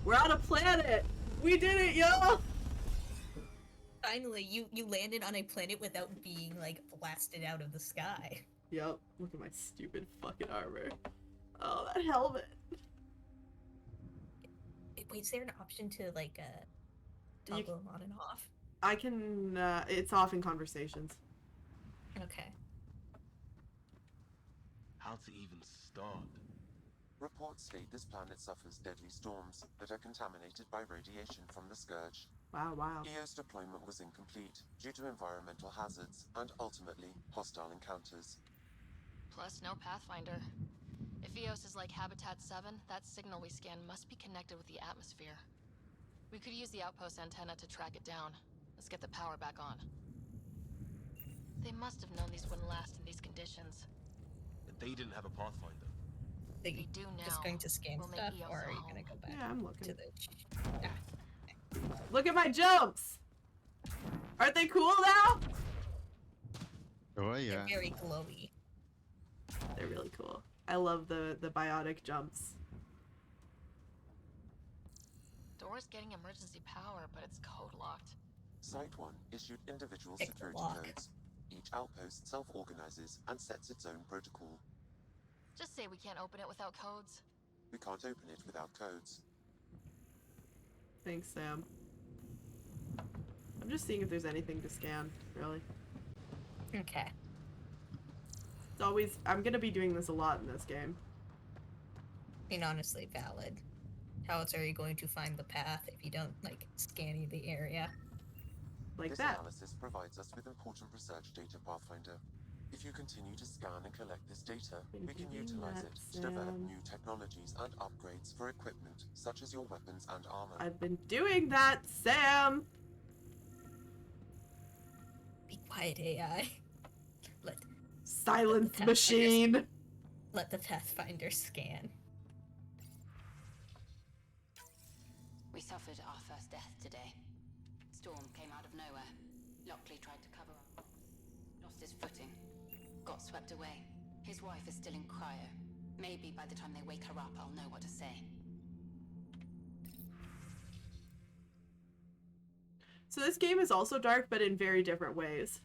S1: We're on a planet! We did it, y'all!
S2: Finally, you landed on a planet without being, like, blasted out of the sky.
S1: Yep. Look at my stupid fucking armor. Oh, that helmet.
S2: Wait, is there an option to, like, toggle them on and off?
S1: I can, it's off in conversations.
S2: Okay.
S6: How to even start?
S3: Reports state this planet suffers deadly storms that are contaminated by radiation from the Scourge.
S1: Wow.
S3: EO's deployment was incomplete due to environmental hazards and ultimately hostile encounters.
S5: Plus, no Pathfinder. If EOS is like Habitat 7, that signal we scan must be connected with the atmosphere. We could use the outpost antenna to track it down. Let's get the power back on. They must have known these wouldn't last in these conditions.
S6: They didn't have a Pathfinder.
S2: They
S5: do now.
S2: Just going to scan
S5: We'll make
S2: stuff,
S5: EOS
S2: or are you
S5: home.
S2: gonna go back
S1: Yeah, I'm looking.
S2: to the...
S1: Look at my jumps! Aren't they cool now?
S7: Oh yeah.
S2: They're very glowy.
S1: They're really cool. I love the biotic jumps.
S5: Door's getting emergency power, but it's code locked.
S3: Site 1 issued individual
S2: Pick the
S3: security
S2: lock.
S3: codes. Each outpost self-organizes and sets its own protocol.
S5: Just say we can't open it without codes.
S3: We can't open it without codes.
S1: Thanks, Sam. I'm just seeing if there's anything to scan, really.
S2: Okay.
S1: It's always... I'm gonna be doing this a lot in this game.
S2: I mean, honestly, valid. How else are you going to find the path if you don't, like, scan the area?
S1: Like
S3: this
S1: that.
S3: analysis provides us with important research data, Pathfinder. If you continue to scan and collect this data, we can utilize it to develop new technologies and upgrades for equipment, such as your weapons and armor.
S1: I've been doing that, Sam!
S2: Be quiet, AI.
S1: Silence machine!
S2: Let the Pathfinder scan.
S9: We suffered our first death today. Storm came out of nowhere. Lockley tried to cover up. Lost his footing. Got swept away. His wife is still in cryo. Maybe by the time they wake her up, I'll know what to say.
S1: So this game is also dark, but in very different ways.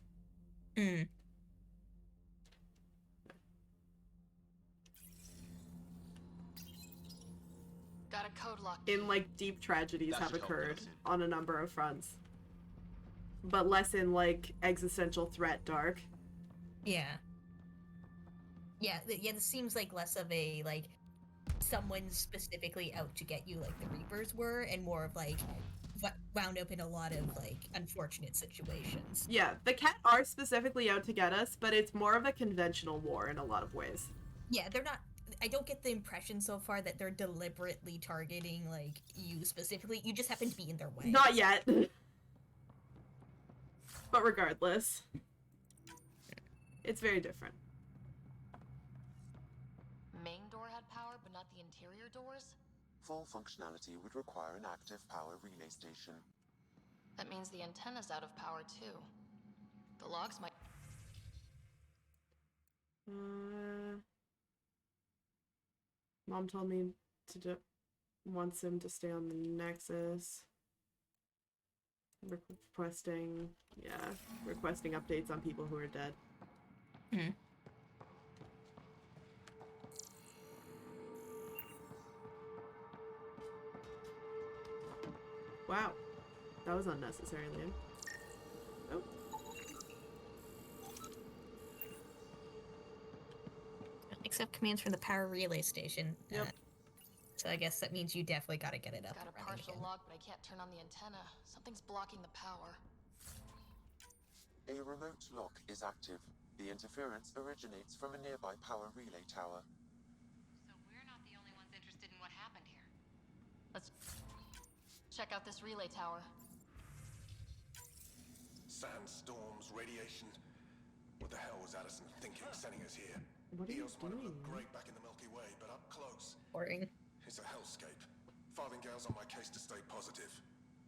S5: Got a code lock.
S1: In, like, deep tragedies have occurred on a number of fronts. But less in, like, existential threat dark.
S2: Yeah. Yeah, this seems like less of a, like, someone specifically out to get you like the Reapers were, and more of, like, wound up in a lot of, like, unfortunate situations.
S1: Yeah, the cat are specifically out to get us, but it's more of a conventional war in a lot of ways.
S2: Yeah, they're not... I don't get the impression so far that they're deliberately targeting, like, you specifically. You just happen to be in their way.
S1: Not yet. But regardless, it's very different.
S5: Main door had power, but not the interior doors?
S3: Full functionality would require an active power relay station.
S5: That means the antenna's out of power, too. The logs might...
S1: Mom told me to wants him to stay on the Nexus. Requesting updates on people who are dead. Wow, that was unnecessary, Liam. Oh.
S2: Accept commands from the power relay station. Yep. So I guess that means you definitely gotta get it up.
S5: Got a partial log, but I can't turn on the antenna. Something's blocking the power.
S3: A remote lock is active. The interference originates from a nearby power relay tower.
S9: So we're not the only ones interested in what happened here.
S5: Let's check out this relay tower.
S12: Sandstorms, radiation. What the hell was Addison thinking sending us here?
S1: What are you
S12: Eos might have
S1: doing?
S12: looked great back in the Milky Way, but up close,
S2: Boring.
S12: it's a hellscape. Farthingale's on my case to stay positive.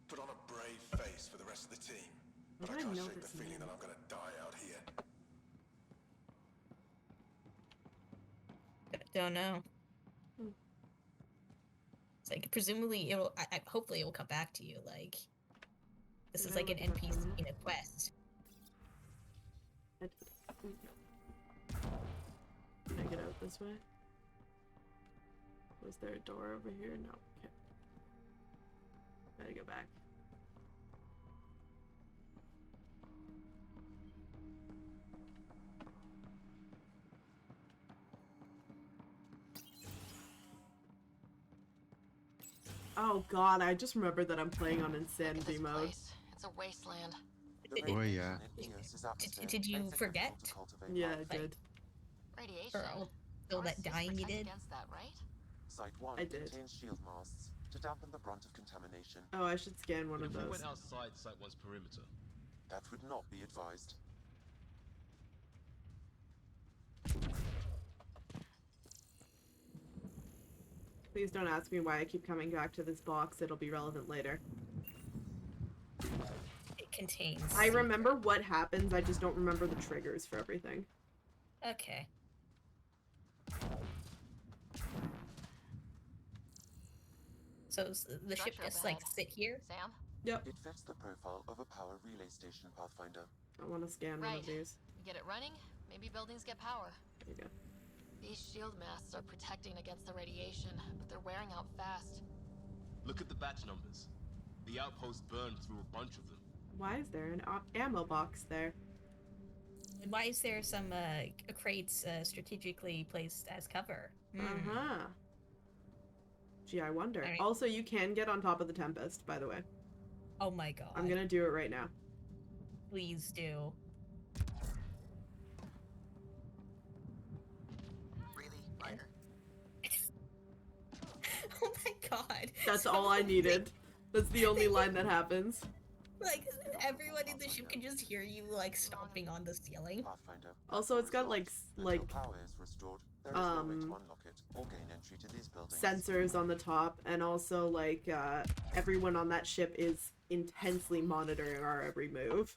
S12: Put on a brave face for the rest of the team. But
S1: What
S12: I
S1: do I
S12: can't
S1: know
S12: shake the
S1: this
S12: feeling
S1: means?
S12: that I'm gonna die out here.
S2: Don't know. It's like presumably it'll. Hopefully it will come back to you. Like this
S1: Did
S2: is
S1: I
S2: like an
S1: look it up
S2: NPC
S1: somewhere?
S2: in a quest.
S1: Can I get out this way? Was there a door over here? No. Okay. Gotta go back. Oh god, I just remembered that I'm playing on insanity mode.
S5: It's a wasteland.
S7: Oh yeah.
S2: Did you forget?
S1: Yeah, I did.
S5: Radiation.
S2: Or all that dying you did?
S5: Against that, right?
S3: Site 1
S1: I did.
S3: contains shield masts to dampen the brunt of contamination.
S1: Oh, I should scan one
S4: But
S1: of
S4: if we
S1: those.
S4: went outside Site 1's perimeter,
S3: That would not be advised.
S1: Please don't ask me why I keep coming back to this box. It'll be relevant later.
S2: It contains.
S1: I remember what happens, I just don't remember the triggers for everything.
S2: Okay. So the ship
S5: Structure
S2: just
S5: up
S2: like
S5: ahead.
S2: sit here?
S5: Sam?
S1: Yep.
S3: It fits the profile of a power relay station, Pathfinder.
S1: I want to scan one
S5: Right.
S1: of these.
S5: We get it running, maybe buildings get power.
S1: There you go.
S5: These shield masts are protecting against the radiation, but they're wearing out fast.
S6: Look at the batch numbers. The outpost burned through a bunch of them.
S1: Why is there an ammo box there?
S2: And why is there some crates strategically placed as cover?
S1: Uh-huh. Gee, I wonder.
S2: Alright.
S1: Also, you can get on top of the Tempest, by the way.
S2: Oh my god.
S1: I'm gonna do it right now.
S2: Please do.
S19: Really, Ryder?
S2: Oh my god.
S1: That's all I needed. That's the only line that happens.
S2: Like, everyone in the ship can just hear you, like, stomping on the ceiling.
S3: Pathfinder.
S1: Also, it's got, like,
S3: Until power is restored, there is no way to unlock it or gain entry to these buildings.
S1: sensors on the top, and also, like, everyone on that ship is intensely monitoring our every move.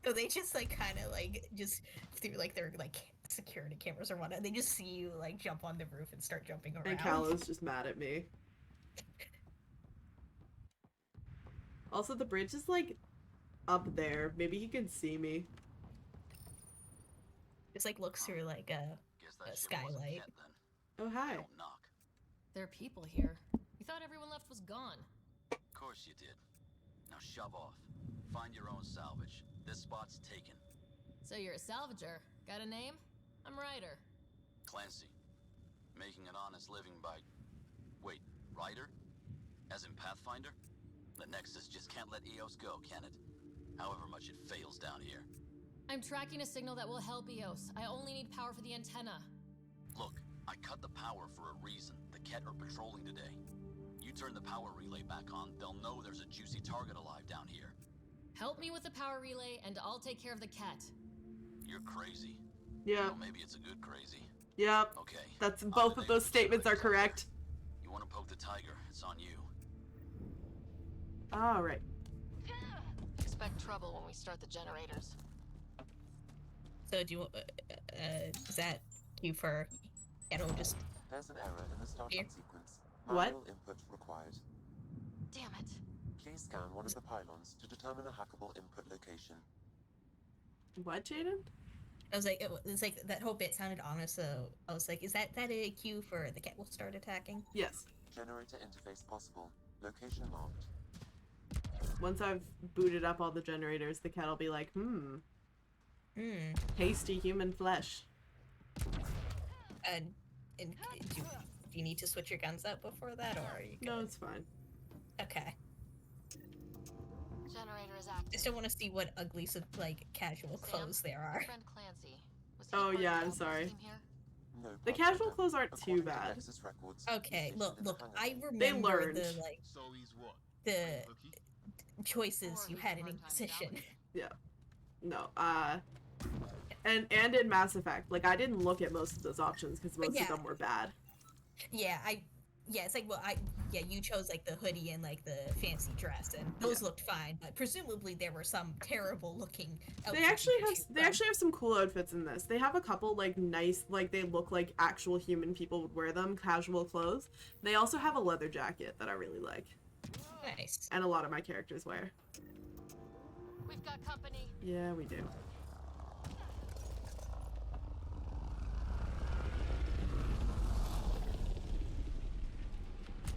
S2: So they just, like, kind of, like, just through, like, their, like, security cameras or whatnot, they just see you, like, jump on the roof and start jumping around.
S1: And Callow's just mad at me. Also, the bridge is, like, up there. Maybe he can see me.
S2: Just, like, looks through, like, a skylight.
S1: Oh, hi.
S17: There are people here. You thought everyone left was gone.
S21: Of course you did. Now shove off. Find your own salvage. This spot's taken.
S17: So you're a salvager. Got a name? I'm Ryder.
S21: Clancy. Making an honest living by... Wait, Ryder? As in Pathfinder? The Nexus just can't let Eos go, can it? However much it fails down here.
S17: I'm tracking a signal that will help Eos. I only need power for the antenna.
S21: Look, I cut the power for a reason. The Ket are patrolling today. You turn the power relay back on, they'll know there's a juicy target alive down here.
S17: Help me with the power relay, and I'll take care of the cat.
S21: You're crazy.
S1: Yeah.
S21: Well, maybe it's a good crazy.
S1: Yep.
S21: Okay.
S1: That's both of those statements are correct.
S21: You want to poke the tiger, it's on you.
S1: Alright.
S5: Expect trouble when we start the generators.
S2: So do you, is that you for, it'll just...
S3: There's an error in the startup sequence.
S1: What?
S3: Manual input required.
S5: Damn it.
S3: Please scan one of the pylons to determine a hackable input location.
S1: What, Jaden?
S2: I was like, it was like, that whole bit sounded ominous, so I was like, is that a cue for the cat will start attacking?
S1: Yes.
S3: Generator interface possible. Location marked.
S1: Once I've booted up all the generators, the cat will be like, tasty human flesh.
S2: And do you need to switch your guns out before that, or are you good?
S1: No, it's fine.
S2: Okay.
S5: Generator is active.
S2: Just don't want to see what ugly, like, casual clothes there are.
S5: Friend Clancy. Was he
S1: Oh
S5: part of
S1: yeah,
S5: the
S1: I'm
S5: outpost
S1: sorry.
S5: team here?
S3: No,
S1: The casual clothes aren't too
S3: According to
S1: bad.
S3: Nexus records,
S2: Okay, look, I
S1: They
S2: remember
S1: learned.
S2: the, like,
S6: So he's what?
S2: the choices you had in Inquisition.
S1: Yeah. No, And in Mass Effect, like I didn't look at most of those options because most of them were bad.
S2: Yeah, it's like, well, you chose like the hoodie and like the fancy dress, and those looked fine, but presumably there were some terrible looking outfits.
S1: They actually have some cool outfits in this. They have a couple like nice, like they look like actual human people would wear them, casual clothes. They also have a leather jacket that I really like.
S2: Nice.
S1: And a lot of my characters wear.
S5: We've got company.
S1: Yeah, we do.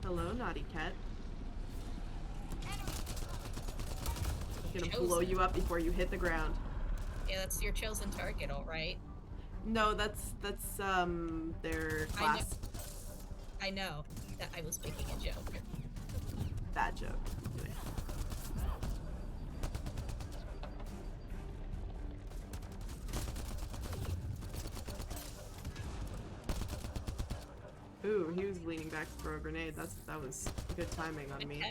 S1: Hello, naughty cat. I'm gonna blow you up before you hit the ground.
S2: Yeah, that's your chosen target, all right.
S1: No, that's their class.
S2: I know that I was making a joke.
S1: Bad joke. Ooh, he was leaning back to throw a grenade. That was good timing on me.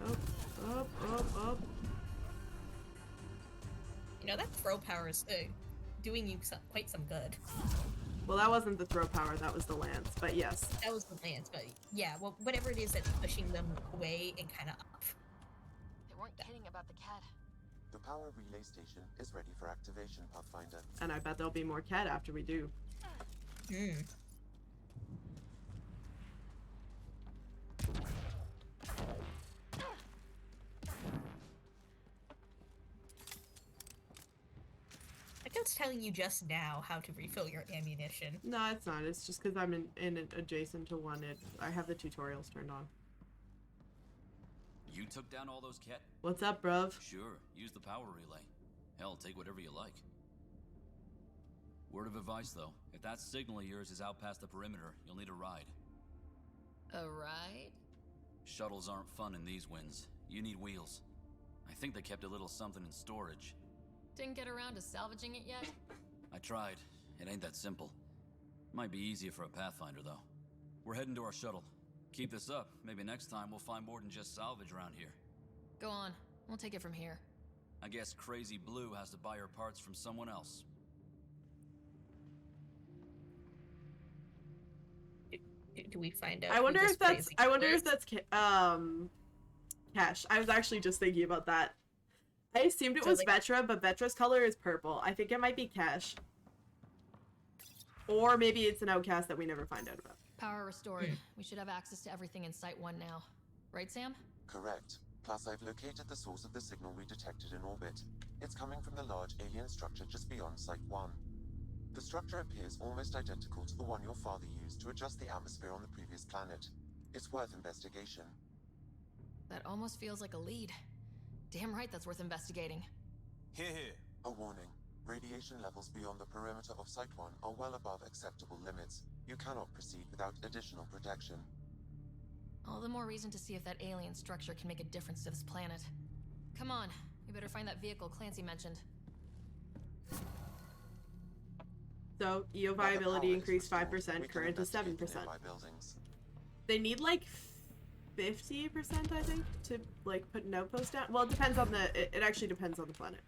S1: Up.
S2: You know, that throw power is doing you quite some good.
S1: Well, that wasn't the throw power, that was the lance, but yes.
S2: That was the lance, but yeah, well, whatever it is that's pushing them away and kind of up.
S5: They weren't kidding about the cat.
S3: The power relay station is ready for activation, Pathfinder.
S1: And I bet there'll be more cat after we do.
S2: I think it's telling you just now how to refill your ammunition.
S1: No, it's not. It's just because I'm in adjacent to one. I have the tutorials turned on.
S21: You took down all those cat?
S1: What's up, bruv?
S21: Sure, use the power relay. Hell, take whatever you like. Word of advice, though. If that signal of yours is out past the perimeter, you'll need a ride.
S17: A ride?
S21: Shuttles aren't fun in these winds. You need wheels. I think they kept a little something in storage.
S17: Didn't get around to salvaging it yet?
S21: I tried. It ain't that simple. Might be easier for a Pathfinder, though. We're heading to our shuttle. Keep this up. Maybe next time we'll find more than just salvage around here.
S17: Go on. We'll take it from here.
S21: I guess Crazy Blue has to buy her parts from someone else.
S2: Do we find out?
S1: I wonder if that's Cash. I was actually just thinking about that. I assumed it was Vetra, but Vetra's color is purple. I think it might be Cash. Or maybe it's an outcast that we never find out about.
S17: Power restored. We should have access to everything in Site 1 now. Right, Sam?
S3: Correct. Plus, I've located the source of the signal we detected in orbit. It's coming from the large alien structure just beyond Site 1. The structure appears almost identical to the one your father used to adjust the atmosphere on the previous planet. It's worth investigation.
S17: That almost feels like a lead. Damn right that's worth investigating.
S6: Here.
S3: A warning. Radiation levels beyond the perimeter of Site 1 are well above acceptable limits. You cannot proceed without additional protection.
S17: All the more reason to see if that alien structure can make a difference to this planet. Come on, we better find that vehicle Clancy mentioned.
S1: So, EO viability increased 5%, current is 7%. They need like 50%, I think, to like put an outpost down. Well, it depends on it actually depends on the planet.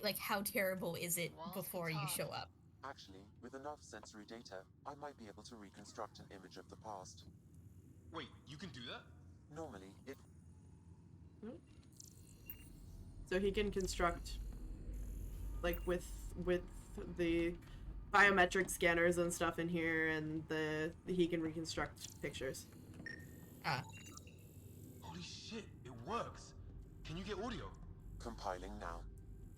S2: Like how terrible is it before you show up?
S3: Actually, with enough sensory data, I might be able to reconstruct an image of the past.
S4: Wait, you can do that?
S3: Normally, it...
S1: So he can construct, like, with the biometric scanners and stuff in here, and he can reconstruct pictures.
S4: Holy shit, it works. Can you get audio?
S3: Compiling now.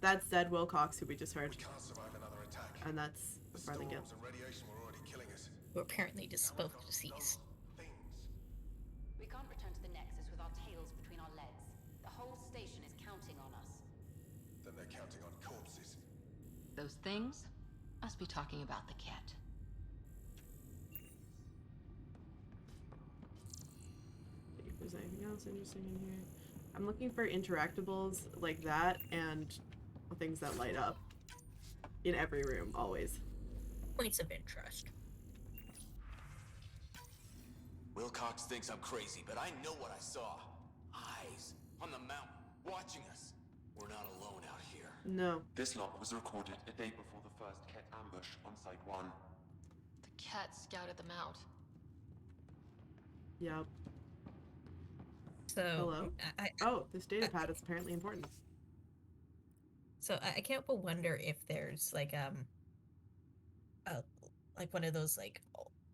S1: That's Zed Wilcox, who we just heard.
S12: We can't survive another attack.
S1: And that's
S12: The
S1: Farthingale.
S12: storms and radiation were already killing us.
S2: Who apparently just both deceased.
S8: We can't return to the Nexus with our tails between our legs. The whole station is counting on us.
S12: Then they're counting on corpses.
S17: Those things must be talking about the cat.
S1: If there's anything else interesting in here. I'm looking for interactables like that and things that light up in every room, always.
S2: Points of interest.
S6: Wilcox thinks I'm crazy, but I know what I saw. Eyes on the mountain, watching us. We're not alone out here.
S1: No.
S3: This log was recorded a day before the first Ket ambush on Site 1.
S5: The Ket scouted them out.
S1: Yep.
S2: So
S1: Hello. Oh, this data pad is apparently important.
S2: So I can't but wonder if there's like one of those like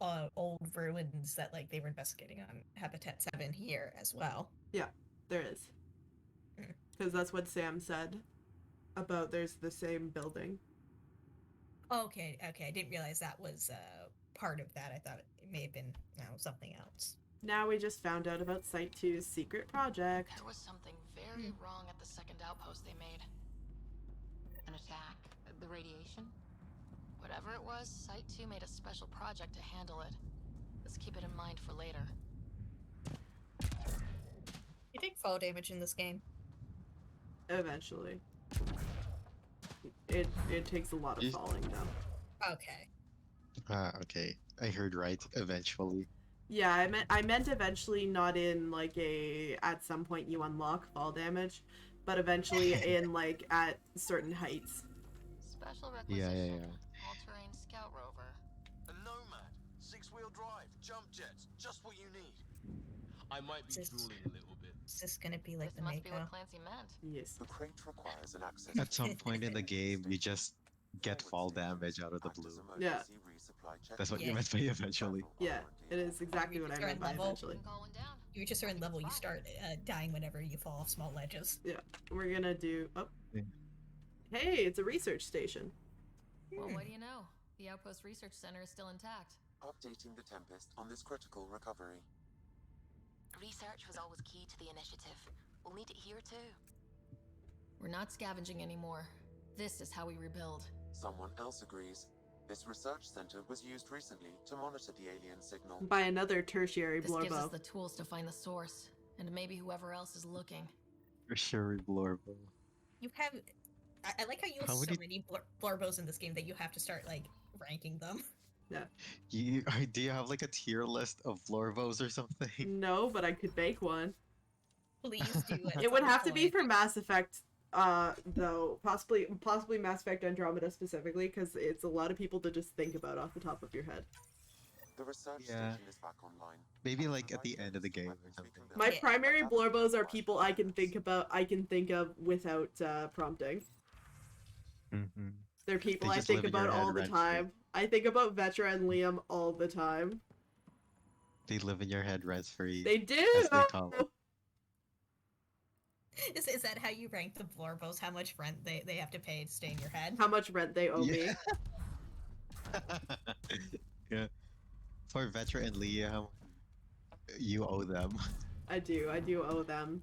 S2: old ruins that like they were investigating on Habitat 7 here as well.
S1: Yeah, there is. Because that's what Sam said about there's the same building.
S2: Okay, I didn't realize that was part of that. I thought it may have been something else.
S1: Now we just found out about Site 2's secret project.
S5: There was something very wrong at the second outpost they made. An attack? The radiation? Whatever it was, Site 2 made a special project to handle it. Let's keep it in mind for later.
S2: You take fall damage in this game?
S1: Eventually. It takes a lot of falling though.
S2: Okay.
S7: Okay. I heard right. Eventually.
S1: Yeah, I meant eventually, not in like a at some point you unlock fall damage, but eventually in like at certain heights.
S5: Special
S7: Yeah.
S5: all-terrain scout rover.
S4: A Nomad, 6-wheel drive, jump jets, just what you need. I might be drooling a little bit.
S2: Is this gonna be like
S5: This must be what Clancy meant.
S1: Yes.
S3: The crate requires an access.
S7: At some point in the game, you just get fall damage out of the blue.
S1: Yeah.
S7: That's what you meant by eventually.
S1: Yeah, it is exactly what I meant by eventually.
S2: You reach a certain level, you start dying whenever you fall off small ledges.
S1: Yeah, we're gonna do. Oh, hey, it's a research station.
S5: Well, what do you know? The Outpost Research Center is still intact.
S3: Updating the Tempest on this critical recovery.
S20: Research was always key to the initiative. We'll need it here too.
S5: We're not scavenging anymore. This is how we rebuild.
S3: Someone else agrees. This research center was used recently to monitor the alien signal.
S1: By another tertiary
S5: This gives us
S1: blorbo.
S5: the tools to find the source, and maybe whoever else is looking.
S7: Tertiary blorbo.
S2: You have... I like how you have so many blorbos in this game that you have to start, like, ranking them.
S1: Yeah.
S7: Do you have like a tier list of blorbos or something?
S1: No, but I could make one.
S2: Please do it.
S1: It would have to be for Mass Effect, though. Possibly Mass Effect Andromeda specifically, because it's a lot of people to just think about off the top of your head.
S3: The research station is back online.
S7: Maybe like at the end of the game or something.
S1: My primary blorbos are people I can think of without prompting.
S7: Mm-hmm.
S1: They're people
S7: They
S1: I
S7: just
S1: think
S7: live in your
S1: about all
S7: head
S1: the
S7: rent-free.
S1: time. I think about Vetra and Liam all the time.
S7: They live in your head rent free.
S1: They do!
S7: As they call it.
S2: Is that how you rank the blorbos? How much rent they have to pay to stay in your head?
S1: How much rent they owe me.
S7: Yeah. For Vetra and Liam, you owe them.
S1: I do owe them.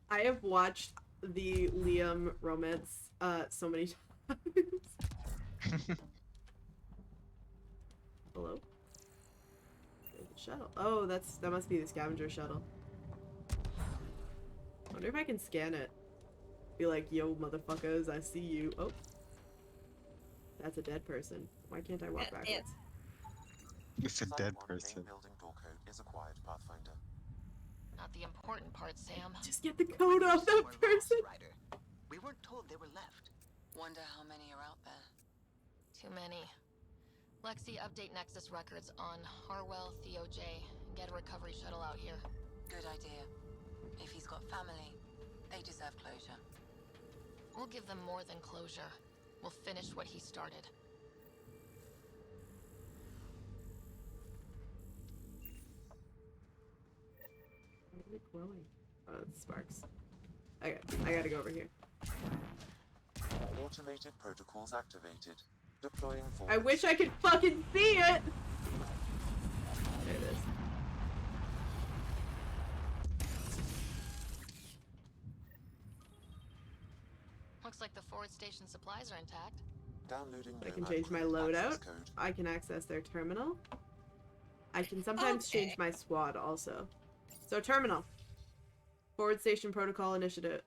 S1: I have watched the Liam romance so many times. Hello? There's a shuttle. Oh, that must be the scavenger shuttle. Wonder if I can scan it. Be like, yo, motherfuckers, I see you. Oh. That's a dead person. Why can't I walk backwards?
S7: It's a dead person.
S3: Building door code is acquired, Pathfinder.
S5: Not the important part, Sam.
S1: Just get the code off that person.
S19: We weren't told they were left.
S9: Wonder how many are out there.
S5: Too many. Lexi, update Nexus records on Harwell, Theo J, and get a recovery shuttle out here.
S9: Good idea. If he's got family, they deserve closure.
S5: We'll give them more than closure. We'll finish what he started.
S1: Why are they glowing? Oh, it's sparks. Okay, I gotta go over here.
S3: Automated protocols activated. Deploying for.
S1: I wish I could fucking see it! There it is.
S5: Looks like the forward station supplies are intact.
S3: Downloading.
S1: I can change my loadout. I can access their terminal. I can sometimes change my squad also. So terminal. Forward station protocol initiated.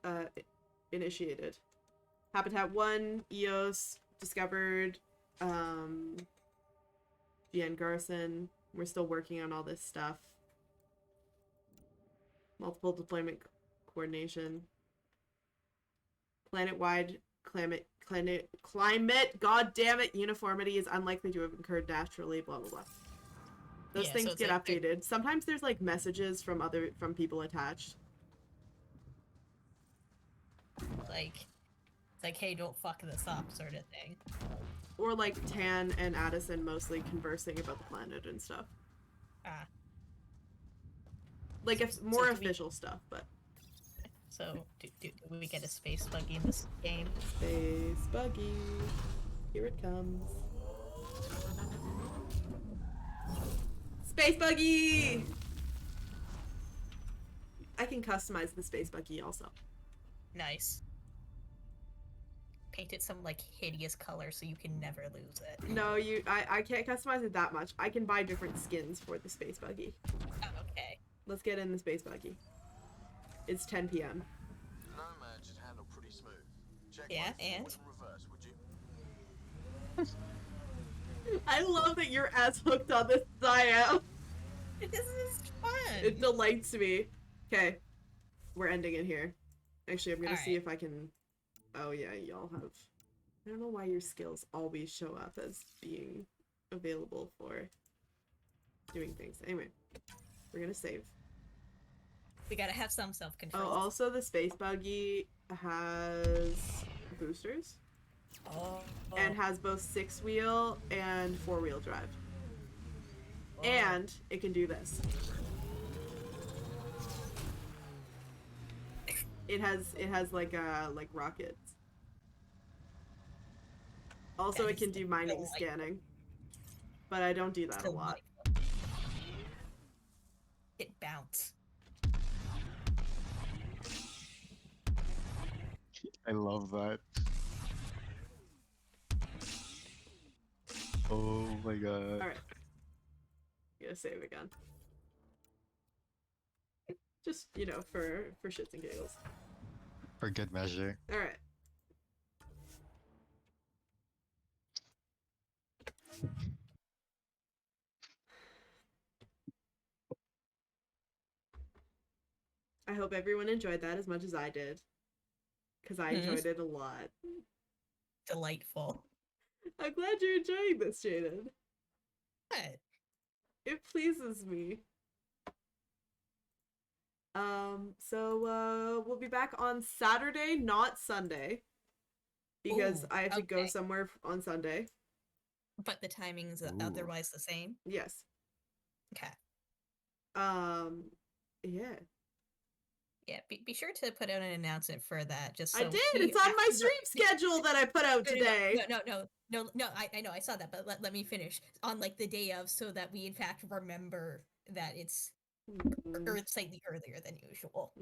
S1: Habitat 1, EOS, discovered, GN Garrison. We're still working on all this stuff. Multiple deployment coordination. Planet-wide climate, god damn it, uniformity is unlikely to have occurred naturally, blah blah blah. Those things
S2: so
S1: get
S2: like
S1: updated. Sometimes there's like messages from people attached.
S2: Like, it's like, hey, don't fuck this up, sort of thing.
S1: Or like Tan and Addison mostly conversing about the planet and stuff.
S2: Ah.
S1: Like it's more official stuff, but.
S2: So, do we get a space buggy in this game?
S1: Space buggy. Here it comes. Space buggy! I can customize the space buggy also.
S2: Nice. Paint it some like hideous color so you can never lose it.
S1: No, I can't customize it that much. I can buy different skins for the space buggy.
S2: Oh, okay.
S1: Let's get in the space buggy. It's 10 p.m.
S4: Nomad should handle pretty smooth. Check
S2: yeah,
S4: both
S2: and
S4: forward reverse, would you?
S1: I love that you're as hooked on this as I am.
S2: This is fun.
S1: It delights me. Okay, we're ending it here. Actually, I'm gonna see
S2: Alright.
S1: if I can. Oh yeah, y'all have. I don't know why your skills always show up as being available for doing things. Anyway, we're gonna save.
S2: We gotta have some self-control.
S1: Oh, also the space buggy has boosters.
S2: Oh.
S1: And has both 6-wheel and 4-wheel drive. And it can do this. It has like rockets. Also, it can do mining scanning. But I don't do that a lot.
S2: It bounce.
S7: I love that. Oh my god.
S1: Alright. Gonna save again. Just, you know, for shits and giggles.
S7: For good measure.
S1: Alright. I hope everyone enjoyed that as much as I did. Because I enjoyed it a lot.
S2: Delightful.
S1: I'm glad you're enjoying this, Jaden.
S2: What?
S1: It pleases me. So we'll be back on Saturday, not Sunday. Because
S2: Ooh,
S1: I have to go
S2: okay.
S1: somewhere on Sunday.
S2: But the timing's otherwise the same?
S1: Yes.
S2: Okay.
S1: Yeah.
S2: Yeah, be sure to put out an announcement for that. Just so
S1: I did. It's on my stream schedule that I put out today.
S2: No. I know. I saw that, but let me finish on like the day of, so that we in fact remember that it's slightly earlier than usual.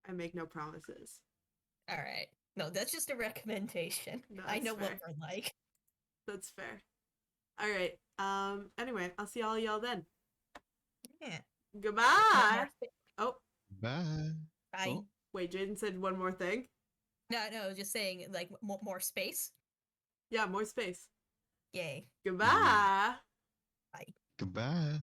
S1: I make no promises.
S2: All right. No, that's just a recommendation.
S1: No,
S2: I know
S1: that's fair.
S2: what we're like.
S1: That's fair. All right. Anyway, I'll see all y'all then.
S2: Yeah.
S1: Goodbye. Oh.
S7: Bye.
S2: Bye.
S7: Oh.
S1: Wait, Jaden said one more thing.
S2: No, just saying like more space.
S1: Yeah, more space.
S2: Yay.
S1: Goodbye.
S2: Bye.
S7: Goodbye.